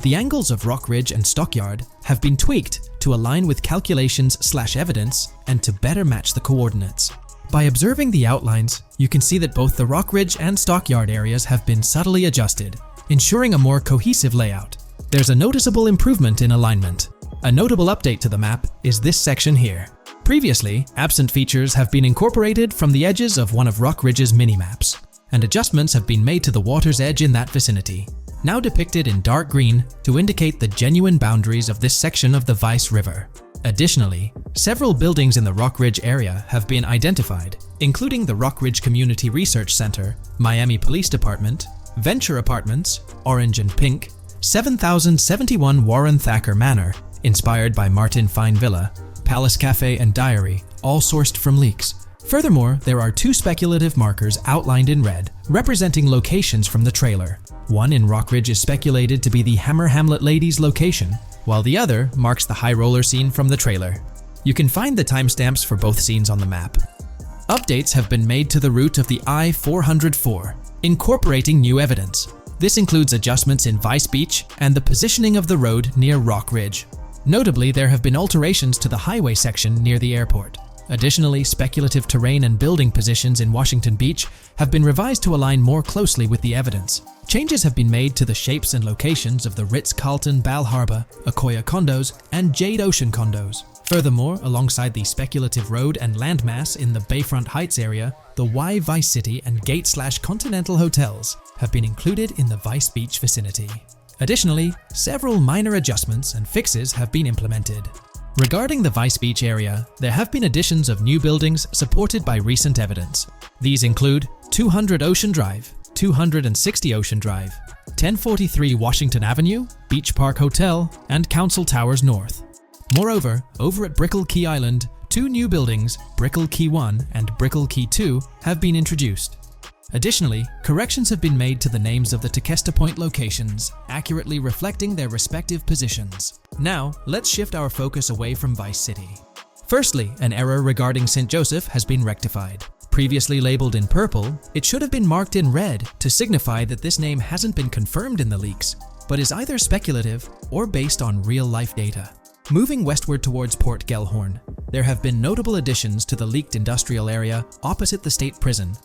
The angles of Rock Ridge and Stockyard have been tweaked to align with calculations/evidence and to better match the coordinates. By observing the outlines, you can see that both the Rock Ridge and Stockyard areas have been subtly adjusted, ensuring a more cohesive layout. There's a noticeable improvement in alignment. A notable update to the map is this section here. Previously, absent features have been incorporated from the edges of one of Rock Ridge's minimaps, and adjustments have been made to the water's edge in that vicinity, now depicted in dark green to indicate the genuine boundaries of this section of the Vice River. Additionally, several buildings in the Rock Ridge area have been identified, including the Rock Ridge Community Research Center, Miami Police Department, Venture Apartments, orange and pink, 7071 Warren Thacker Manor, inspired by Martin Fine Villa, Palace Cafe and Diary, all sourced from leaks. Furthermore, there are 2 speculative markers outlined in red, representing locations from the trailer. One in Rockridge is speculated to be the Hammer Hamlet Ladies location, while the other marks the high roller scene from the trailer. You can find the timestamps for both scenes on the map. Updates have been made to the route of the I-404, incorporating new evidence. This includes adjustments in Vice Beach and the positioning of the road near Rockridge. Notably, there have been alterations to the highway section near the airport. Additionally, speculative terrain and building positions in Washington Beach have been revised to align more closely with the evidence. Changes have been made to the shapes and locations of the Ritz-Carlton Bal Harbour, Akoya condos, and Jade Ocean condos. Furthermore, alongside the speculative road and landmass in the Bayfront Heights area, the Y Vice City and Gate/Continental hotels have been included in the Vice Beach vicinity. Additionally, several minor adjustments and fixes have been implemented. Regarding the Vice Beach area, there have been additions of new buildings supported by recent evidence. These include 200 Ocean Drive, 260 Ocean Drive, 1043 Washington Avenue, Beach Park Hotel, and Council Towers North. Moreover, over at Brickell Key Island, 2 new buildings, Brickell Key 1 and Brickell Key 2, have been introduced. Additionally, corrections have been made to the names of the Tequesta Point locations, accurately reflecting their respective positions. Now, let's shift our focus away from Vice City. Firstly, an error regarding St. Joseph has been rectified. Previously labeled in purple, it should have been marked in red to signify that this name hasn't been confirmed in the leaks, but is either speculative or based on real-life data. Moving westward towards Port Gellhorn, there have been notable additions to the leaked industrial area opposite the state prison,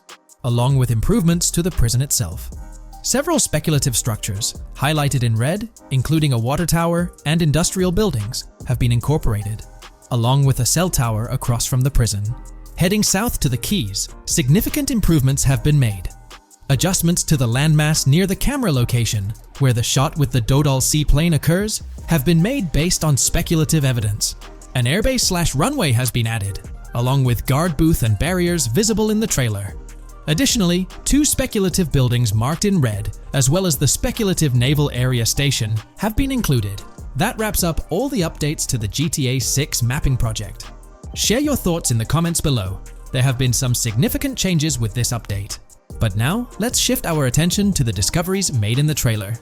along with improvements to the prison itself. Several speculative structures, highlighted in red, including a water tower and industrial buildings, have been incorporated, along with a cell tower across from the prison. Heading south to the Keys, significant improvements have been made. Adjustments to the landmass near the camera location, where the shot with the Dodal seaplane occurs, have been made based on speculative evidence. An airbase/runway has been added, along with guard booth and barriers visible in the trailer. Additionally, 2 speculative buildings marked in red, as well as the speculative Naval Area Station, have been included. That wraps up all the updates to the GTA 6 mapping project. Share your thoughts in the comments below. There have been some significant changes with this update. But now, let's shift our attention to the discoveries made in the trailer.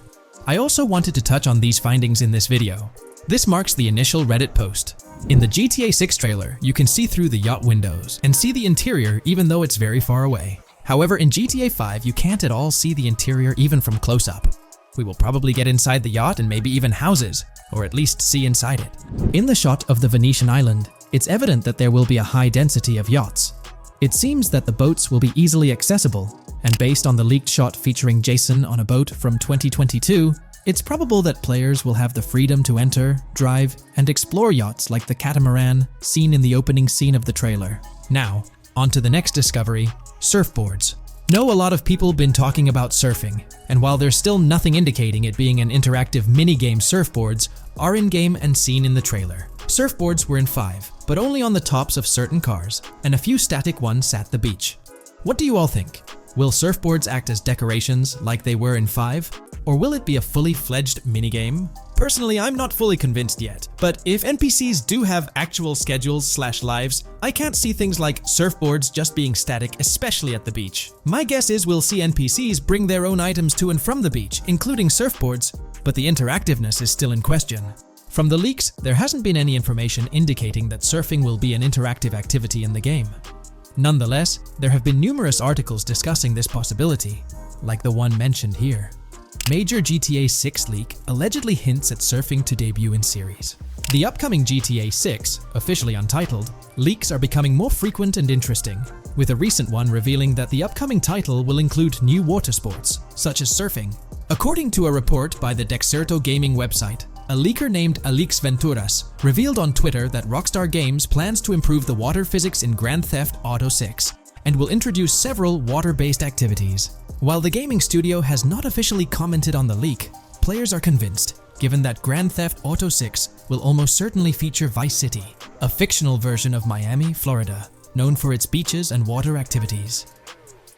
I also wanted to touch on these findings in this video. This marks the initial Reddit post. In the GTA 6 trailer, you can see through the yacht windows and see the interior even though it's very far away. However, in GTA 5, you can't at all see the interior even from close-up. We will probably get inside the yacht and maybe even houses, or at least see inside it. In the shot of the Venetian island, it's evident that there will be a high density of yachts. It seems that the boats will be easily accessible, and based on the leaked shot featuring Jason on a boat from 2022, it's probable that players will have the freedom to enter, drive, and explore yachts like the catamaran seen in the opening scene of the trailer. Now, on to the next discovery, surfboards. Know a lot of people been talking about surfing, and while there's still nothing indicating it being an interactive minigame, surfboards are in-game and seen in the trailer. Surfboards were in 5, but only on the tops of certain cars, and a few static ones at the beach. What do you all think? Will surfboards act as decorations like they were in 5? Or will it be a fully fledged minigame? Personally, I'm not fully convinced yet, but if NPCs do have actual schedules/lives, I can't see things like surfboards just being static, especially at the beach. My guess is we'll see NPCs bring their own items to and from the beach, including surfboards, but the interactiveness is still in question. From the leaks, there hasn't been any information indicating that surfing will be an interactive activity in the game. Nonetheless, there have been numerous articles discussing this possibility, like the one mentioned here. Major GTA 6 leak allegedly hints at surfing to debut in series. The upcoming GTA 6, officially untitled, leaks are becoming more frequent and interesting, with a recent one revealing that the upcoming title will include new water sports, such as surfing. According to a report by the Dexerto Gaming website, a leaker named Alix Venturas revealed on Twitter that Rockstar Games plans to improve the water physics in Grand Theft Auto 6 and will introduce several water-based activities. While the gaming studio has not officially commented on the leak, players are convinced, given that Grand Theft Auto 6 will almost certainly feature Vice City, a fictional version of Miami, Florida, known for its beaches and water activities.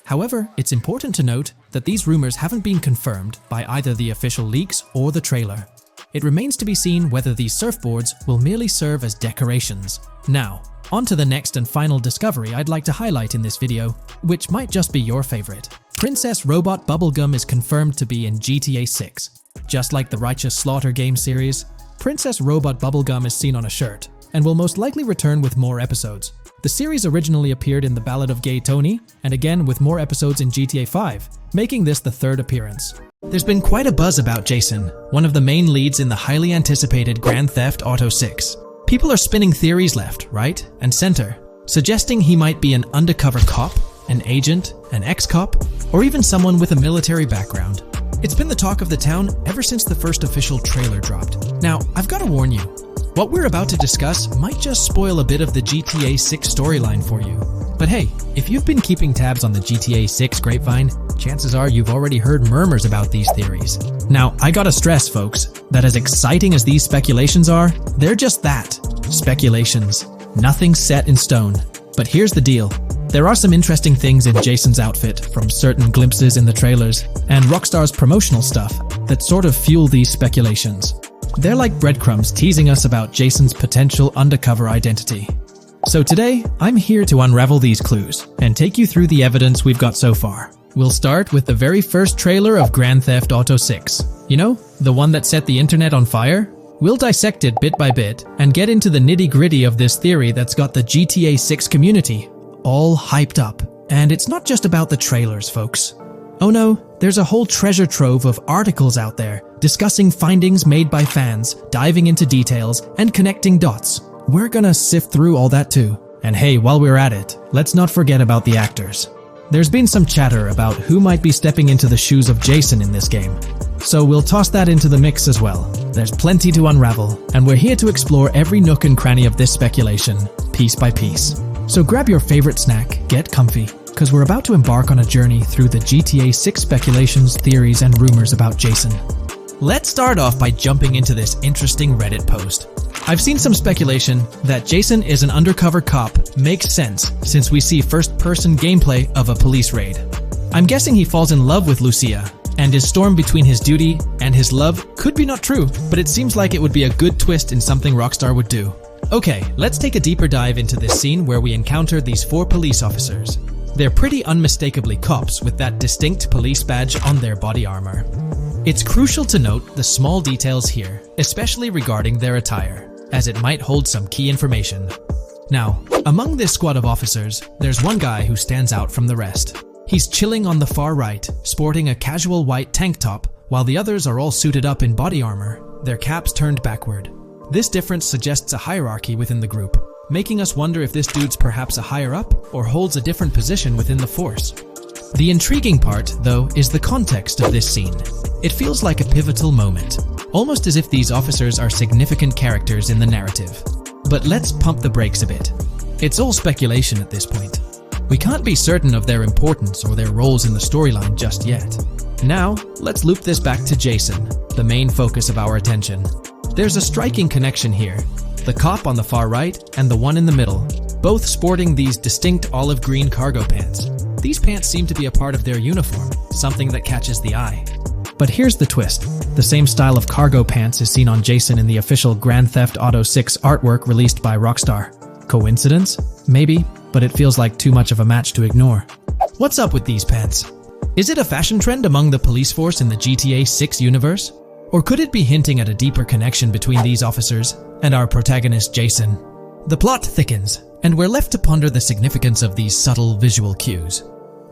However, it's important to note that these rumors haven't been confirmed by either the official leaks or the trailer. It remains to be seen whether these surfboards will merely serve as decorations. Now, on to the next and final discovery I'd like to highlight in this video, which might just be your favorite. Princess Robot Bubblegum is confirmed to be in GTA 6. Just like the Righteous Slaughter game series, Princess Robot Bubblegum is seen on a shirt, and will most likely return with more episodes. The series originally appeared in The Ballad of Gay Tony, and again with more episodes in GTA 5, making this the third appearance. There's been quite a buzz about Jason, one of the main leads in the highly anticipated Grand Theft Auto 6. People are spinning theories left, right, and center, suggesting he might be an undercover cop, an agent, an ex-cop, or even someone with a military background. It's been the talk of the town ever since the first official trailer dropped. Now, I've got to warn you, what we're about to discuss might just spoil a bit of the GTA 6 storyline for you. But hey, if you've been keeping tabs on the GTA 6 grapevine, chances are you've already heard murmurs about these theories. Now, I gotta stress, folks, that as exciting as these speculations are, they're just that, speculations. Nothing set in stone. But here's the deal. There are some interesting things in Jason's outfit from certain glimpses in the trailers and Rockstar's promotional stuff that sort of fuel these speculations. They're like breadcrumbs teasing us about Jason's potential undercover identity. So today, I'm here to unravel these clues and take you through the evidence we've got so far. We'll start with the very first trailer of Grand Theft Auto 6. You know, the one that set the internet on fire? We'll dissect it bit by bit and get into the nitty-gritty of this theory that's got the GTA 6 community all hyped up. And it's not just about the trailers, folks. Oh no, there's a whole treasure trove of articles out there discussing findings made by fans, diving into details, and connecting dots. We're gonna sift through all that too. And hey, while we're at it, let's not forget about the actors. There's been some chatter about who might be stepping into the shoes of Jason in this game. So we'll toss that into the mix as well. There's plenty to unravel, and we're here to explore every nook and cranny of this speculation, piece by piece. So grab your favorite snack, get comfy, because we're about to embark on a journey through the GTA 6 speculations, theories, and rumors about Jason. Let's start off by jumping into this interesting Reddit post. I've seen some speculation that Jason is an undercover cop makes sense since we see first-person gameplay of a police raid. I'm guessing he falls in love with Lucia, and his storm between his duty and his love could be not true, but it seems like it would be a good twist in something Rockstar would do. Okay, let's take a deeper dive into this scene where we encounter these 4 police officers. They're pretty unmistakably cops with that distinct police badge on their body armor. It's crucial to note the small details here, especially regarding their attire, as it might hold some key information. Now, among this squad of officers, there's one guy who stands out from the rest. He's chilling on the far right, sporting a casual white tank top, while the others are all suited up in body armor, their caps turned backward. This difference suggests a hierarchy within the group, making us wonder if this dude's perhaps a higher up or holds a different position within the force. The intriguing part, though, is the context of this scene. It feels like a pivotal moment, almost as if these officers are significant characters in the narrative. But let's pump the brakes a bit. It's all speculation at this point. We can't be certain of their importance or their roles in the storyline just yet. Now, let's loop this back to Jason, the main focus of our attention. There's a striking connection here. The cop on the far right and the one in the middle, both sporting these distinct olive green cargo pants. These pants seem to be a part of their uniform, something that catches the eye. But here's the twist. The same style of cargo pants is seen on Jason in the official Grand Theft Auto 6 artwork released by Rockstar. Coincidence? Maybe, but it feels like too much of a match to ignore. What's up with these pants? Is it a fashion trend among the police force in the GTA 6 universe? Or could it be hinting at a deeper connection between these officers and our protagonist Jason? The plot thickens, and we're left to ponder the significance of these subtle visual cues.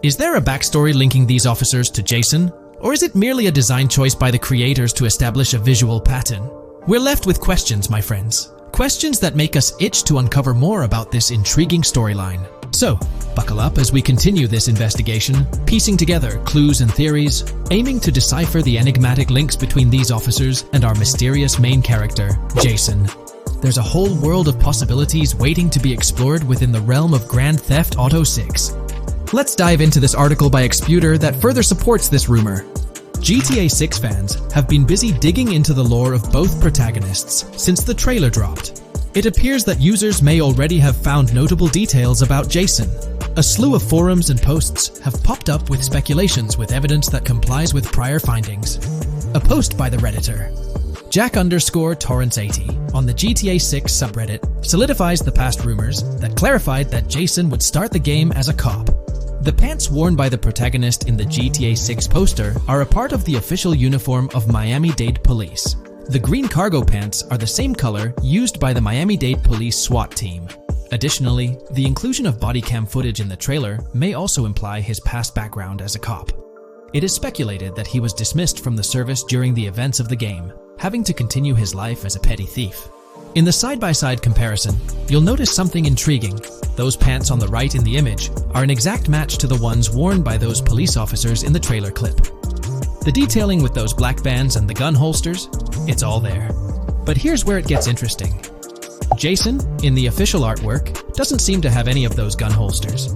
Is there a backstory linking these officers to Jason? Or is it merely a design choice by the creators to establish a visual pattern? We're left with questions, my friends. Questions that make us itch to uncover more about this intriguing storyline. So, buckle up as we continue this investigation, piecing together clues and theories, aiming to decipher the enigmatic links between these officers and our mysterious main character, Jason. There's a whole world of possibilities waiting to be explored within the realm of Grand Theft Auto 6. Let's dive into this article by Exputer that further supports this rumor. GTA 6 fans have been busy digging into the lore of both protagonists since the trailer dropped. It appears that users may already have found notable details about Jason. A slew of forums and posts have popped up with speculations with evidence that complies with prior findings. A post by the Redditor, Jack_Torrance80, on the GTA 6 subreddit solidifies the past rumors that clarified that Jason would start the game as a cop. The pants worn by the protagonist in the GTA 6 poster are a part of the official uniform of Miami-Dade Police. The green cargo pants are the same color used by the Miami-Dade Police SWAT team. Additionally, the inclusion of body cam footage in the trailer may also imply his past background as a cop. It is speculated that he was dismissed from the service during the events of the game, having to continue his life as a petty thief. In the side-by-side comparison, you'll notice something intriguing. Those pants on the right in the image are an exact match to the ones worn by those police officers in the trailer clip. The detailing with those black bands and the gun holsters, it's all there. But here's where it gets interesting. Jason, in the official artwork, doesn't seem to have any of those gun holsters.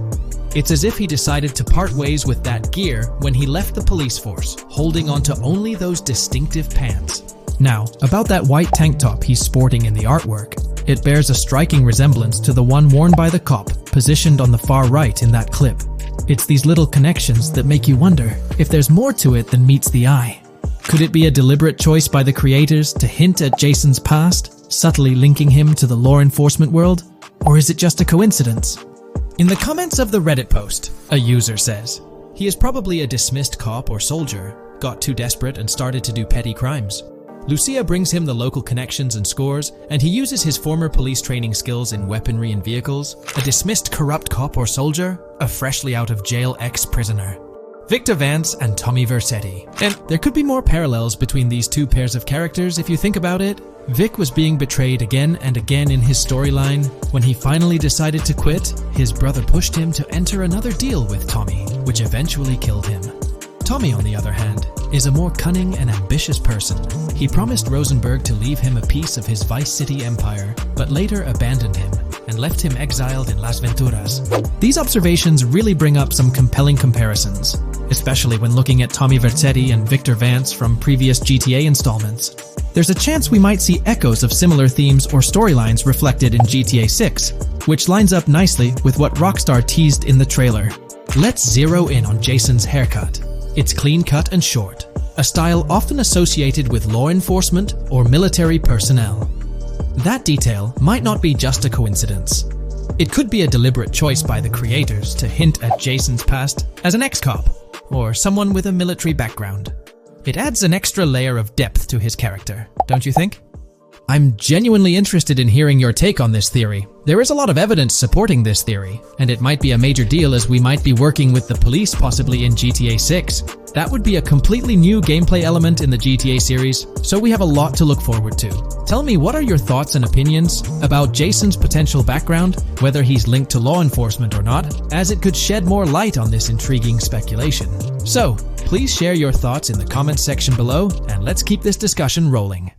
It's as if he decided to part ways with that gear when he left the police force, holding onto only those distinctive pants. Now, about that white tank top he's sporting in the artwork, it bears a striking resemblance to the one worn by the cop, positioned on the far right in that clip. It's these little connections that make you wonder if there's more to it than meets the eye. Could it be a deliberate choice by the creators to hint at Jason's past, subtly linking him to the law enforcement world? Or is it just a coincidence? In the comments of the Reddit post, a user says, he is probably a dismissed cop or soldier, got too desperate and started to do petty crimes. Lucia brings him the local connections and scores, and he uses his former police training skills in weaponry and vehicles. A dismissed corrupt cop or soldier, a freshly out of jail ex-prisoner. Victor Vance and Tommy Vercetti. And there could be more parallels between these two pairs of characters if you think about it. Vic was being betrayed again and again in his storyline. When he finally decided to quit, his brother pushed him to enter another deal with Tommy, which eventually killed him. Tommy, on the other hand, is a more cunning and ambitious person. He promised Rosenberg to leave him a piece of his Vice City empire, but later abandoned him and left him exiled in Las Venturas. These observations really bring up some compelling comparisons, especially when looking at Tommy Vercetti and Victor Vance from previous GTA installments. There's a chance we might see echoes of similar themes or storylines reflected in GTA 6, which lines up nicely with what Rockstar teased in the trailer. Let's zero in on Jason's haircut. It's clean cut and short, a style often associated with law enforcement or military personnel. That detail might not be just a coincidence. It could be a deliberate choice by the creators to hint at Jason's past as an ex-cop or someone with a military background. It adds an extra layer of depth to his character, don't you think? I'm genuinely interested in hearing your take on this theory. There is a lot of evidence supporting this theory, and it might be a major deal as we might be working with the police possibly in GTA 6. That would be a completely new gameplay element in the GTA series, so we have a lot to look forward to. Tell me, what are your thoughts and opinions about Jason's potential background, whether he's linked to law enforcement or not, as it could shed more light on this intriguing speculation. So, please share your thoughts in the comments section below, and let's keep this discussion rolling.